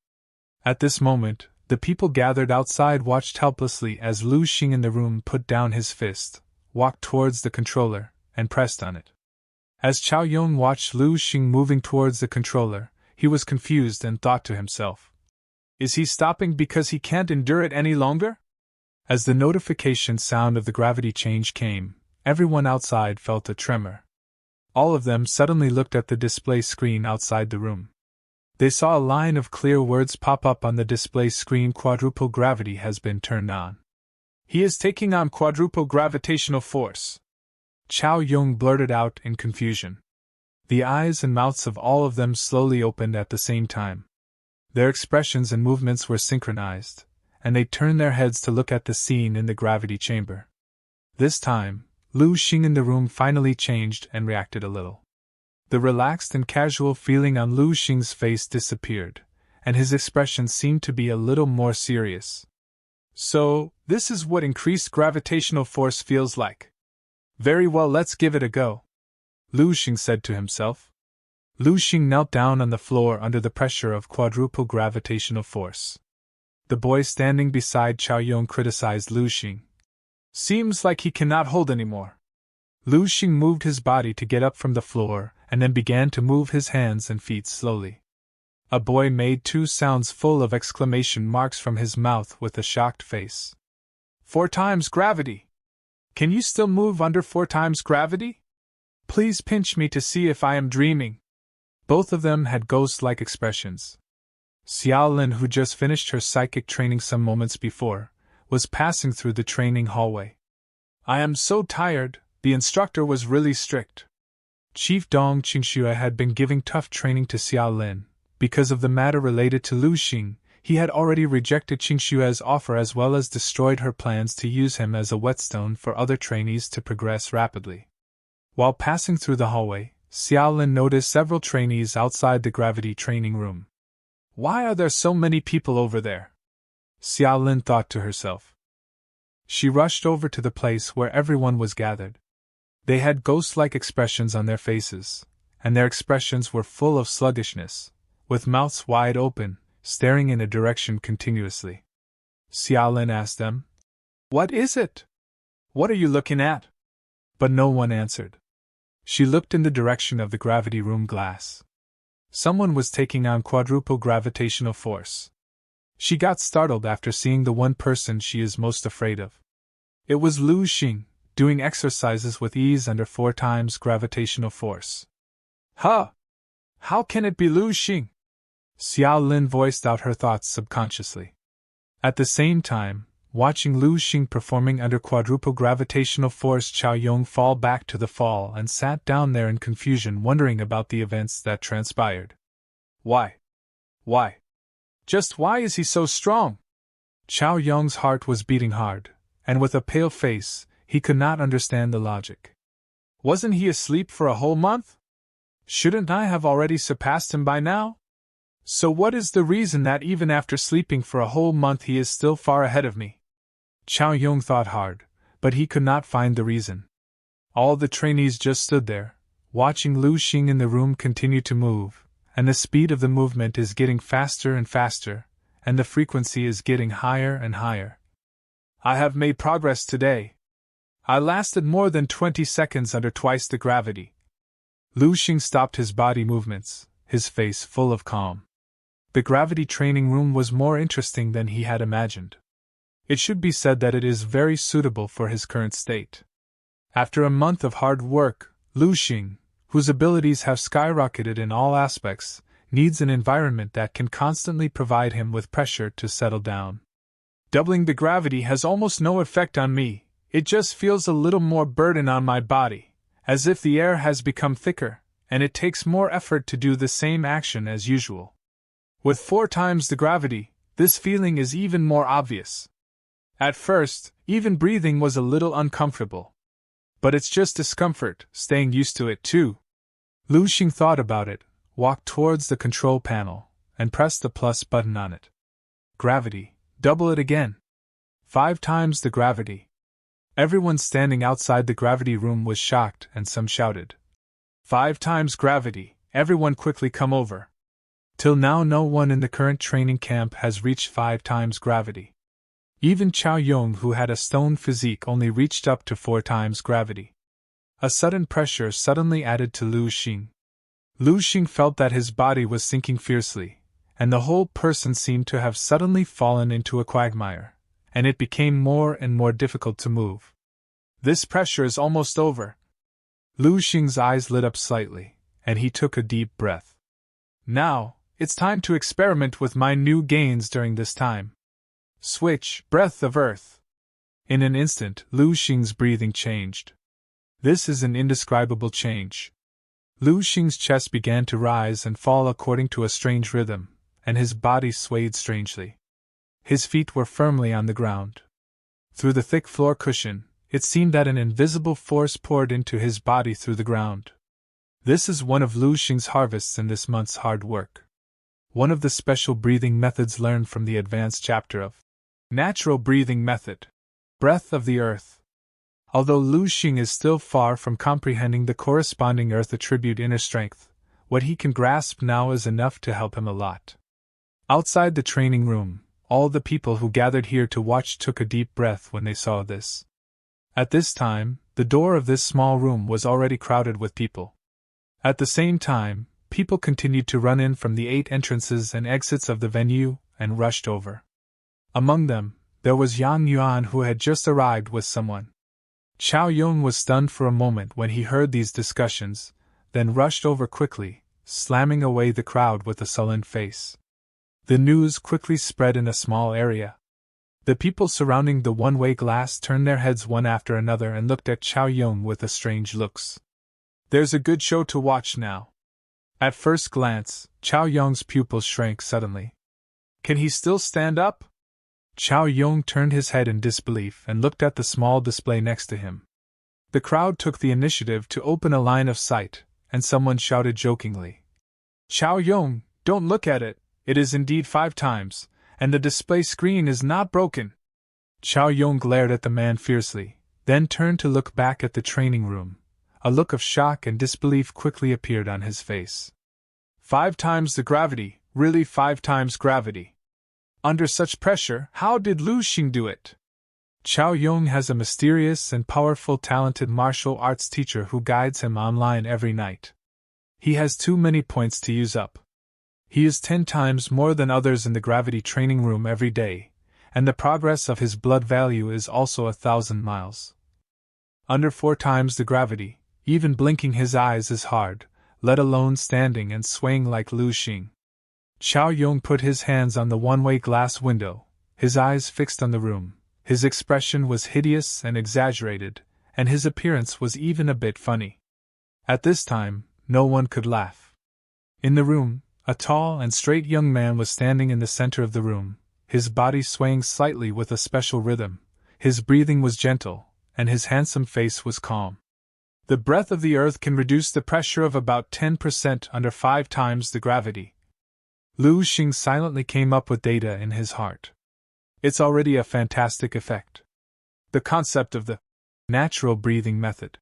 At this moment, the people gathered outside watched helplessly as Lu Xing in the room put down his fist, walked towards the controller, and pressed on it. As Chao Yong watched Lu Xing moving towards the controller, he was confused and thought to himself, is he stopping because he can't endure it any longer? As the notification sound of the gravity change came, everyone outside felt a tremor. All of them suddenly looked at the display screen outside the room. They saw a line of clear words pop up on the display screen. Quadruple gravity has been turned on. He is taking on quadruple gravitational force. Chao Yong blurted out in confusion. The eyes and mouths of all of them slowly opened at the same time. Their expressions and movements were synchronized, and they turned their heads to look at the scene in the gravity chamber. This time, Lu Xing in the room finally changed and reacted a little. The relaxed and casual feeling on Lu Xing's face disappeared, and his expression seemed to be a little more serious. So, this is what increased gravitational force feels like. Very well, let's give it a go, Lu Xing said to himself. Lu Xing knelt down on the floor under the pressure of quadruple gravitational force. The boy standing beside Chao Yong criticized Lu Xing. Seems like he cannot hold anymore. Lu Xing moved his body to get up from the floor and then began to move his hands and feet slowly. A boy made two sounds full of exclamation marks from his mouth with a shocked face. 4 times gravity! Can you still move under 4 times gravity? Please pinch me to see if I am dreaming. Both of them had ghost-like expressions. Xiaolin, who just finished her psychic training some moments before, was passing through the training hallway. I am so tired, the instructor was really strict. Chief Dong Qingxue had been giving tough training to Xiaolin. Because of the matter related to Lu Xing, he had already rejected Qingxue's offer as well as destroyed her plans to use him as a whetstone for other trainees to progress rapidly. While passing through the hallway, Xiaolin noticed several trainees outside the gravity training room. Why are there so many people over there? Xiaolin thought to herself. She rushed over to the place where everyone was gathered. They had ghost-like expressions on their faces, and their expressions were full of sluggishness, with mouths wide open, staring in a direction continuously. Xiaolin asked them, What is it? What are you looking at? But no one answered. She looked in the direction of the gravity room glass. Someone was taking on quadruple gravitational force. She got startled after seeing the one person she is most afraid of. It was Lu Xing, doing exercises with ease under 4 times gravitational force. Huh! How can it be Lu Xing? Xiaolin voiced out her thoughts subconsciously. At the same time, watching Lu Xing performing under quadruple gravitational force, Chao Yong fall back to the fall and sat down there in confusion, wondering about the events that transpired. Why? Just why is he so strong? Chao Yong's heart was beating hard, and with a pale face, he could not understand the logic. Wasn't he asleep for a whole month? Shouldn't I have already surpassed him by now? So what is the reason that even after sleeping for a whole month he is still far ahead of me? Chao Yong thought hard, but he could not find the reason. All the trainees just stood there, watching Lu Xing in the room continue to move, and the speed of the movement is getting faster and faster, and the frequency is getting higher and higher. I have made progress today. I lasted more than 20 seconds under twice the gravity. Lu Xing stopped his body movements, his face full of calm. The gravity training room was more interesting than he had imagined. It should be said that it is very suitable for his current state. After a month of hard work, Lu Xing, whose abilities have skyrocketed in all aspects, needs an environment that can constantly provide him with pressure to settle down. Doubling the gravity has almost no effect on me, it just feels a little more burden on my body, as if the air has become thicker, and it takes more effort to do the same action as usual. With 4 times the gravity, this feeling is even more obvious. At first, even breathing was a little uncomfortable. But it's just discomfort, staying used to it too. Lu Xing thought about it, walked towards the control panel, and pressed the plus button on it. Gravity, double it again. 5 times the gravity. Everyone standing outside the gravity room was shocked and some shouted. 5 times gravity, everyone quickly come over. Till now no one in the current training camp has reached 5 times gravity. Even Chao Yong, who had a stone physique, only reached up to 4 times gravity. A sudden pressure suddenly added to Lu Xing. Lu Xing felt that his body was sinking fiercely, and the whole person seemed to have suddenly fallen into a quagmire, and it became more and more difficult to move. This pressure is almost over. Lu Xing's eyes lit up slightly, and he took a deep breath. Now, it's time to experiment with my new gains during this time. Switch, breath of earth. In an instant, Lu Xing's breathing changed. This is an indescribable change. Lu Xing's chest began to rise and fall according to a strange rhythm, and his body swayed strangely. His feet were firmly on the ground. Through the thick floor cushion, it seemed that an invisible force poured into his body through the ground. This is one of Lu Xing's harvests in this month's hard work. One of the special breathing methods learned from the advanced chapter of Natural Breathing Method, Breath of the Earth. Although Lu Xing is still far from comprehending the corresponding earth attribute inner strength, what he can grasp now is enough to help him a lot. Outside the training room, all the people who gathered here to watch took a deep breath when they saw this. At this time, the door of this small room was already crowded with people. At the same time, people continued to run in from the 8 entrances and exits of the venue and rushed over. Among them, there was Yang Yuan, who had just arrived with someone. Chao Yong was stunned for a moment when he heard these discussions, then rushed over quickly, slamming away the crowd with a sullen face. The news quickly spread in a small area. The people surrounding the one-way glass turned their heads one after another and looked at Chao Yong with a strange looks. There's a good show to watch now. At first glance, Chao Yong's pupils shrank suddenly. Can he still stand up? Chao Yong turned his head in disbelief and looked at the small display next to him. The crowd took the initiative to open a line of sight, and someone shouted jokingly, "Chao Yong, don't look at it, it is indeed 5 times, and the display screen is not broken." Chao Yong glared at the man fiercely, then turned to look back at the training room. A look of shock and disbelief quickly appeared on his face. 5 times the gravity, really 5 times gravity. Under such pressure, how did Lu Xing do it? Chao Yong has a mysterious and powerful talented martial arts teacher who guides him online every night. He has too many points to use up. He is 10 times more than others in the gravity training room every day, and the progress of his blood value is also 1,000 miles. Under 4 times the gravity, even blinking his eyes is hard, let alone standing and swaying like Lu Xing. Chao Yong put his hands on the one-way glass window, his eyes fixed on the room. His expression was hideous and exaggerated, and his appearance was even a bit funny. At this time, no one could laugh. In the room, a tall and straight young man was standing in the center of the room, his body swaying slightly with a special rhythm. His breathing was gentle, and his handsome face was calm. The breath of the earth can reduce the pressure of about 10% under 5 times the gravity. Lu Xing silently came up with data in his heart. It's already a fantastic effect. The concept of the natural breathing method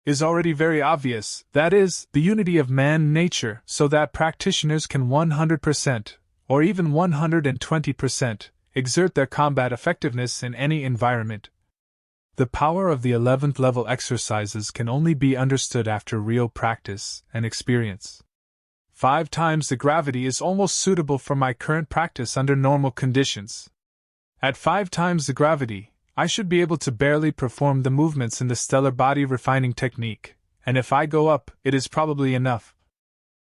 is already very obvious, that is, the unity of man-nature, so that practitioners can 100%, or even 120%, exert their combat effectiveness in any environment. The power of the 11th level exercises can only be understood after real practice and experience. 5 times the gravity is almost suitable for my current practice under normal conditions. At 5 times the gravity, I should be able to barely perform the movements in the stellar body refining technique, and if I go up, it is probably enough.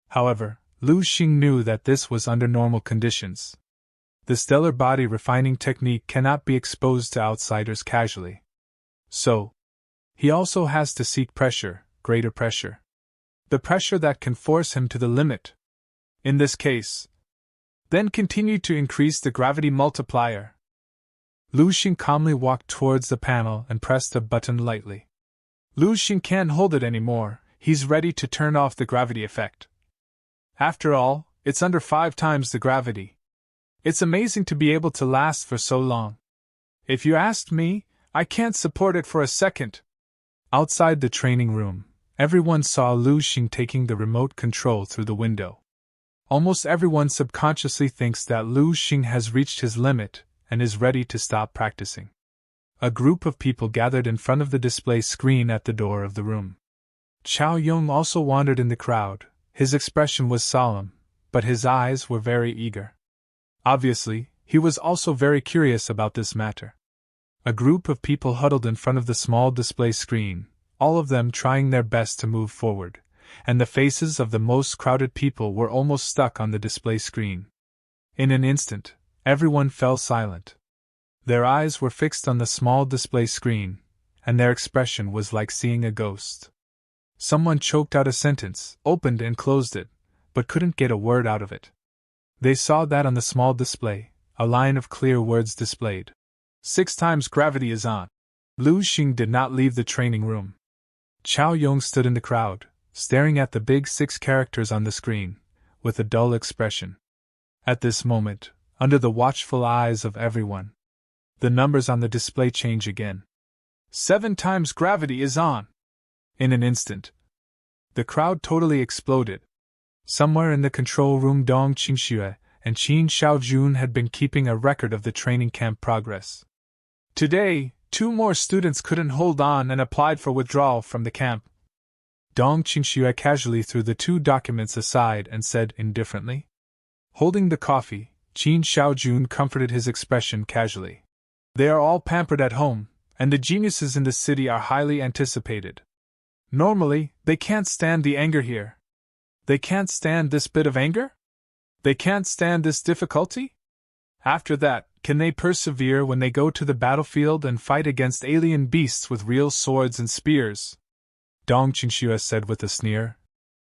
However, Lu Xing knew that this was under normal conditions. The stellar body refining technique cannot be exposed to outsiders casually. So, he also has to seek pressure, greater pressure. The pressure that can force him to the limit. In this case, then continue to increase the gravity multiplier. Lu Xing calmly walked towards the panel and pressed a button lightly. Lu Xing can't hold it anymore, he's ready to turn off the gravity effect. After all, it's under 5 times the gravity. It's amazing to be able to last for so long. If you asked me, I can't support it for a second. Outside the training room, everyone saw Lu Xing taking the remote control through the window. Almost everyone subconsciously thinks that Lu Xing has reached his limit and is ready to stop practicing. A group of people gathered in front of the display screen at the door of the room. Chao Yong also wandered in the crowd. His expression was solemn, but his eyes were very eager. Obviously, he was also very curious about this matter. A group of people huddled in front of the small display screen, all of them trying their best to move forward, and the faces of the most crowded people were almost stuck on the display screen. In an instant, everyone fell silent. Their eyes were fixed on the small display screen, and their expression was like seeing a ghost. Someone choked out a sentence, opened and closed it, but couldn't get a word out of it. They saw that on the small display, a line of clear words displayed. 6 times gravity is on. Lu Xing did not leave the training room. Chao Yong stood in the crowd, staring at the big 6 characters on the screen, with a dull expression. At this moment, under the watchful eyes of everyone, the numbers on the display change again. 7 times gravity is on. In an instant, the crowd totally exploded. Somewhere in the control room, Dong Qingxue and Qin Shaojun had been keeping a record of the training camp progress. Today, 2 more students couldn't hold on and applied for withdrawal from the camp. Dong Qingxue casually threw the 2 documents aside and said indifferently. Holding the coffee, Qin Shaojun comforted his expression casually. They are all pampered at home, and the geniuses in the city are highly anticipated. Normally, they can't stand the anger here. They can't stand this bit of anger? They can't stand this difficulty? After that, can they persevere when they go to the battlefield and fight against alien beasts with real swords and spears? Dong Qingxue said with a sneer.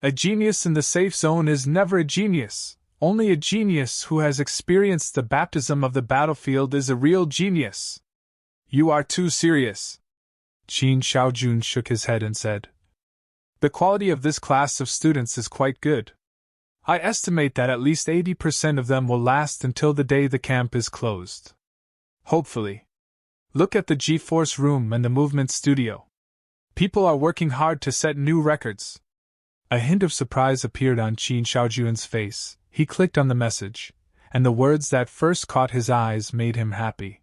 A genius in the safe zone is never a genius. Only a genius who has experienced the baptism of the battlefield is a real genius. You are too serious. Qin Shaojun shook his head and said. The quality of this class of students is quite good. I estimate that at least 80% of them will last until the day the camp is closed. Hopefully. Look at the G-Force room and the movement studio. People are working hard to set new records. A hint of surprise appeared on Qin Shaojun's face. He clicked on the message, and the words that first caught his eyes made him happy.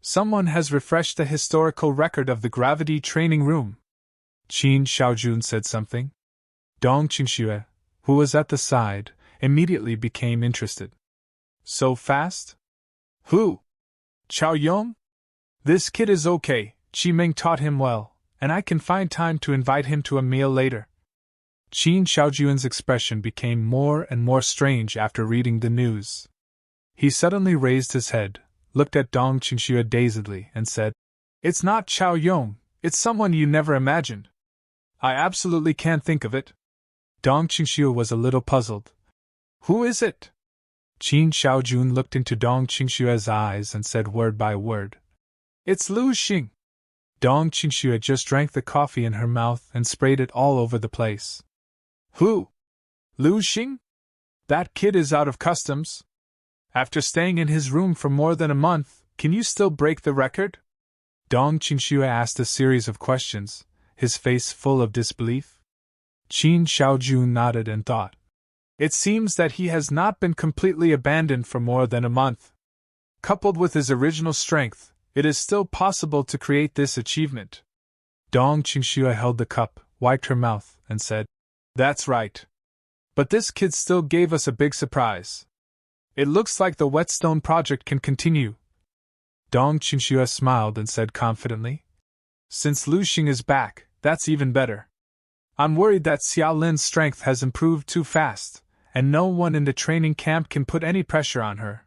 Someone has refreshed the historical record of the gravity training room. Qin Shaojun said something. Dong Qingxue, who was at the side, immediately became interested. So fast? Who? Chao Yong? This kid is okay, Qi Ming taught him well, and I can find time to invite him to a meal later. Qin Shaojun's expression became more and more strange after reading the news. He suddenly raised his head, looked at Dong Qingxue dazedly, and said, It's not Chao Yong, it's someone you never imagined. I absolutely can't think of it. Dong Qingxue was a little puzzled. Who is it? Qin Shaojun looked into Dong Qingxue's eyes and said word by word. It's Lu Xing. Dong Qingxue just drank the coffee in her mouth and sprayed it all over the place. Who? Lu Xing? That kid is out of customs. After staying in his room for more than a month, can you still break the record? Dong Qingxue asked a series of questions, his face full of disbelief. Qin Shaojun nodded and thought. It seems that he has not been completely abandoned for more than a month. Coupled with his original strength, it is still possible to create this achievement. Dong Qingxue held the cup, wiped her mouth, and said, That's right. But this kid still gave us a big surprise. It looks like the Whetstone project can continue. Dong Qingxue smiled and said confidently, Since Lu Xing is back, that's even better. I'm worried that Xiao Lin's strength has improved too fast, and no one in the training camp can put any pressure on her.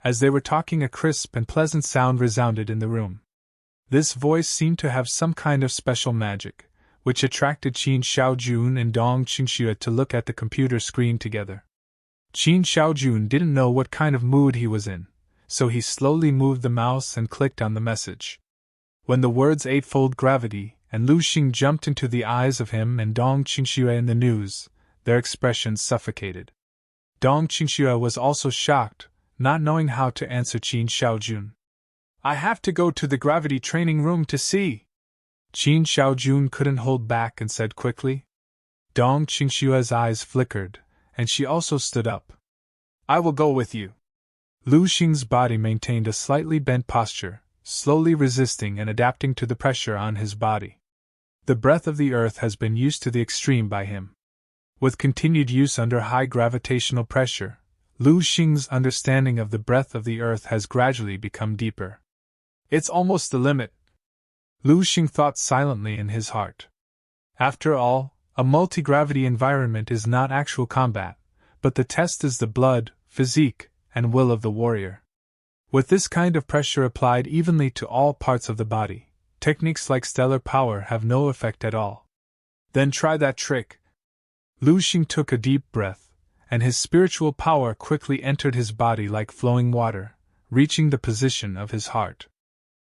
As they were talking, a crisp and pleasant sound resounded in the room. This voice seemed to have some kind of special magic, which attracted Qin Shaojun and Dong Qingxue to look at the computer screen together. Qin Shaojun didn't know what kind of mood he was in, so he slowly moved the mouse and clicked on the message. When the words eightfold gravity and Lu Xing jumped into the eyes of him and Dong Qingxue in the news, their expressions suffocated. Dong Qingxue was also shocked, not knowing how to answer Qin Shaojun. I have to go to the gravity training room to see. Qin Shaojun couldn't hold back and said quickly. Dong Qingxue's eyes flickered, and she also stood up. I will go with you. Lu Xing's body maintained a slightly bent posture, slowly resisting and adapting to the pressure on his body. The breath of the earth has been used to the extreme by him. With continued use under high gravitational pressure, Lu Xing's understanding of the breath of the earth has gradually become deeper. It's almost the limit. Lu Xing thought silently in his heart. After all, a multi-gravity environment is not actual combat, but the test is the blood, physique, and will of the warrior. With this kind of pressure applied evenly to all parts of the body, techniques like stellar power have no effect at all. Then try that trick. Lu Xing took a deep breath, and his spiritual power quickly entered his body like flowing water, reaching the position of his heart.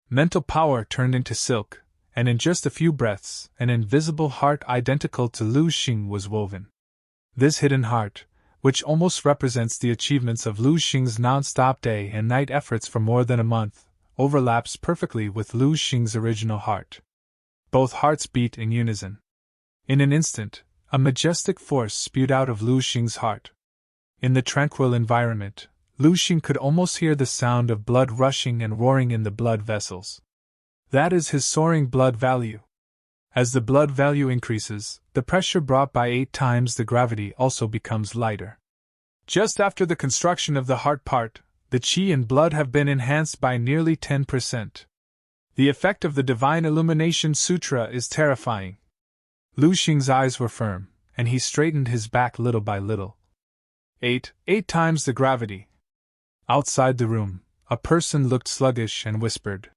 Mental power turned into silk, and in just a few breaths, an invisible heart identical to Lu Xing was woven. This hidden heart, which almost represents the achievements of Lu Xing's non-stop day and night efforts for more than a month, overlaps perfectly with Lu Xing's original heart. Both hearts beat in unison. In an instant, a majestic force spewed out of Lu Xing's heart. In the tranquil environment, Lu Xing could almost hear the sound of blood rushing and roaring in the blood vessels. That is his soaring blood value. As the blood value increases, the pressure brought by 8 times the gravity also becomes lighter. Just after the construction of the heart part, the qi and blood have been enhanced by nearly 10%. The effect of the Divine Illumination Sutra is terrifying. Lu Xing's eyes were firm, and he straightened his back little by little. 8 times the gravity. Outside the room, a person looked sluggish and whispered,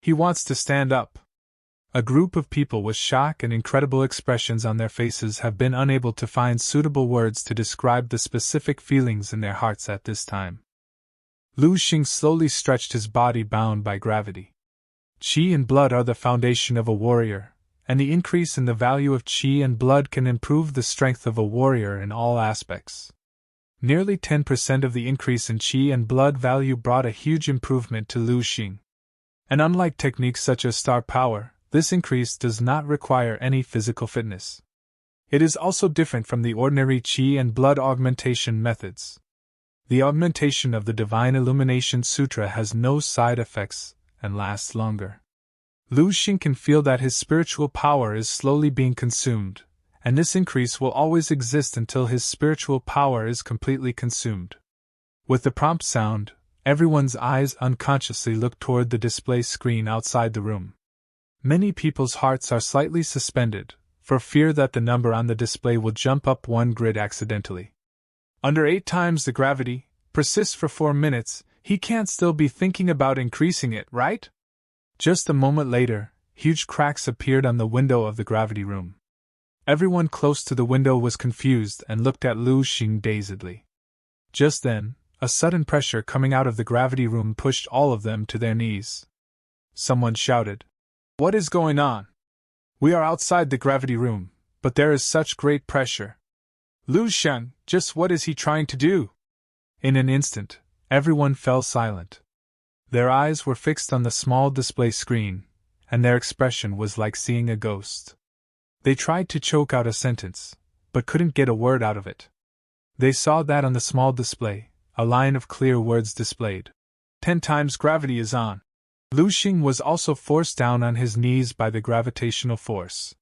"He wants to stand up." A group of people with shock and incredible expressions on their faces have been unable to find suitable words to describe the specific feelings in their hearts at this time. Lu Xing slowly stretched his body bound by gravity. Qi and blood are the foundation of a warrior, and the increase in the value of qi and blood can improve the strength of a warrior in all aspects. Nearly 10% of the increase in qi and blood value brought a huge improvement to Lu Xing. And unlike techniques such as star power, this increase does not require any physical fitness. It is also different from the ordinary qi and blood augmentation methods. The augmentation of the Divine Illumination Sutra has no side effects and lasts longer. Lu Xing can feel that his spiritual power is slowly being consumed, and this increase will always exist until his spiritual power is completely consumed. With the prompt sound, everyone's eyes unconsciously look toward the display screen outside the room. Many people's hearts are slightly suspended, for fear that the number on the display will jump up one grid accidentally. Under 8 times the gravity, persists for 4 minutes, he can't still be thinking about increasing it, right? Just a moment later, huge cracks appeared on the window of the gravity room. Everyone close to the window was confused and looked at Lu Xing dazedly. Just then, a sudden pressure coming out of the gravity room pushed all of them to their knees. Someone shouted, "What is going on? We are outside the gravity room, but there is such great pressure. Lu Xing, just what is he trying to do?" In an instant, everyone fell silent. Their eyes were fixed on the small display screen, and their expression was like seeing a ghost. They tried to choke out a sentence, but couldn't get a word out of it. They saw that on the small display, a line of clear words displayed. 10 times gravity is on. Lu Xing was also forced down on his knees by the gravitational force.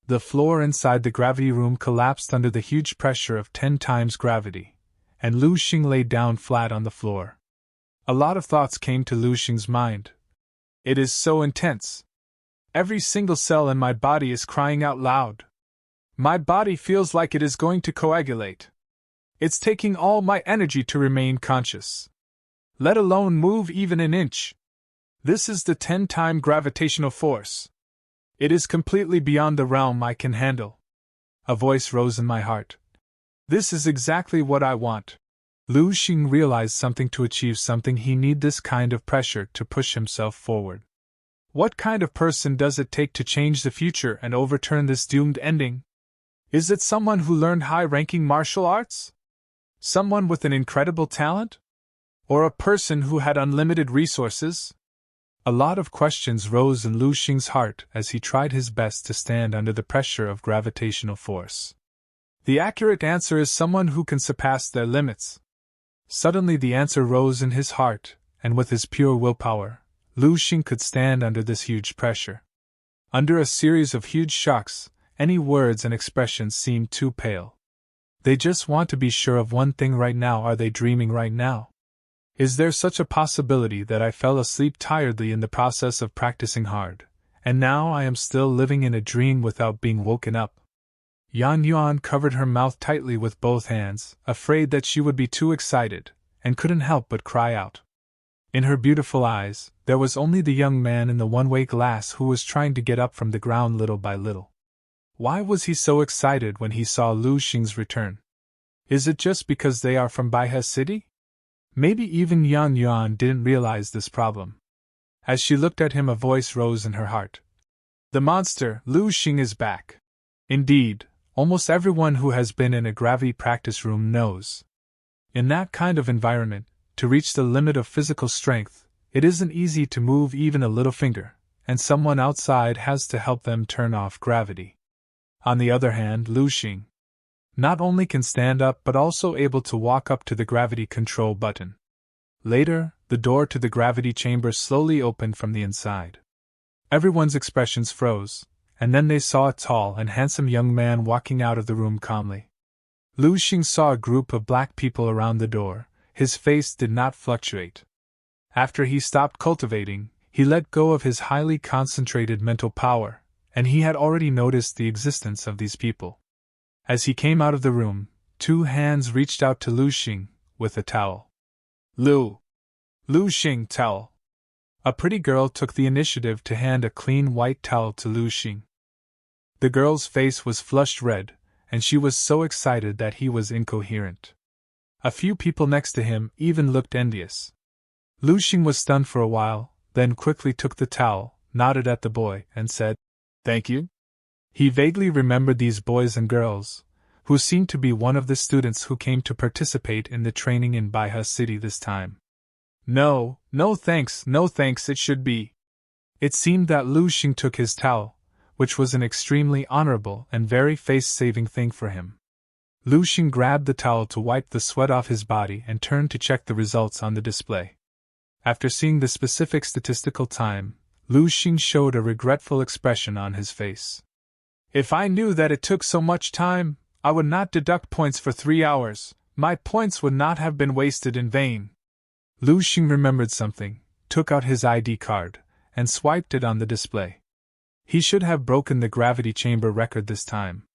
The floor inside the gravity room collapsed under the huge pressure of 10 times gravity, and Lu Xing lay down flat on the floor. A lot of thoughts came to Lu Xing's mind. It is so intense. Every single cell in my body is crying out loud. My body feels like it is going to coagulate. It's taking all my energy to remain conscious, let alone move even an inch. This is the 10-time gravitational force. It is completely beyond the realm I can handle. A voice rose in my heart. This is exactly what I want. Lu Xing realized something to achieve something he need this kind of pressure to push himself forward. What kind of person does it take to change the future and overturn this doomed ending? Is it someone who learned high-ranking martial arts? Someone with an incredible talent? Or a person who had unlimited resources? A lot of questions rose in Lu Xing's heart as he tried his best to stand under the pressure of gravitational force. The accurate answer is someone who can surpass their limits. Suddenly the answer rose in his heart, and with his pure willpower, Lu Xing could stand under this huge pressure. Under a series of huge shocks, any words and expressions seemed too pale. They just want to be sure of one thing right now. Are they dreaming right now? Is there such a possibility that I fell asleep tiredly in the process of practicing hard, and now I am still living in a dream without being woken up? Yan Yuan covered her mouth tightly with both hands, afraid that she would be too excited, and couldn't help but cry out. In her beautiful eyes, there was only the young man in the one-way glass who was trying to get up from the ground little by little. Why was he so excited when he saw Lu Xing's return? Is it just because they are from Baihe City? Maybe even Yan Yuan didn't realize this problem. As she looked at him, a voice rose in her heart. The monster, Lu Xing, is back. Indeed, almost everyone who has been in a gravity practice room knows. In that kind of environment, to reach the limit of physical strength, it isn't easy to move even a little finger, and someone outside has to help them turn off gravity. On the other hand, Lu Xing not only can stand up but also able to walk up to the gravity control button. Later, the door to the gravity chamber slowly opened from the inside. Everyone's expressions froze, and then they saw a tall and handsome young man walking out of the room calmly. Lu Xing saw a group of black people around the door. His face did not fluctuate. After he stopped cultivating, he let go of his highly concentrated mental power, and he had already noticed the existence of these people. As he came out of the room, 2 hands reached out to Lu Xing with a towel. Lu Xing, towel. A pretty girl took the initiative to hand a clean white towel to Lu Xing. The girl's face was flushed red, and she was so excited that he was incoherent. A few people next to him even looked envious. Lu Xing was stunned for a while, then quickly took the towel, nodded at the boy, and said, "Thank you." He vaguely remembered these boys and girls, who seemed to be one of the students who came to participate in the training in Baihe City this time. No thanks, it should be. It seemed that Lu Xing took his towel, which was an extremely honorable and very face-saving thing for him. Lu Xing grabbed the towel to wipe the sweat off his body and turned to check the results on the display. After seeing the specific statistical time, Lu Xing showed a regretful expression on his face. If I knew that it took so much time, I would not deduct points for 3 hours. My points would not have been wasted in vain. Lu Xing remembered something, took out his ID card, and swiped it on the display. He should have broken the gravity chamber record this time.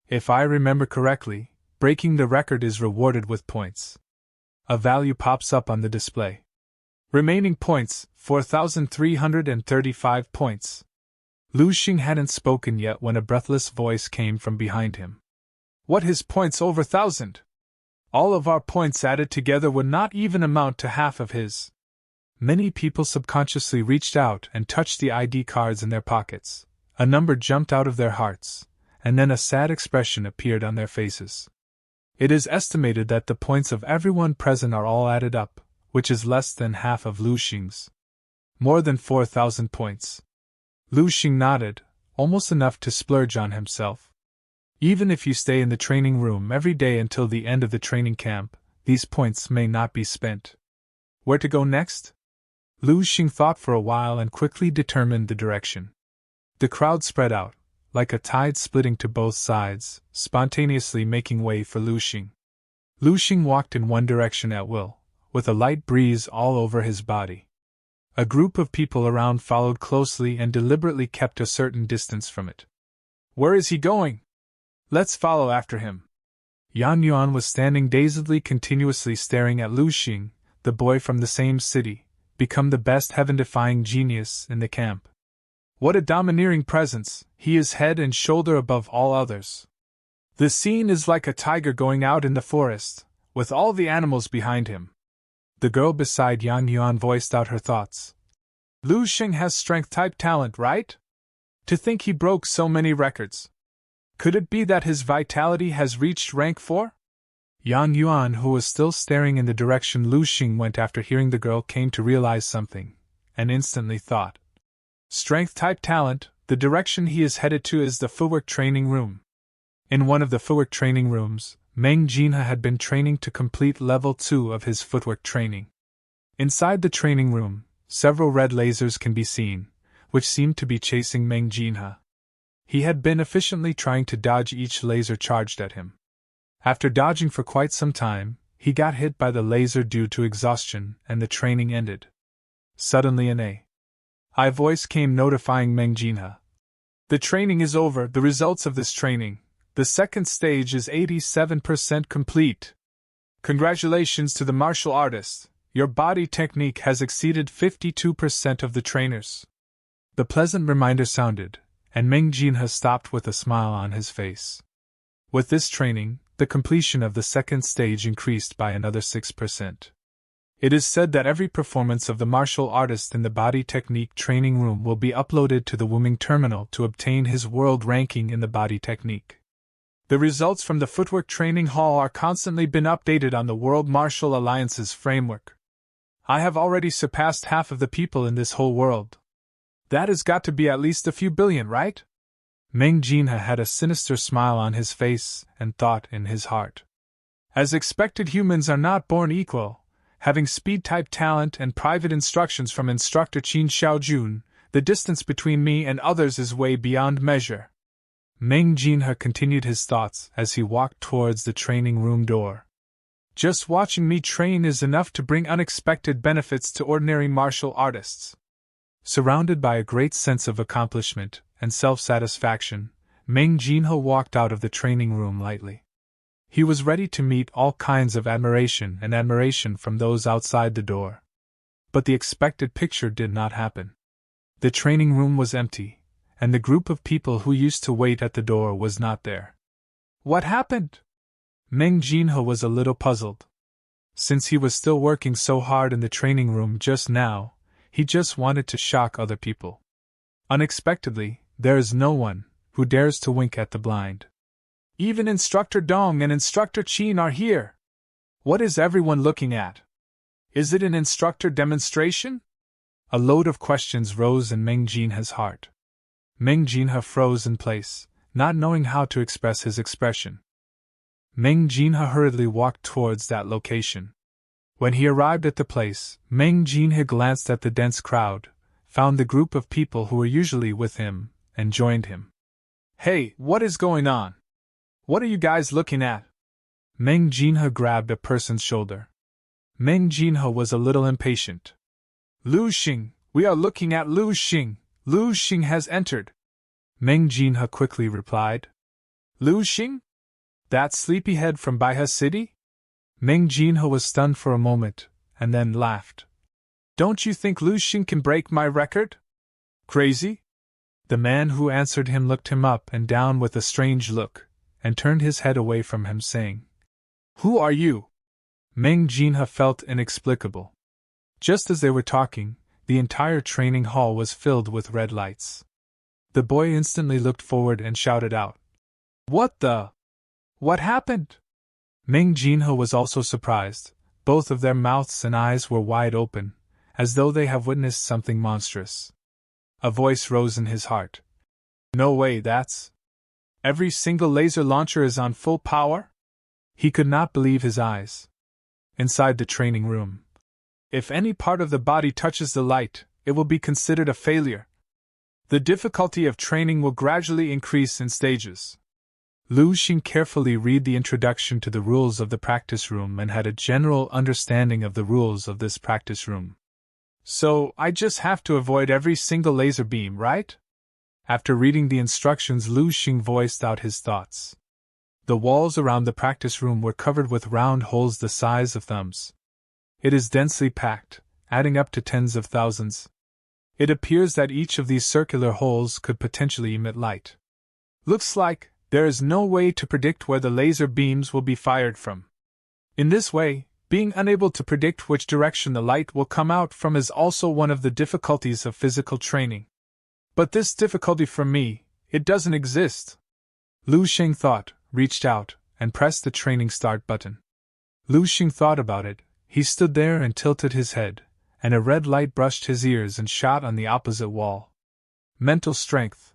If I remember correctly, breaking the record is rewarded with points. A value pops up on the display. Remaining points, 4,335 points. Lu Xing hadn't spoken yet when a breathless voice came from behind him. What, his points over 1,000? All of our points added together would not even amount to half of his. Many people subconsciously reached out and touched the ID cards in their pockets. A number jumped out of their hearts, and then a sad expression appeared on their faces. It is estimated that the points of everyone present are all added up, which is less than half of Lu Xing's. More than 4,000 points. Lu Xing nodded, almost enough to splurge on himself. Even if you stay in the training room every day until the end of the training camp, these points may not be spent. Where to go next? Lu Xing thought for a while and quickly determined the direction. The crowd spread out, like a tide splitting to both sides, spontaneously making way for Lu Xing. Lu Xing walked in one direction at will, with a light breeze all over his body. A group of people around followed closely and deliberately kept a certain distance from it. Where is he going? Let's follow after him. Yan Yuan was standing dazedly continuously staring at Lu Xing, the boy from the same city, become the best heaven-defying genius in the camp. What a domineering presence, he is head and shoulder above all others. The scene is like a tiger going out in the forest, with all the animals behind him. The girl beside Yan Yuan voiced out her thoughts. Lu Xing has strength-type talent, right? To think he broke so many records. Could it be that his vitality has reached rank 4? Yan Yuan, who was still staring in the direction Lu Xing went after hearing the girl, came to realize something, and instantly thought. Strength-type talent, the direction he is headed to is the footwork training room. In one of the footwork training rooms, Meng Jinhe had been training to complete level 2 of his footwork training. Inside the training room, several red lasers can be seen, which seemed to be chasing Meng Jinhe. He had been efficiently trying to dodge each laser charged at him. After dodging for quite some time, he got hit by the laser due to exhaustion, and the training ended. Suddenly an AI voice came notifying Meng Jinhe. The training is over. The results of this training. The second stage is 87% complete. Congratulations to the martial artist. Your body technique has exceeded 52% of the trainers. The pleasant reminder sounded, and Meng Jinhe stopped with a smile on his face. With this training, the completion of the second stage increased by another 6%. It is said that every performance of the martial artist in the body technique training room will be uploaded to the Wuming terminal to obtain his world ranking in the body technique. The results from the footwork training hall are constantly been updated on the World Martial Alliance's framework. I have already surpassed half of the people in this whole world. That has got to be at least a few billion, right? Meng Jinhe had a sinister smile on his face and thought in his heart. As expected, humans are not born equal. Having speed-type talent and private instructions from instructor Qin Xiaojun, the distance between me and others is way beyond measure. Meng Jinhe continued his thoughts as he walked towards the training room door. Just watching me train is enough to bring unexpected benefits to ordinary martial artists. Surrounded by a great sense of accomplishment and self-satisfaction, Meng Jinhe walked out of the training room lightly. He was ready to meet all kinds of admiration from those outside the door. But the expected picture did not happen. The training room was empty, and the group of people who used to wait at the door was not there. What happened? Meng Jinhe was a little puzzled. Since he was still working so hard in the training room just now, he just wanted to shock other people. Unexpectedly, there is no one who dares to wink at the blind. Even Instructor Dong and Instructor Qin are here. What is everyone looking at? Is it an instructor demonstration? A load of questions rose in Meng Jinhe's heart. Meng Jinhe froze in place, not knowing how to express his expression. Meng Jinhe hurriedly walked towards that location. When he arrived at the place, Meng Jinhe glanced at the dense crowd, found the group of people who were usually with him, and joined him. Hey, what is going on? What are you guys looking at? Meng Jinhe grabbed a person's shoulder. Meng Jinhe was a little impatient. Lu Xing, we are looking at Lu Xing. Lu Xing has entered. Meng Jinhe quickly replied. Lu Xing? That sleepyhead from Baihe City? Meng Jinhe was stunned for a moment, and then laughed. Don't you think Lu Xing can break my record? Crazy? The man who answered him looked him up and down with a strange look, and turned his head away from him, saying, Who are you? Meng Jinhe felt inexplicable. Just as they were talking, the entire training hall was filled with red lights. The boy instantly looked forward and shouted out, What the? What happened? Meng Jinhe was also surprised. Both of their mouths and eyes were wide open, as though they have witnessed something monstrous. A voice rose in his heart. No way, that's... Every single laser launcher is on full power? He could not believe his eyes. Inside the training room. If any part of the body touches the light, it will be considered a failure. The difficulty of training will gradually increase in stages. Lu Xing carefully read the introduction to the rules of the practice room and had a general understanding of the rules of this practice room. So, I just have to avoid every single laser beam, right? After reading the instructions, Lu Xing voiced out his thoughts. The walls around the practice room were covered with round holes the size of thumbs. It is densely packed, adding up to tens of thousands. It appears that each of these circular holes could potentially emit light. Looks like there is no way to predict where the laser beams will be fired from. In this way, being unable to predict which direction the light will come out from is also one of the difficulties of physical training. But this difficulty for me, it doesn't exist. Lu Xing thought, reached out, and pressed the training start button. Lu Xing thought about it. He stood there and tilted his head, and a red light brushed his ears and shot on the opposite wall. Mental strength.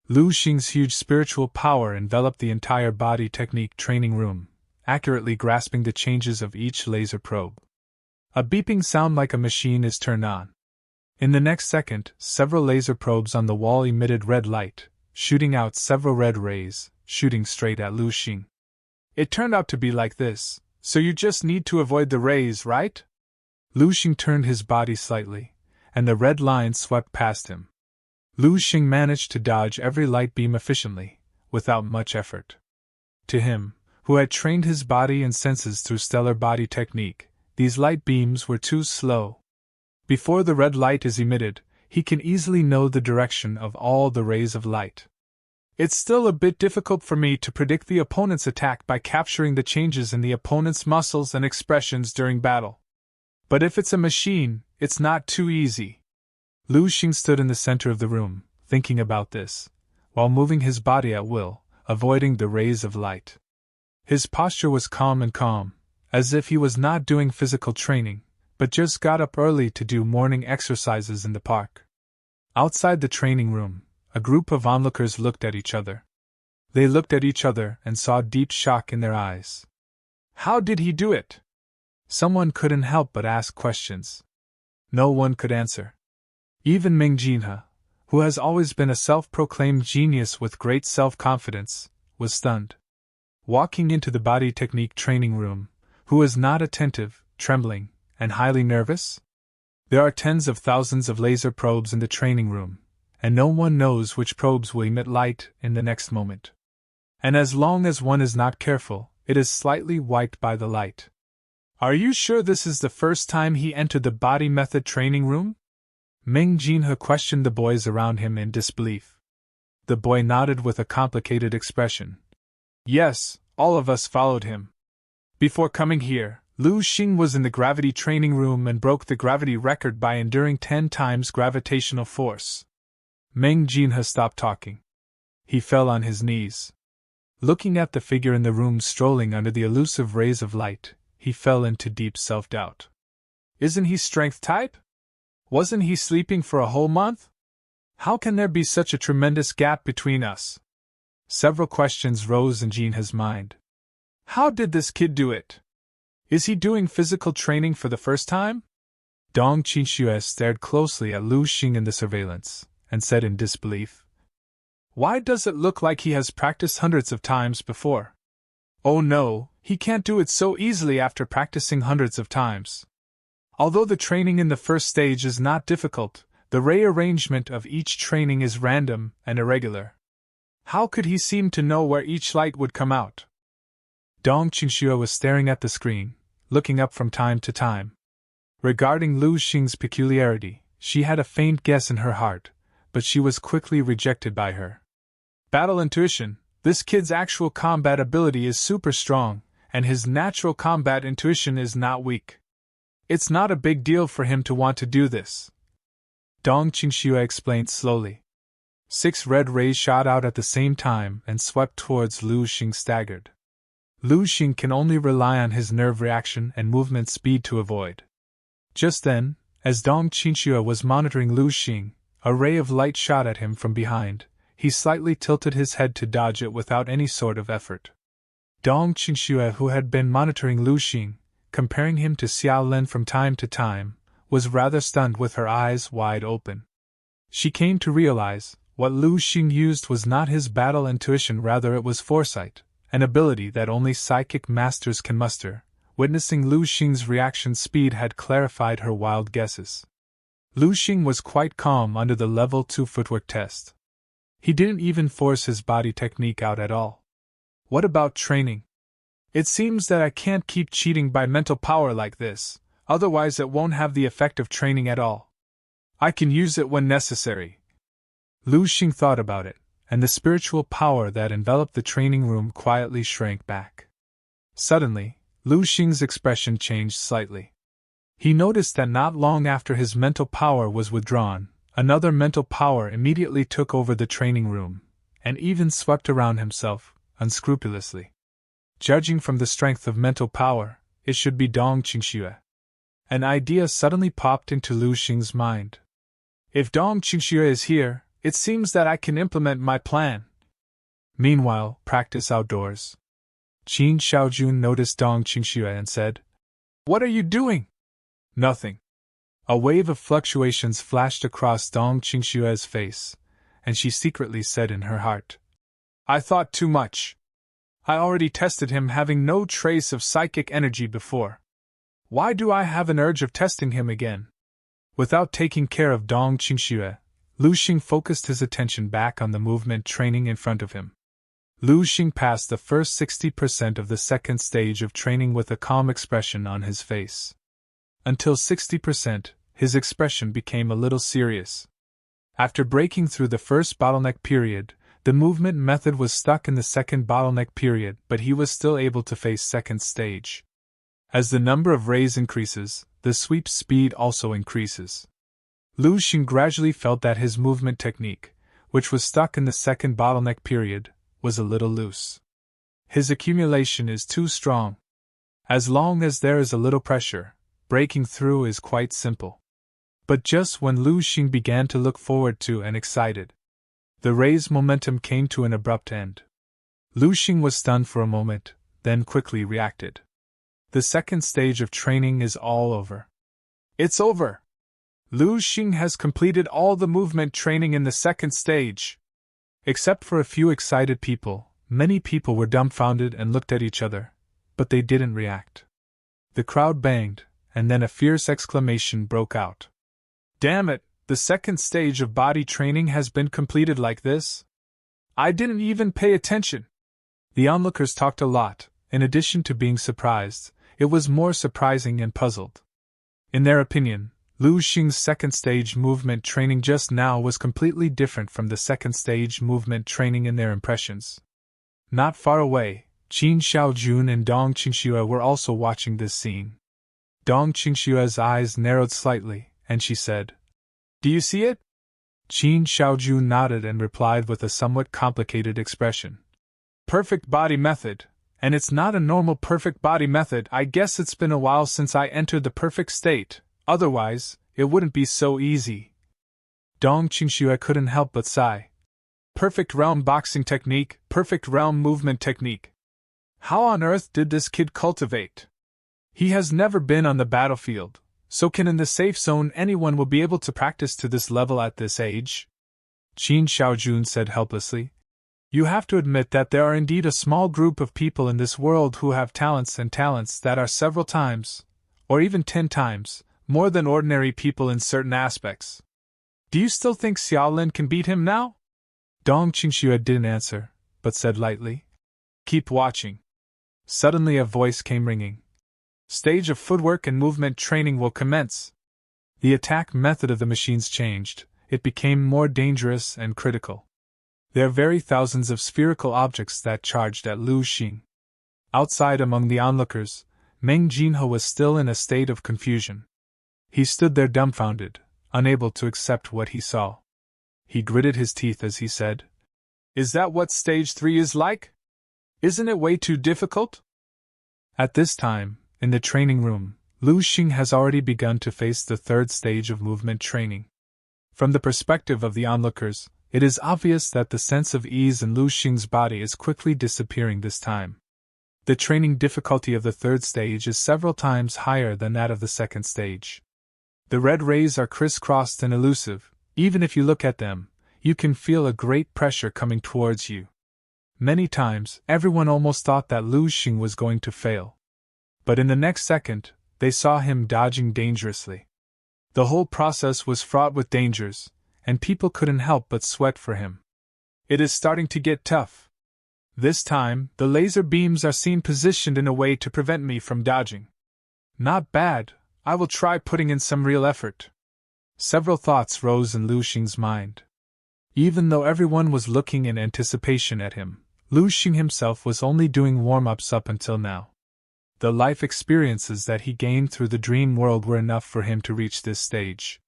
Lu Xing's huge spiritual power enveloped the entire body technique training room, accurately grasping the changes of each laser probe. A beeping sound like a machine is turned on. In the next second, several laser probes on the wall emitted red light, shooting out several red rays, shooting straight at Lu Xing. It turned out to be like this. So you just need to avoid the rays, right? Lu Xing turned his body slightly, and the red line swept past him. Lu Xing managed to dodge every light beam efficiently, without much effort. To him, who had trained his body and senses through stellar body technique, these light beams were too slow. Before the red light is emitted, he can easily know the direction of all the rays of light. It's still a bit difficult for me to predict the opponent's attack by capturing the changes in the opponent's muscles and expressions during battle. But if it's a machine, it's not too easy. Lu Xing stood in the center of the room, thinking about this, while moving his body at will, avoiding the rays of light. His posture was calm, as if he was not doing physical training, but just got up early to do morning exercises in the park. Outside the training room, a group of onlookers looked at each other. They looked at each other and saw deep shock in their eyes. How did he do it? Someone couldn't help but ask questions. No one could answer. Even Ming Jinhe, who has always been a self-proclaimed genius with great self-confidence, was stunned. Walking into the body technique training room, who was not attentive, trembling, and highly nervous? There are tens of thousands of laser probes in the training room, and no one knows which probes will emit light in the next moment. And as long as one is not careful, it is slightly wiped by the light. Are you sure this is the first time he entered the body method training room? Ming Jinhe questioned the boys around him in disbelief. The boy nodded with a complicated expression. Yes, all of us followed him. Before coming here, Lu Xing was in the gravity training room and broke the gravity record by enduring 10 times gravitational force. Ming Jinhe stopped talking. He fell on his knees. Looking at the figure in the room strolling under the elusive rays of light, he fell into deep self-doubt. Isn't he strength type? Wasn't he sleeping for a whole month? How can there be such a tremendous gap between us? Several questions rose in Jinhe's mind. How did this kid do it? Is he doing physical training for the first time? Dong Qinxue stared closely at Lu Xing in the surveillance, and said in disbelief, Why does it look like he has practiced hundreds of times before? Oh no, he can't do it so easily after practicing hundreds of times. Although the training in the first stage is not difficult, the ray arrangement of each training is random and irregular. How could he seem to know where each light would come out? Dong Qinxue was staring at the screen, looking up from time to time. Regarding Lu Xing's peculiarity, she had a faint guess in her heart, but she was quickly rejected by her. Battle intuition. This kid's actual combat ability is super strong, and his natural combat intuition is not weak. It's not a big deal for him to want to do this. Dong Qinxue explained slowly. 6 red rays shot out at the same time and swept towards Lu Xing staggered. Lu Xing can only rely on his nerve reaction and movement speed to avoid. Just then, as Dong Qinxue was monitoring Lu Xing, a ray of light shot at him from behind. He slightly tilted his head to dodge it without any sort of effort. Dong Qinxue, who had been monitoring Lu Xing, comparing him to Xiao Len from time to time, was rather stunned with her eyes wide open. She came to realize, what Lu Xing used was not his battle intuition, rather it was foresight, an ability that only psychic masters can muster. Witnessing Lu Xing's reaction speed had clarified her wild guesses. Lu Xing was quite calm under the level 2 footwork test. He didn't even force his body technique out at all. What about training? It seems that I can't keep cheating by mental power like this, otherwise it won't have the effect of training at all. I can use it when necessary. Lu Xing thought about it, and the spiritual power that enveloped the training room quietly shrank back. Suddenly, Lu Xing's expression changed slightly. He noticed that not long after his mental power was withdrawn, another mental power immediately took over the training room, and even swept around himself, unscrupulously. Judging from the strength of mental power, it should be Dong Qinxue. An idea suddenly popped into Lu Xing's mind. If Dong Qinxue is here, it seems that I can implement my plan. Meanwhile, practice outdoors. Qin Xiaojun noticed Dong Qinxue and said, What are you doing? Nothing. A wave of fluctuations flashed across Dong Qinxue's face, and she secretly said in her heart, I thought too much. I already tested him having no trace of psychic energy before. Why do I have an urge of testing him again? Without taking care of Dong Qinxue, Lu Xing focused his attention back on the movement training in front of him. Lu Xing passed the first 60% of the second stage of training with a calm expression on his face. Until 60%, his expression became a little serious, After breaking through the first bottleneck period, the movement method was stuck in the second bottleneck period, but he was still able to face second stage. As the number of rays increases, the sweep speed also increases. Lu Xing gradually felt that his movement technique, which was stuck in the second bottleneck period, was a little loose. His accumulation is too strong. As long as there is a little pressure, breaking through is quite simple. But just when Lu Xing began to look forward to and excited, the ray's momentum came to an abrupt end. Lu Xing was stunned for a moment, then quickly reacted. The second stage of training is all over. It's over! Lu Xing has completed all the movement training in the second stage. Except for a few excited people, many people were dumbfounded and looked at each other, but they didn't react. The crowd banged, and then a fierce exclamation broke out. Damn it, the second stage of body training has been completed like this? I didn't even pay attention. The onlookers talked a lot. In addition to being surprised, it was more surprising and puzzled. In their opinion, Lu Xing's second stage movement training just now was completely different from the second stage movement training in their impressions. Not far away, Qin Xiaojun and Dong Qingxue were also watching this scene. Dong Qingxue's eyes narrowed slightly, and she said, Do you see it? Qin Xiaojun nodded and replied with a somewhat complicated expression. Perfect body method. And it's not a normal perfect body method. I guess it's been a while since I entered the perfect state, otherwise, it wouldn't be so easy. Dong Qingxue couldn't help but sigh. Perfect realm boxing technique, perfect realm movement technique. How on earth did this kid cultivate? He has never been on the battlefield, so can in the safe zone anyone will be able to practice to this level at this age? Qin Xiaojun said helplessly. You have to admit that there are indeed a small group of people in this world who have talents that are several times, or even 10 times, more than ordinary people in certain aspects. Do you still think Xiaolin can beat him now? Dong Qingxue didn't answer, but said lightly, Keep watching. Suddenly a voice came ringing. Stage of footwork and movement training will commence. The attack method of the machines changed, it became more dangerous and critical. There are very thousands of spherical objects that charged at Lu Xing. Outside among the onlookers, Meng Jinhe was still in a state of confusion. He stood there dumbfounded, unable to accept what he saw. He gritted his teeth as he said, Is that what stage 3 is like? Isn't it way too difficult? At this time, in the training room, Lu Xing has already begun to face the third stage of movement training. From the perspective of the onlookers, it is obvious that the sense of ease in Lu Xing's body is quickly disappearing this time. The training difficulty of the third stage is several times higher than that of the second stage. The red rays are crisscrossed and elusive. Even if you look at them, you can feel a great pressure coming towards you. Many times, everyone almost thought that Lu Xing was going to fail. But in the next second, they saw him dodging dangerously. The whole process was fraught with dangers, and people couldn't help but sweat for him. It is starting to get tough. This time, the laser beams are seen positioned in a way to prevent me from dodging. Not bad, I will try putting in some real effort. Several thoughts rose in Lu Xing's mind. Even though everyone was looking in anticipation at him, Lu Xing himself was only doing warm-ups up until now. The life experiences that he gained through the dream world were enough for him to reach this stage.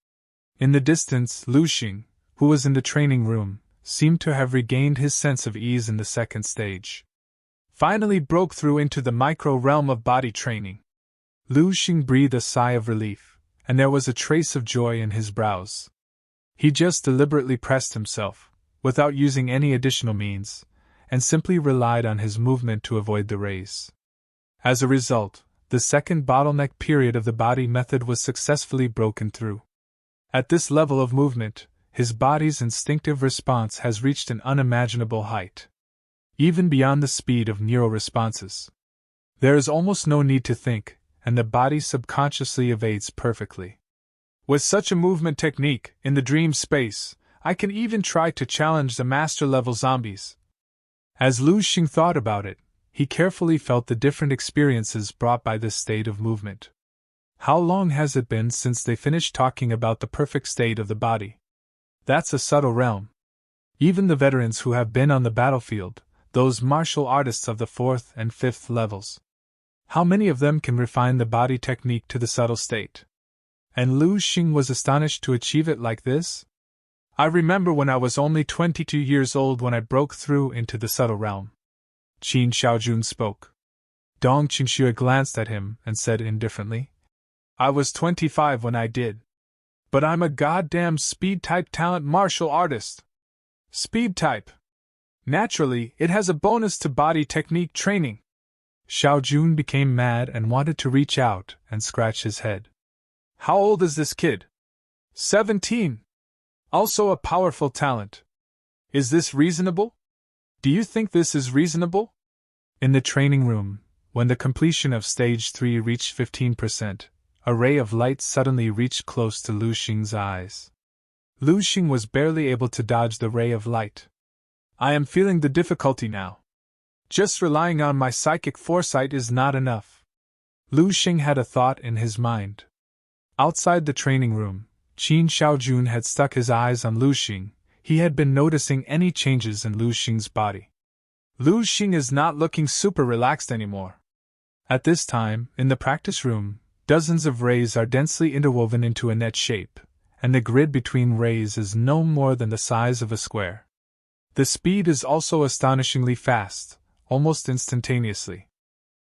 In the distance, Lu Xing, who was in the training room, seemed to have regained his sense of ease in the second stage. Finally broke through into the micro-realm of body training. Lu Xing breathed a sigh of relief, and there was a trace of joy in his brows. He just deliberately pressed himself, without using any additional means, and simply relied on his movement to avoid the rays. As a result, the second bottleneck period of the body method was successfully broken through. At this level of movement, his body's instinctive response has reached an unimaginable height. Even beyond the speed of neural responses. There is almost no need to think, and the body subconsciously evades perfectly. With such a movement technique, in the dream space, I can even try to challenge the master-level zombies. As Lu Xing thought about it, he carefully felt the different experiences brought by this state of movement. How long has it been since they finished talking about the perfect state of the body? That's a subtle realm. Even the veterans who have been on the battlefield, those martial artists of the 4th and 5th levels. How many of them can refine the body technique to the subtle state? And Lu Xing was astonished to achieve it like this? I remember when I was only 22 years old when I broke through into the subtle realm. Qin Xiaojun spoke. Dong Qingxue glanced at him and said indifferently, I was 25 when I did. But I'm a goddamn speed-type talent martial artist. Speed-type. Naturally, it has a bonus to body technique training. Xiaojun became mad and wanted to reach out and scratch his head. How old is this kid? 17. Also a powerful talent. Is this reasonable? Do you think this is reasonable? In the training room, when the completion of Stage 3 reached 15%, a ray of light suddenly reached close to Lu Xing's eyes. Lu Xing was barely able to dodge the ray of light. I am feeling the difficulty now. Just relying on my psychic foresight is not enough. Lu Xing had a thought in his mind. Outside the training room, Qin Xiaojun had stuck his eyes on Lu Xing. He had been noticing any changes in Lu Xing's body. Lu Xing is not looking super relaxed anymore. At this time, in the practice room, dozens of rays are densely interwoven into a net shape, and the grid between rays is no more than the size of a square. The speed is also astonishingly fast, almost instantaneously.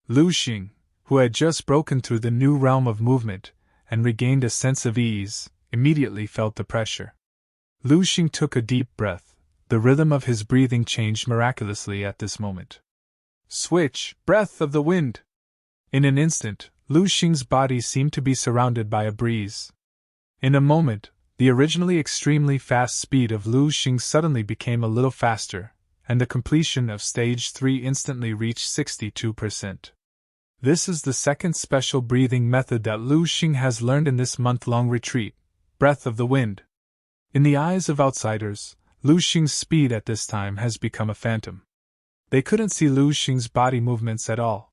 Lu Xing, who had just broken through the new realm of movement and regained a sense of ease, immediately felt the pressure. Lu Xing took a deep breath. The rhythm of his breathing changed miraculously at this moment. Switch, breath of the wind! In an instant, Lu Xing's body seemed to be surrounded by a breeze. In a moment, the originally extremely fast speed of Lu Xing suddenly became a little faster, and the completion of Stage 3 instantly reached 62%. This is the second special breathing method that Lu Xing has learned in this month-long retreat, breath of the wind. In the eyes of outsiders, Lu Xing's speed at this time has become a phantom. They couldn't see Lu Xing's body movements at all.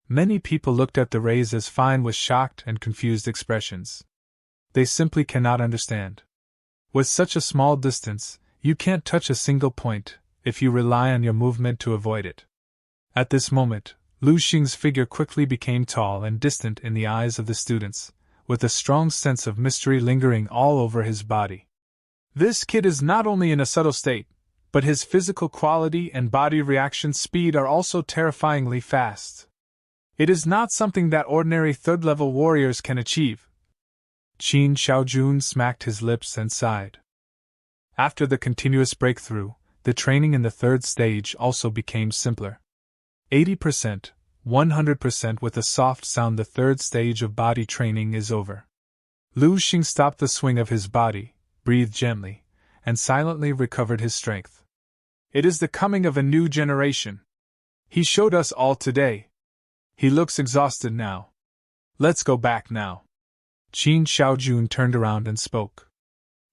Many people looked at the rays as fine with shocked and confused expressions. They simply cannot understand. With such a small distance, you can't touch a single point, if you rely on your movement to avoid it. At this moment, Lu Xing's figure quickly became tall and distant in the eyes of the students, with a strong sense of mystery lingering all over his body. This kid is not only in a subtle state, but his physical quality and body reaction speed are also terrifyingly fast. It is not something that ordinary third-level warriors can achieve. Qin Xiaojun smacked his lips and sighed. After the continuous breakthrough, the training in the third stage also became simpler. 80%, 100% with a soft sound. The third stage of body training is over. Lu Xing stopped the swing of his body, breathed gently, and silently recovered his strength. It is the coming of a new generation. He showed us all today. He looks exhausted now. Let's go back now. Qin Xiaojun turned around and spoke.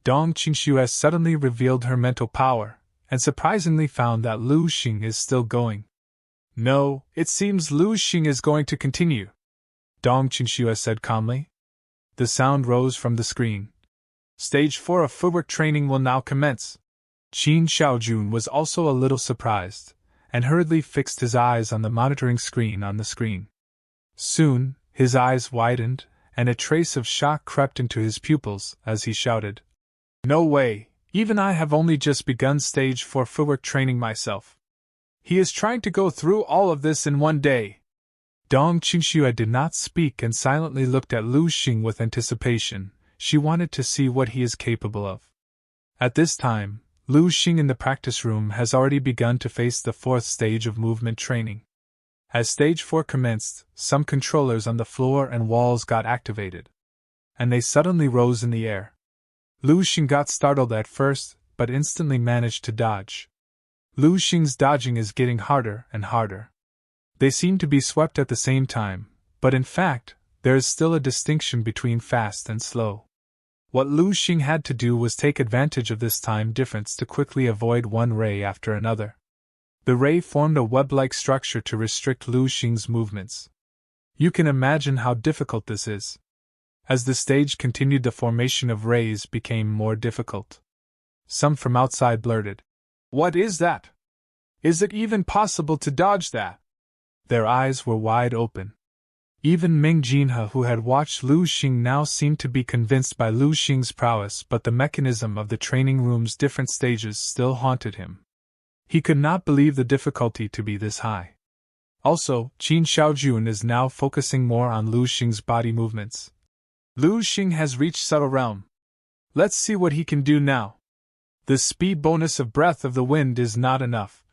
Dong Qingxue suddenly revealed her mental power, and surprisingly found that Lu Xing is still going. No, it seems Lu Xing is going to continue, Dong Qingxue said calmly. The sound rose from the screen. Stage 4 of footwork training will now commence. Qin Xiaojun was also a little surprised, and hurriedly fixed his eyes on the monitoring screen on the screen. Soon, his eyes widened, and a trace of shock crept into his pupils as he shouted, No way, even I have only just begun Stage 4 footwork training myself. He is trying to go through all of this in one day. Dong Qingxue did not speak and silently looked at Lu Xing with anticipation. She wanted to see what he is capable of. At this time, Lu Xing in the practice room has already begun to face the fourth stage of movement training. As Stage 4 commenced, some controllers on the floor and walls got activated, and they suddenly rose in the air. Lu Xing got startled at first, but instantly managed to dodge. Lu Xing's dodging is getting harder and harder. They seem to be swept at the same time, but in fact, there is still a distinction between fast and slow. What Lu Xing had to do was take advantage of this time difference to quickly avoid one ray after another. The ray formed a web-like structure to restrict Lu Xing's movements. You can imagine how difficult this is. As the stage continued, the formation of rays became more difficult. some from outside blurted, "What is that? Is it even possible to dodge that?" Their eyes were wide open. Even Ming Jinhe, who had watched Lu Xing, now seemed to be convinced by Lu Xing's prowess, but the mechanism of the training room's different stages still haunted him. He could not believe the difficulty to be this high. Also, Qin Shaojun is now focusing more on Lu Xing's body movements. Lu Xing has reached subtle realm. Let's see what he can do now. The speed bonus of Breath of the Wind is not enough.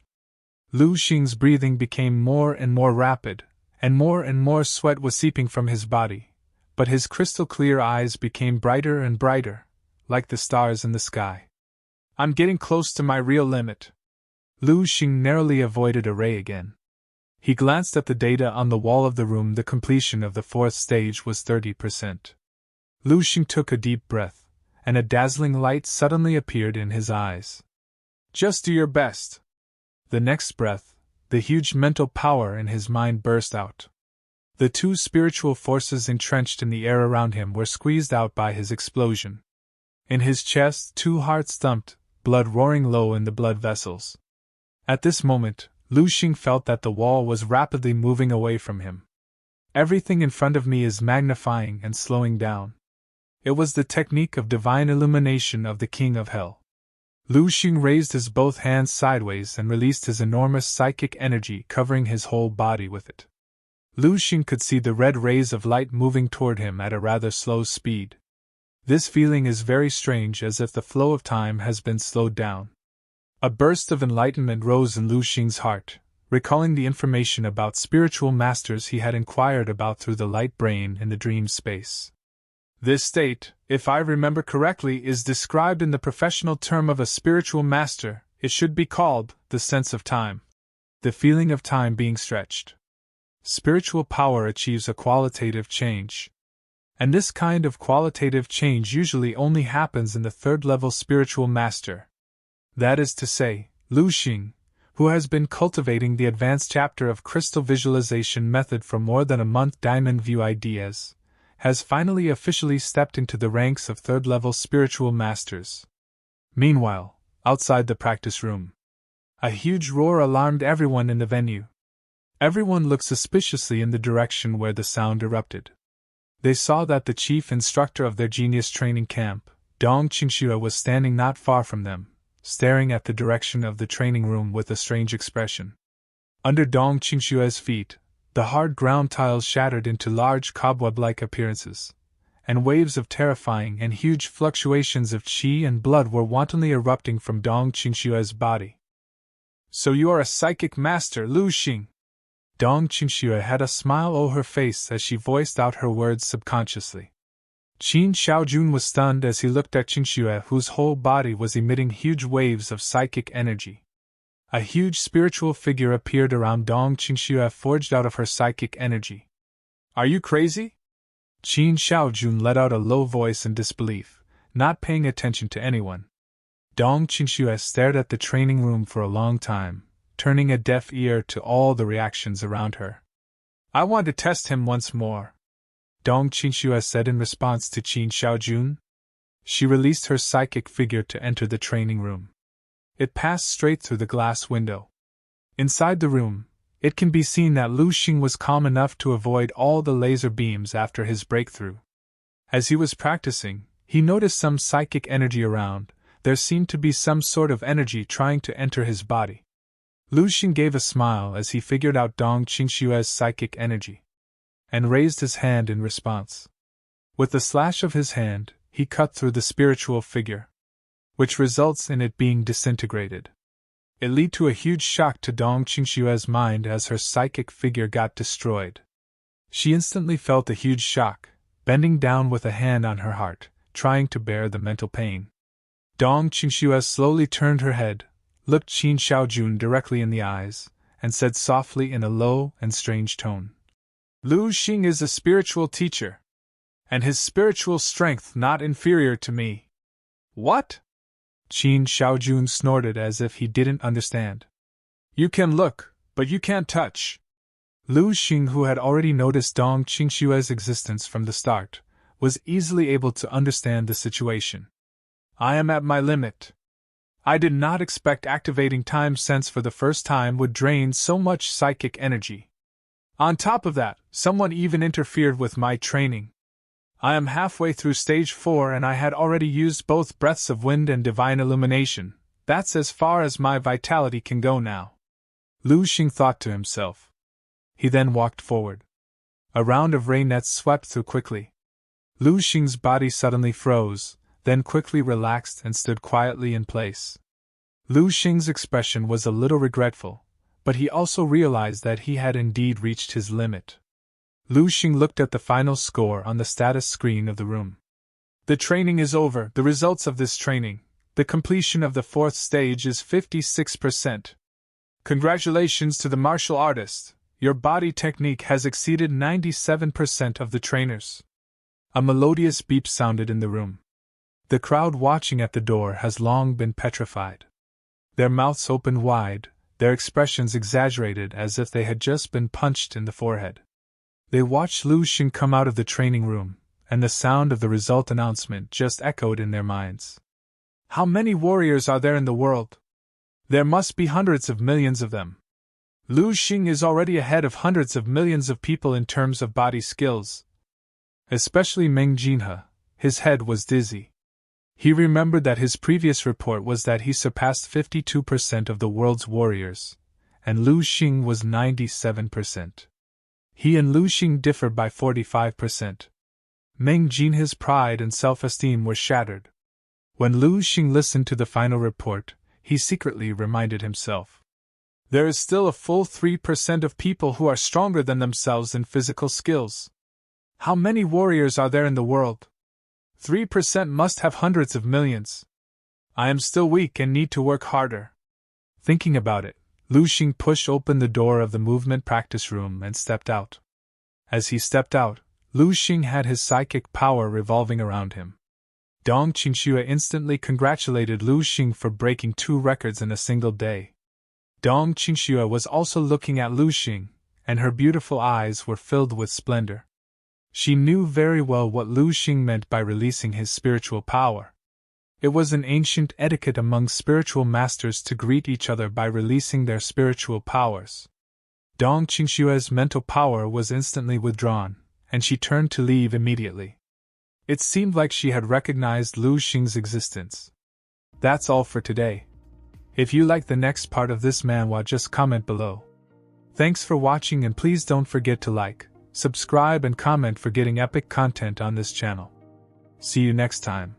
Lu Xing's breathing became more and more rapid, and more sweat was seeping from his body, but his crystal-clear eyes became brighter and brighter, like the stars in the sky. I'm getting close to my real limit. Lu Xing narrowly avoided a ray again. He glanced at the data on the wall of the room. The completion of the 4th stage was 30%. Lu Xing took a deep breath, and a dazzling light suddenly appeared in his eyes. Just do your best. The next breath, the huge mental power in his mind burst out. The 2 spiritual forces entrenched in the air around him were squeezed out by his explosion. In his chest, 2 hearts thumped, blood roaring low in the blood vessels. At this moment, Lu Xing felt that the wall was rapidly moving away from him. Everything in front of me is magnifying and slowing down. It was the technique of divine illumination of the King of Hell. Lu Xing raised his both hands sideways and released his enormous psychic energy, covering his whole body with it. Lu Xing could see the red rays of light moving toward him at a rather slow speed. This feeling is very strange, as if the flow of time has been slowed down. A burst of enlightenment rose in Lu Xing's heart, recalling the information about spiritual masters he had inquired about through the light brain in the dream space. This state, if I remember correctly, is described in the professional term of a spiritual master. It should be called the sense of time. The feeling of time being stretched. Spiritual power achieves a qualitative change. And this kind of qualitative change usually only happens in the 3rd-level spiritual master. That is to say, Lu Xing, who has been cultivating the advanced chapter of crystal visualization method for more than a month, Diamond View Ideas, has finally officially stepped into the ranks of 3rd-level spiritual masters. Meanwhile, outside the practice room, a huge roar alarmed everyone in the venue. Everyone looked suspiciously in the direction where the sound erupted. They saw that the chief instructor of their genius training camp, Dong Qingxue, was standing not far from them, staring at the direction of the training room with a strange expression. Under Dong Qingxue's feet, the hard ground tiles shattered into large cobweb-like appearances, and waves of terrifying and huge fluctuations of qi and blood were wantonly erupting from Dong Qingxue's body. So you are a psychic master, Lu Xing? Dong Qingxue had a smile on her face as she voiced out her words subconsciously. Qin Shaojun was stunned as he looked at Qingxue, whose whole body was emitting huge waves of psychic energy. A huge spiritual figure appeared around Dong Qingxue, forged out of her psychic energy. Are you crazy? Qin Shaojun let out a low voice in disbelief, not paying attention to anyone. Dong Qingxue stared at the training room for a long time, turning a deaf ear to all the reactions around her. I want to test him once more, Dong Qingxue said in response to Qin Shaojun. She released her psychic figure to enter the training room. It passed straight through the glass window. Inside the room, it can be seen that Lu Xing was calm enough to avoid all the laser beams after his breakthrough. As he was practicing, he noticed some psychic energy around. There seemed to be some sort of energy trying to enter his body. Lu Xing gave a smile as he figured out Dong Qingxue's psychic energy, and raised his hand in response. With the slash of his hand, he cut through the spiritual figure, which results in it being disintegrated. It led to a huge shock to Dong Qingxue's mind as her psychic figure got destroyed. She instantly felt a huge shock, bending down with a hand on her heart, trying to bear the mental pain. Dong Qingxue slowly turned her head, looked Qin Shaojun directly in the eyes, and said softly in a low and strange tone, Lu Xing is a spiritual teacher, and his spiritual strength not inferior to me. What? Qin Shaojun snorted as if he didn't understand. You can look, but you can't touch. Lu Xing, who had already noticed Dong Qingxue's existence from the start, was easily able to understand the situation. I am at my limit. I did not expect activating time sense for the first time would drain so much psychic energy. On top of that, someone even interfered with my training. I am halfway through stage 4 and I had already used both breaths of wind and divine illumination. That's as far as my vitality can go now. Lu Xing thought to himself. He then walked forward. A round of ray nets swept through quickly. Lu Xing's body suddenly froze, then quickly relaxed and stood quietly in place. Lu Xing's expression was a little regretful, but he also realized that he had indeed reached his limit. Lu Xing looked at the final score on the status screen of the room. The training is over. The results of this training, the completion of the 4th stage is 56%. Congratulations to the martial artist. Your body technique has exceeded 97% of the trainers. A melodious beep sounded in the room. The crowd watching at the door has long been petrified. Their mouths opened wide, their expressions exaggerated as if they had just been punched in the forehead. They watched Lu Xing come out of the training room, and the sound of the result announcement just echoed in their minds. How many warriors are there in the world? There must be hundreds of millions of them. Lu Xing is already ahead of hundreds of millions of people in terms of body skills. Especially Meng Jinhe, his head was dizzy. He remembered that his previous report was that he surpassed 52% of the world's warriors, and Lu Xing was 97%. He and Lu Xing differed by 45%. Meng Jinhe's pride and self-esteem were shattered. When Lu Xing listened to the final report, he secretly reminded himself. There is still a full 3% of people who are stronger than themselves in physical skills. How many warriors are there in the world? 3% must have hundreds of millions. I am still weak and need to work harder. Thinking about it, Lu Xing pushed open the door of the movement practice room and stepped out. As he stepped out, Lu Xing had his psychic power revolving around him. Dong Qingxue instantly congratulated Lu Xing for breaking 2 records in a single day. Dong Qingxue was also looking at Lu Xing, and her beautiful eyes were filled with splendor. She knew very well what Lu Xing meant by releasing his spiritual power. It was an ancient etiquette among spiritual masters to greet each other by releasing their spiritual powers. Dong Qingxue's mental power was instantly withdrawn, and she turned to leave immediately. It seemed like she had recognized Lu Xing's existence. That's all for today. If you like the next part of this manhwa, just comment below. Thanks for watching, and please don't forget to like, subscribe and comment for getting epic content on this channel. See you next time.